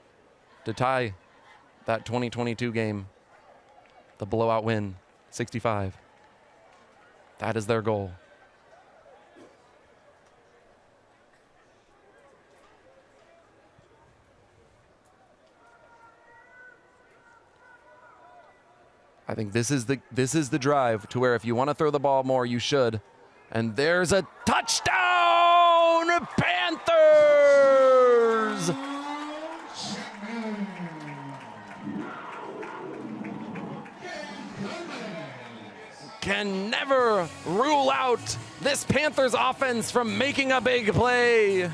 to tie that 2022 game, the blowout win, 65. That is their goal. I think this is the drive to where if you want to throw the ball more, you should. And there's a touchdown, Panthers! Can never rule out this Panthers offense from making a big play.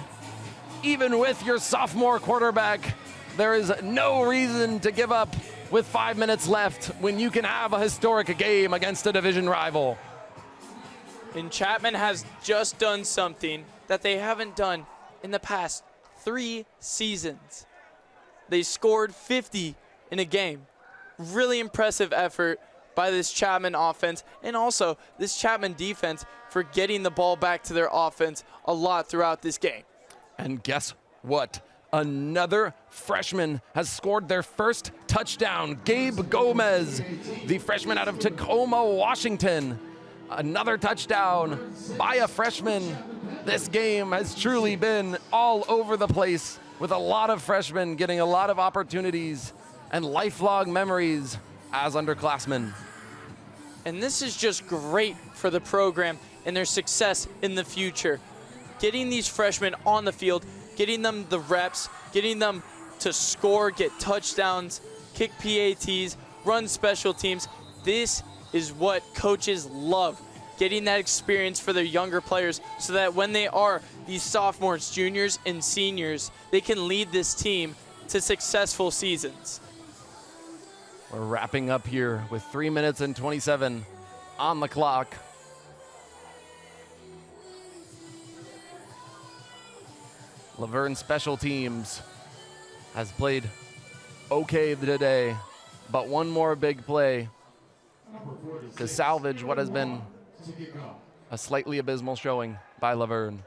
Even with your sophomore quarterback, there is no reason to give up with 5 minutes left when you can have a historic game against a division rival. And Chapman has just done something that they haven't done in the past 3 seasons. They scored 50 in a game. Really impressive effort by this Chapman offense, and also this Chapman defense for getting the ball back to their offense a lot throughout this game. And guess what? Another freshman has scored their first touchdown. Gabe Gomez, the freshman out of Tacoma, Washington. Another touchdown by a freshman. This game has truly been all over the place with a lot of freshmen getting a lot of opportunities and lifelong memories as underclassmen. And this is just great for the program and their success in the future. Getting these freshmen on the field, getting them the reps, getting them to score, get touchdowns, kick PATs, run special teams. This is what coaches love, getting that experience for their younger players so that when they are these sophomores, juniors, and seniors, they can lead this team to successful seasons. We're wrapping up here with 3 minutes and 27 on the clock. Laverne Special Teams has played okay today, but one more big play to salvage what has been a slightly abysmal showing by Laverne.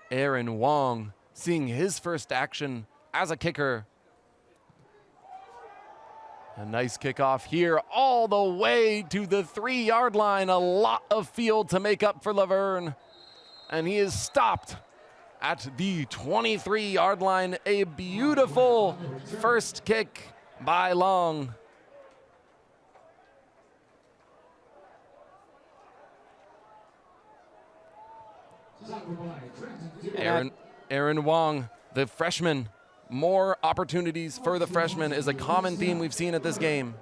Aaron Wong seeing his first action as a kicker. A nice kickoff here all the way to the 3-yard line. A lot of field to make up for Laverne. And he is stopped at the 23-yard line. A beautiful first kick by Long. Aaron Wong, the freshman. More opportunities for the freshman is a common theme we've seen at this game.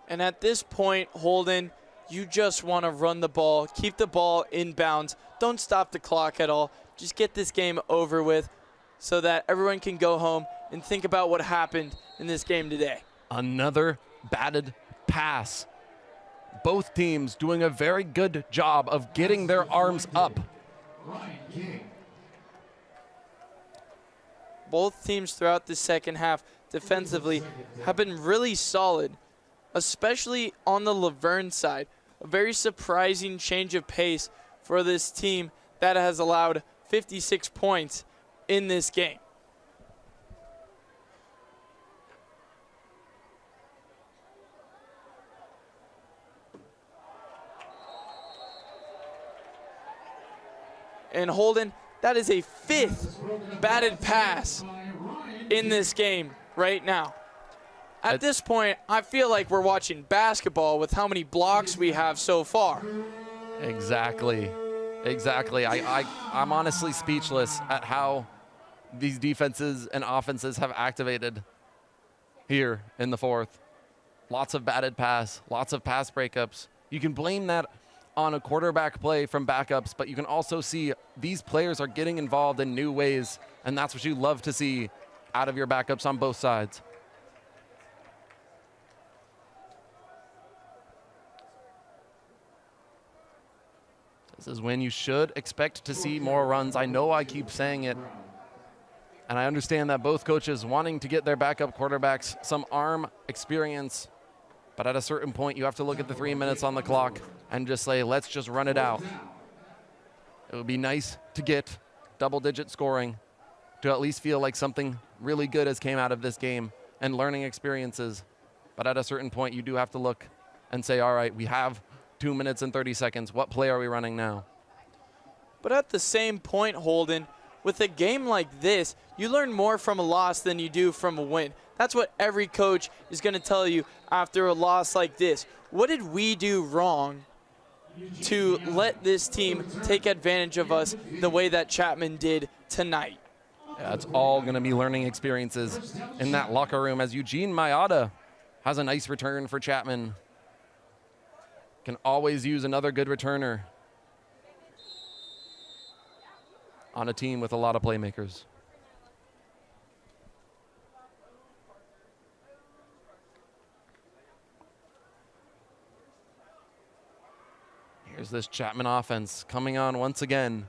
And at this point, Holden, you just want to run the ball, keep the ball in bounds. Don't stop the clock at all. Just get this game over with so that everyone can go home and think about what happened in this game today. Another batted pass. Both teams doing a very good job of getting their arms up. Both teams throughout the second half defensively have been really solid, especially on the Laverne side. A very surprising change of pace for this team that has allowed 56 points in this game. And Holden, that is a 5th batted pass in this game right now. At this point, I feel like we're watching basketball with how many blocks we have so far. Exactly. I'm honestly speechless at how these defenses and offenses have activated here in the fourth. Lots of batted pass, lots of pass breakups. You can blame that on a quarterback play from backups, but you can also see these players are getting involved in new ways, and that's what you love to see out of your backups on both sides. This is when you should expect to see more runs. I know I keep saying it, and I understand that both coaches wanting to get their backup quarterbacks some arm experience But at a certain point, you have to look at the 3 minutes on the clock and just say, let's just run it out. It would be nice to get double-digit scoring, to at least feel like something really good has came out of this game and learning experiences. But at a certain point, you do have to look and say, all right, we have 2 minutes and 30 seconds. What play are we running now? But at the same point, Holden, with a game like this, you learn more from a loss than you do from a win. That's what every coach is going to tell you after a loss like this. What did we do wrong to let this team take advantage of us the way that Chapman did tonight? Yeah, it's all going to be learning experiences in that locker room as Eugene Mayada has a nice return for Chapman. Can always use another good returner on a team with a lot of playmakers. Here's this Chapman offense coming on once again.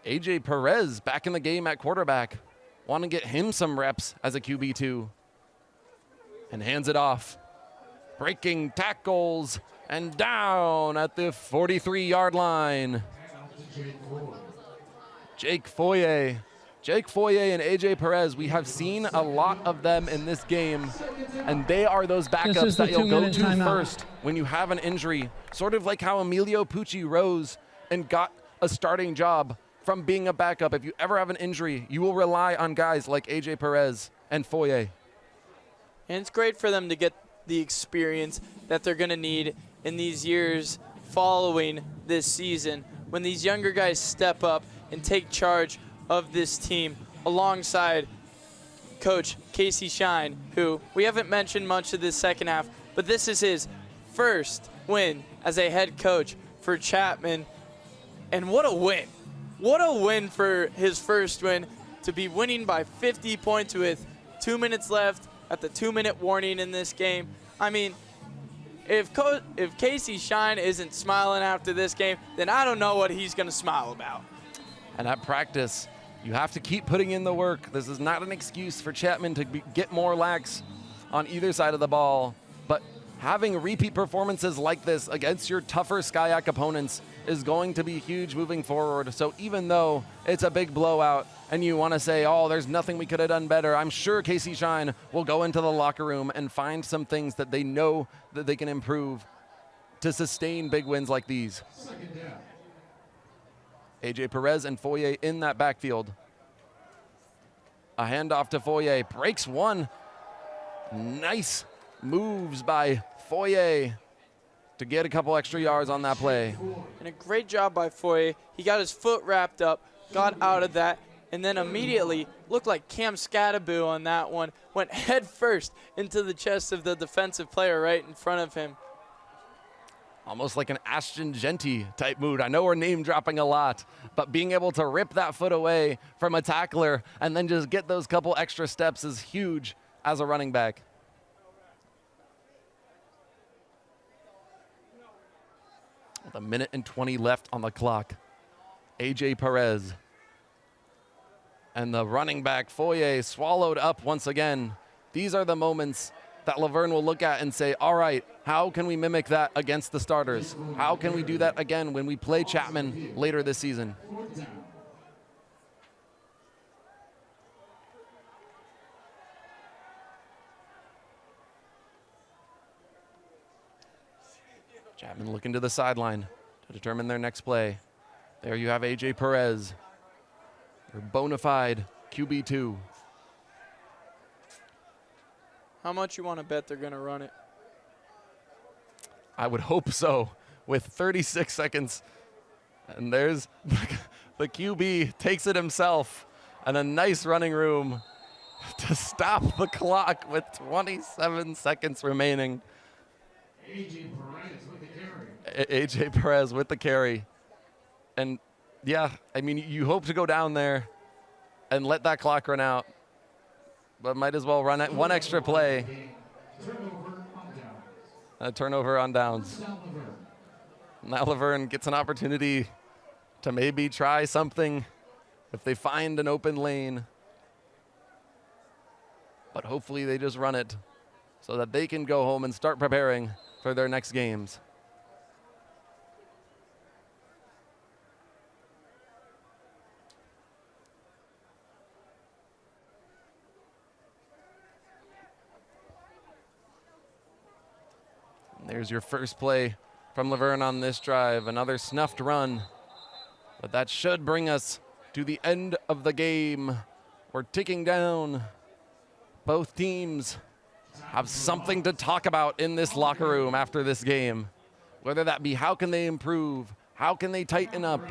AJ Perez back in the game at quarterback. Want to get him some reps as a QB2. And hands it off. Breaking tackles and down at the 43-yard line. Jake Foye. Jake Foye and AJ Perez, we have seen a lot of them in this game, and they are those backups that you'll go to first when you have an injury. Sort of like how Emilio Pucci rose and got a starting job from being a backup. If you ever have an injury, you will rely on guys like AJ Perez and Foye. And it's great for them to get the experience that they're going to need in these years following this season, when these younger guys step up and take charge of this team alongside Coach Casey Shine, who we haven't mentioned much of this second half, but this is his first win as a head coach for Chapman. And what a win. What a win for his first win, to be winning by 50 points with 2 minutes left at the 2-minute warning in this game. I mean, if Casey Shine isn't smiling after this game, then I don't know what he's going to smile about. And at practice, you have to keep putting in the work. This is not an excuse for Chapman to get more lax on either side of the ball, but having repeat performances like this against your tougher SCIAC opponents is going to be huge moving forward. So even though it's a big blowout and you want to say, oh, there's nothing we could have done better, I'm sure Casey Shine will go into the locker room and find some things that they know that they can improve to sustain big wins like these. AJ Perez and Foye in that backfield. A handoff to Foye, breaks one. Nice moves by Foye to get a couple extra yards on that play. And a great job by Foye. He got his foot wrapped up, got out of that, and then immediately looked like Cam Scattaboo on that one. Went head first into the chest of the defensive player right in front of him. Almost like an Ashton Genty type mood. I know we're name dropping a lot, but being able to rip that foot away from a tackler and then just get those couple extra steps is huge as a running back. With 1 minute and 20 left on the clock. AJ Perez and the running back Foye swallowed up once again. These are the moments that Laverne will look at and say, all right, how can we mimic that against the starters? How can we do that again when we play Chapman later this season? Chapman looking to the sideline to determine their next play. There you have AJ Perez, your bona fide QB2. How much you want to bet they're going to run it? I would hope so, with 36 seconds. And there's the QB takes it himself, and a nice running room to stop the clock with 27 seconds remaining. AJ Perez with the carry. And yeah, I mean, you hope to go down there and let that clock run out, but might as well run it one extra play. A turnover on downs. Now Laverne gets an opportunity to maybe try something if they find an open lane. But hopefully they just run it so that they can go home and start preparing for their next games. There's your first play from Laverne on this drive, another snuffed run. But that should bring us to the end of the game. We're ticking down. Both teams have something to talk about in this locker room after this game. Whether that be how can they improve, how can they tighten up.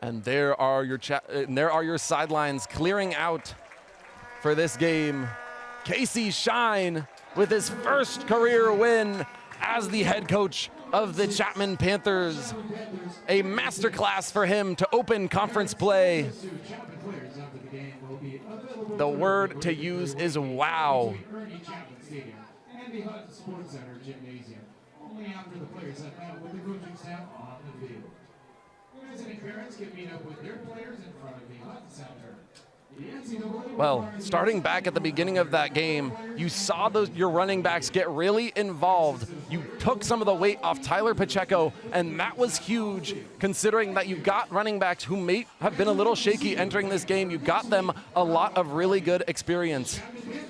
And there are your sidelines clearing out for this game. Casey Shine with his first career win as the head coach of the Chapman Panthers. A masterclass for him to open conference play. The word to use is wow. Well, starting back at the beginning of that game, you saw your running backs get really involved. You took some of the weight off Tyler Pacheco, and that was huge considering that you got running backs who may have been a little shaky entering this game. You got them a lot of really good experience.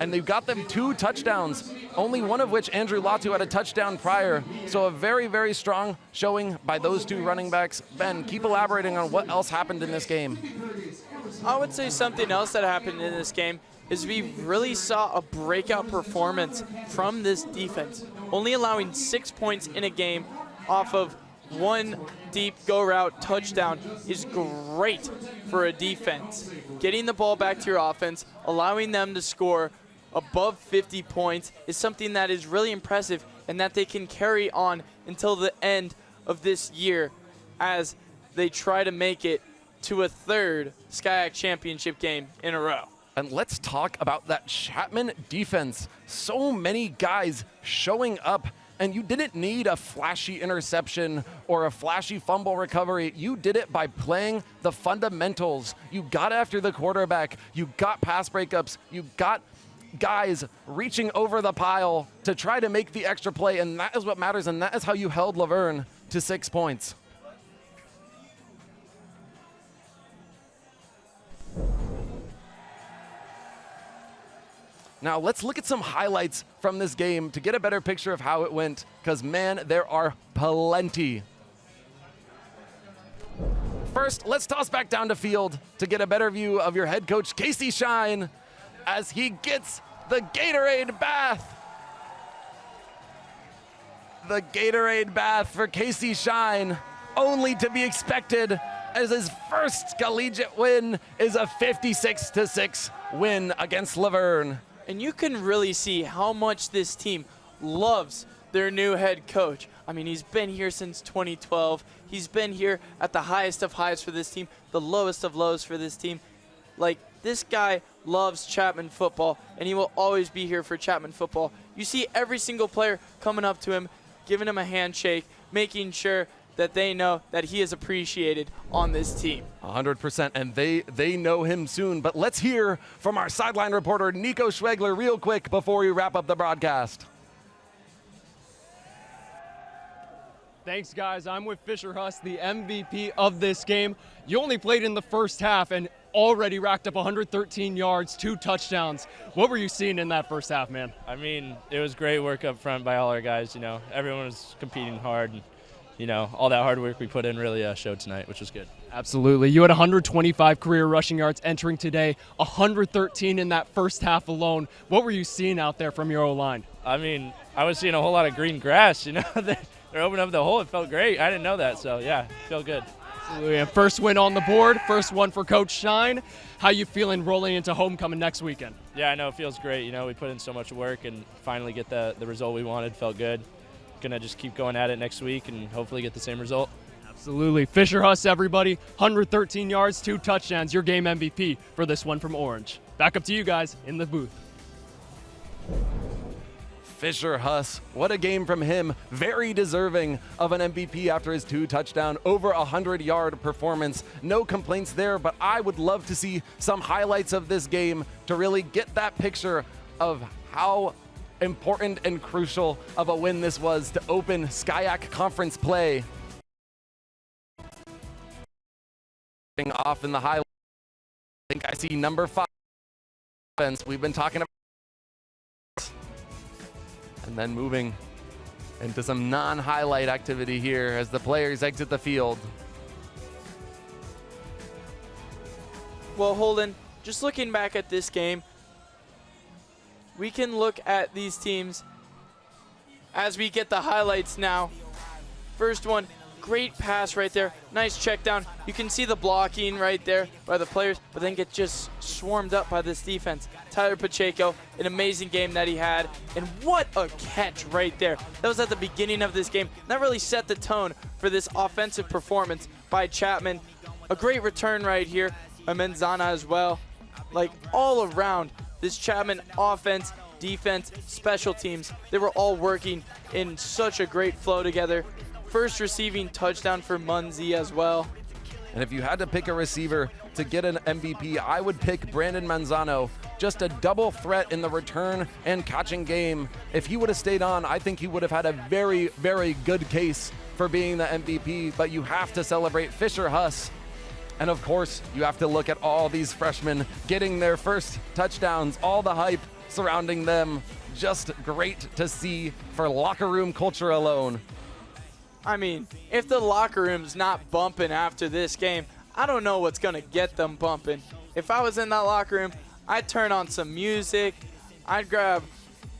And you got them 2 touchdowns, only one of which Andrew Latu had a touchdown prior. So a very, very strong showing by those 2 running backs. Ben, keep elaborating on what else happened in this game. I would say something else that happened in this game is we really saw a breakout performance from this defense, only allowing 6 points in a game off of 1 deep go route touchdown is great for a defense. Getting the ball back to your offense, allowing them to score above 50 points is something that is really impressive and that they can carry on until the end of this year as they try to make it to a 3rd SCIAC championship game in a row. And let's talk about that Chapman defense. So many guys showing up, and you didn't need a flashy interception or a flashy fumble recovery. You did it by playing the fundamentals. You got after the quarterback. You got pass breakups. You got guys reaching over the pile to try to make the extra play, and that is what matters, and that is how you held Laverne to 6 points. Now let's look at some highlights from this game to get a better picture of how it went, because man, there are plenty. First, let's toss back down to field to get a better view of your head coach, Casey Shine, as he gets the Gatorade bath. The Gatorade bath for Casey Shine, only to be expected as his first collegiate win is a 56-6 win against Laverne. And you can really see how much this team loves their new head coach. I mean, he's been here since 2012. He's been here at the highest of highs for this team, the lowest of lows for this team. Like, this guy loves Chapman football, and he will always be here for Chapman football. You see every single player coming up to him, giving him a handshake, making sure that they know that he is appreciated on this team. 100%, and they know him soon. But let's hear from our sideline reporter, Nico Schwegler, real quick before we wrap up the broadcast. Thanks, guys. I'm with Fisher Huss, the MVP of this game. You only played in the first half and already racked up 113 yards, 2 touchdowns. What were you seeing in that first half, man? I mean, it was great work up front by all our guys. You know, everyone was competing hard. And, you know, all that hard work we put in really showed tonight, which was good. Absolutely. You had 125 career rushing yards entering today, 113 in that first half alone. What were you seeing out there from your O-line? I mean, I was seeing a whole lot of green grass, you know. They're opening up the hole. It felt great. I didn't know that, so, yeah, it felt good. Absolutely. And first win on the board, first one for Coach Shine. How you feeling rolling into homecoming next weekend? Yeah, I know. It feels great. You know, we put in so much work and finally get the result we wanted. Felt good. Gonna just keep going at it next week and hopefully get the same result. Absolutely. Fisher Huss, everybody. 113 yards, 2 touchdowns. Your game MVP for this one from Orange. Back up to you guys in the booth. Fisher Huss, what a game from him. Very deserving of an MVP after his 2 touchdown, over 100-yard performance. No complaints there, but I would love to see some highlights of this game to really get that picture of how important and crucial of a win this was to open SCIAC conference play. Off in the highlight, I think I see number 5. We've been talking about, and then moving into some non-highlight activity here as the players exit the field. Well, Holden, just looking back at this game, we can look at these teams as we get the highlights now. First one, great pass right there. Nice check down. You can see the blocking right there by the players, but then get just swarmed up by this defense. Tyler Pacheco, an amazing game that he had. And what a catch right there. That was at the beginning of this game. That really set the tone for this offensive performance by Chapman. A great return right here by Menzana as well. Like all around, this Chapman offense, defense, special teams, they were all working in such a great flow together. First receiving touchdown for Munzie as well. And if you had to pick a receiver to get an MVP, I would pick Brandon Manzano. Just a double threat in the return and catching game. If he would have stayed on, I think he would have had a very, very good case for being the MVP, but you have to celebrate Fisher Huss. And of course, you have to look at all these freshmen getting their first touchdowns, all the hype surrounding them. Just great to see for locker room culture alone. I mean, if the locker room's not bumping after this game, I don't know what's going to get them bumping. If I was in that locker room, I'd turn on some music, I'd grab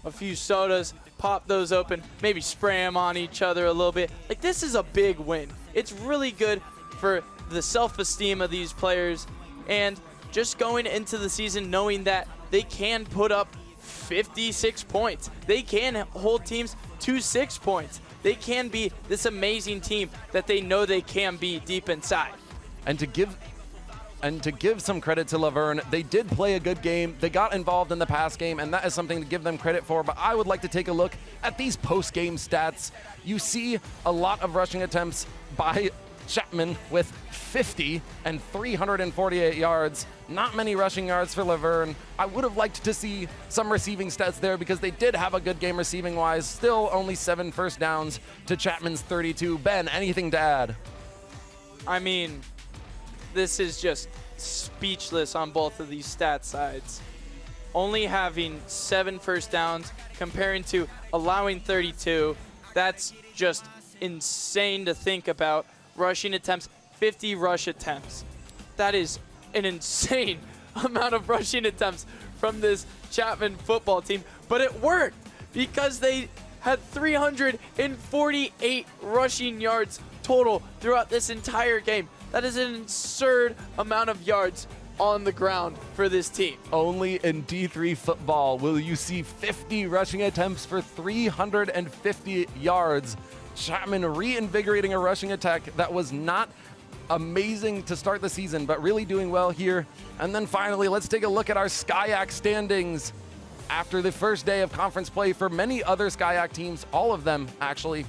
a few sodas, pop those open, maybe spray them on each other a little bit. Like, this is a big win. It's really good for the self-esteem of these players, and just going into the season knowing that they can put up 56 points. They can hold teams to 6 points. They can be this amazing team that they know they can be deep inside. And to give some credit to Laverne, they did play a good game. They got involved in the pass game, and that is something to give them credit for. But I would like to take a look at these post-game stats. You see a lot of rushing attempts by Chapman with 50 and 348 yards. Not many rushing yards for Laverne. I would have liked to see some receiving stats there because they did have a good game receiving wise. Still only 7 first downs to Chapman's 32. Ben, anything to add? I mean, this is just speechless on both of these stat sides. Only having 7 first downs comparing to allowing 32, that's just insane to think about. Rushing attempts, 50 rush attempts. That is an insane amount of rushing attempts from this Chapman football team, but it worked because they had 348 rushing yards total throughout this entire game. That is an absurd amount of yards on the ground for this team. Only in D3 football will you see 50 rushing attempts for 350 yards. Chapman reinvigorating a rushing attack that was not amazing to start the season, but really doing well here. And then finally, let's take a look at our SCIAC standings after the first day of conference play for many other SCIAC teams, all of them actually.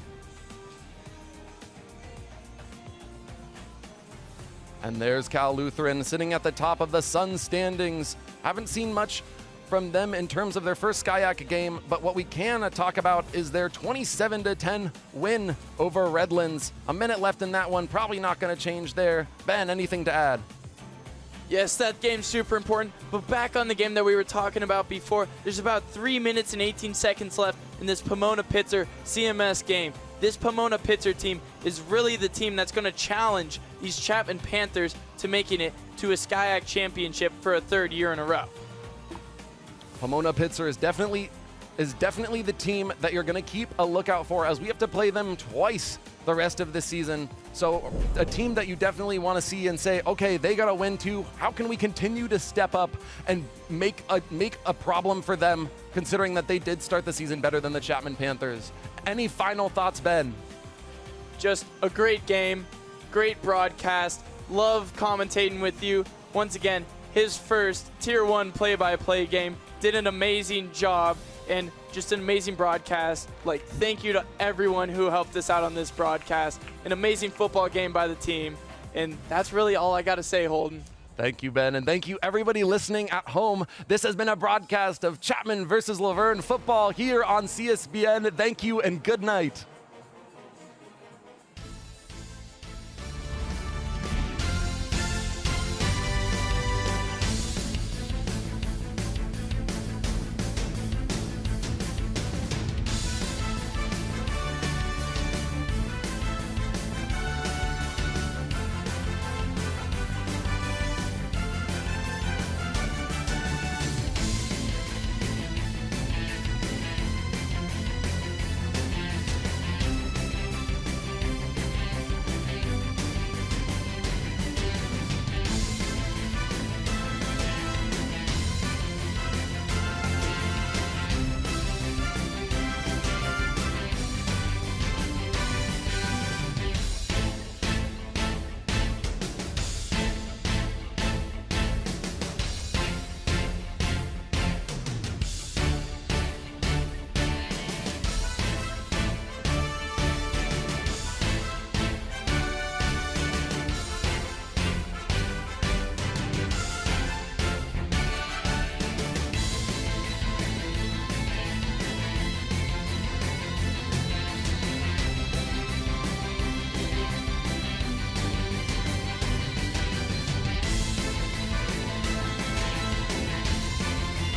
And there's Cal Lutheran sitting at the top of the Sun standings. Haven't seen much from them in terms of their first SCIAC game, but what we can talk about is their 27-10 win over Redlands. A minute left in that one, probably not going to change there. Ben, anything to add? Yes, that game's super important, but back on the game that we were talking about before, there's about 3 minutes and 18 seconds left in this Pomona-Pitzer CMS game. This Pomona-Pitzer team is really the team that's going to challenge these Chapman Panthers to making it to a SCIAC championship for a 3rd year in a row. Pomona-Pitzer is definitely the team that you're going to keep a lookout for, as we have to play them twice the rest of this season. So a team that you definitely want to see and say, okay, they got to win too. How can we continue to step up and make a problem for them, considering that they did start the season better than the Chapman Panthers? Any final thoughts, Ben? Just a great game, great broadcast. Love commentating with you. Once again, his first Tier 1 play-by-play game. did an amazing job and just an amazing broadcast. Like, thank you to everyone who helped us out on this broadcast. An amazing football game by the team. And that's really all I got to say, Holden. Thank you, Ben, and thank you everybody listening at home. This has been a broadcast of Chapman versus Laverne football here on CSBN. Thank you and good night.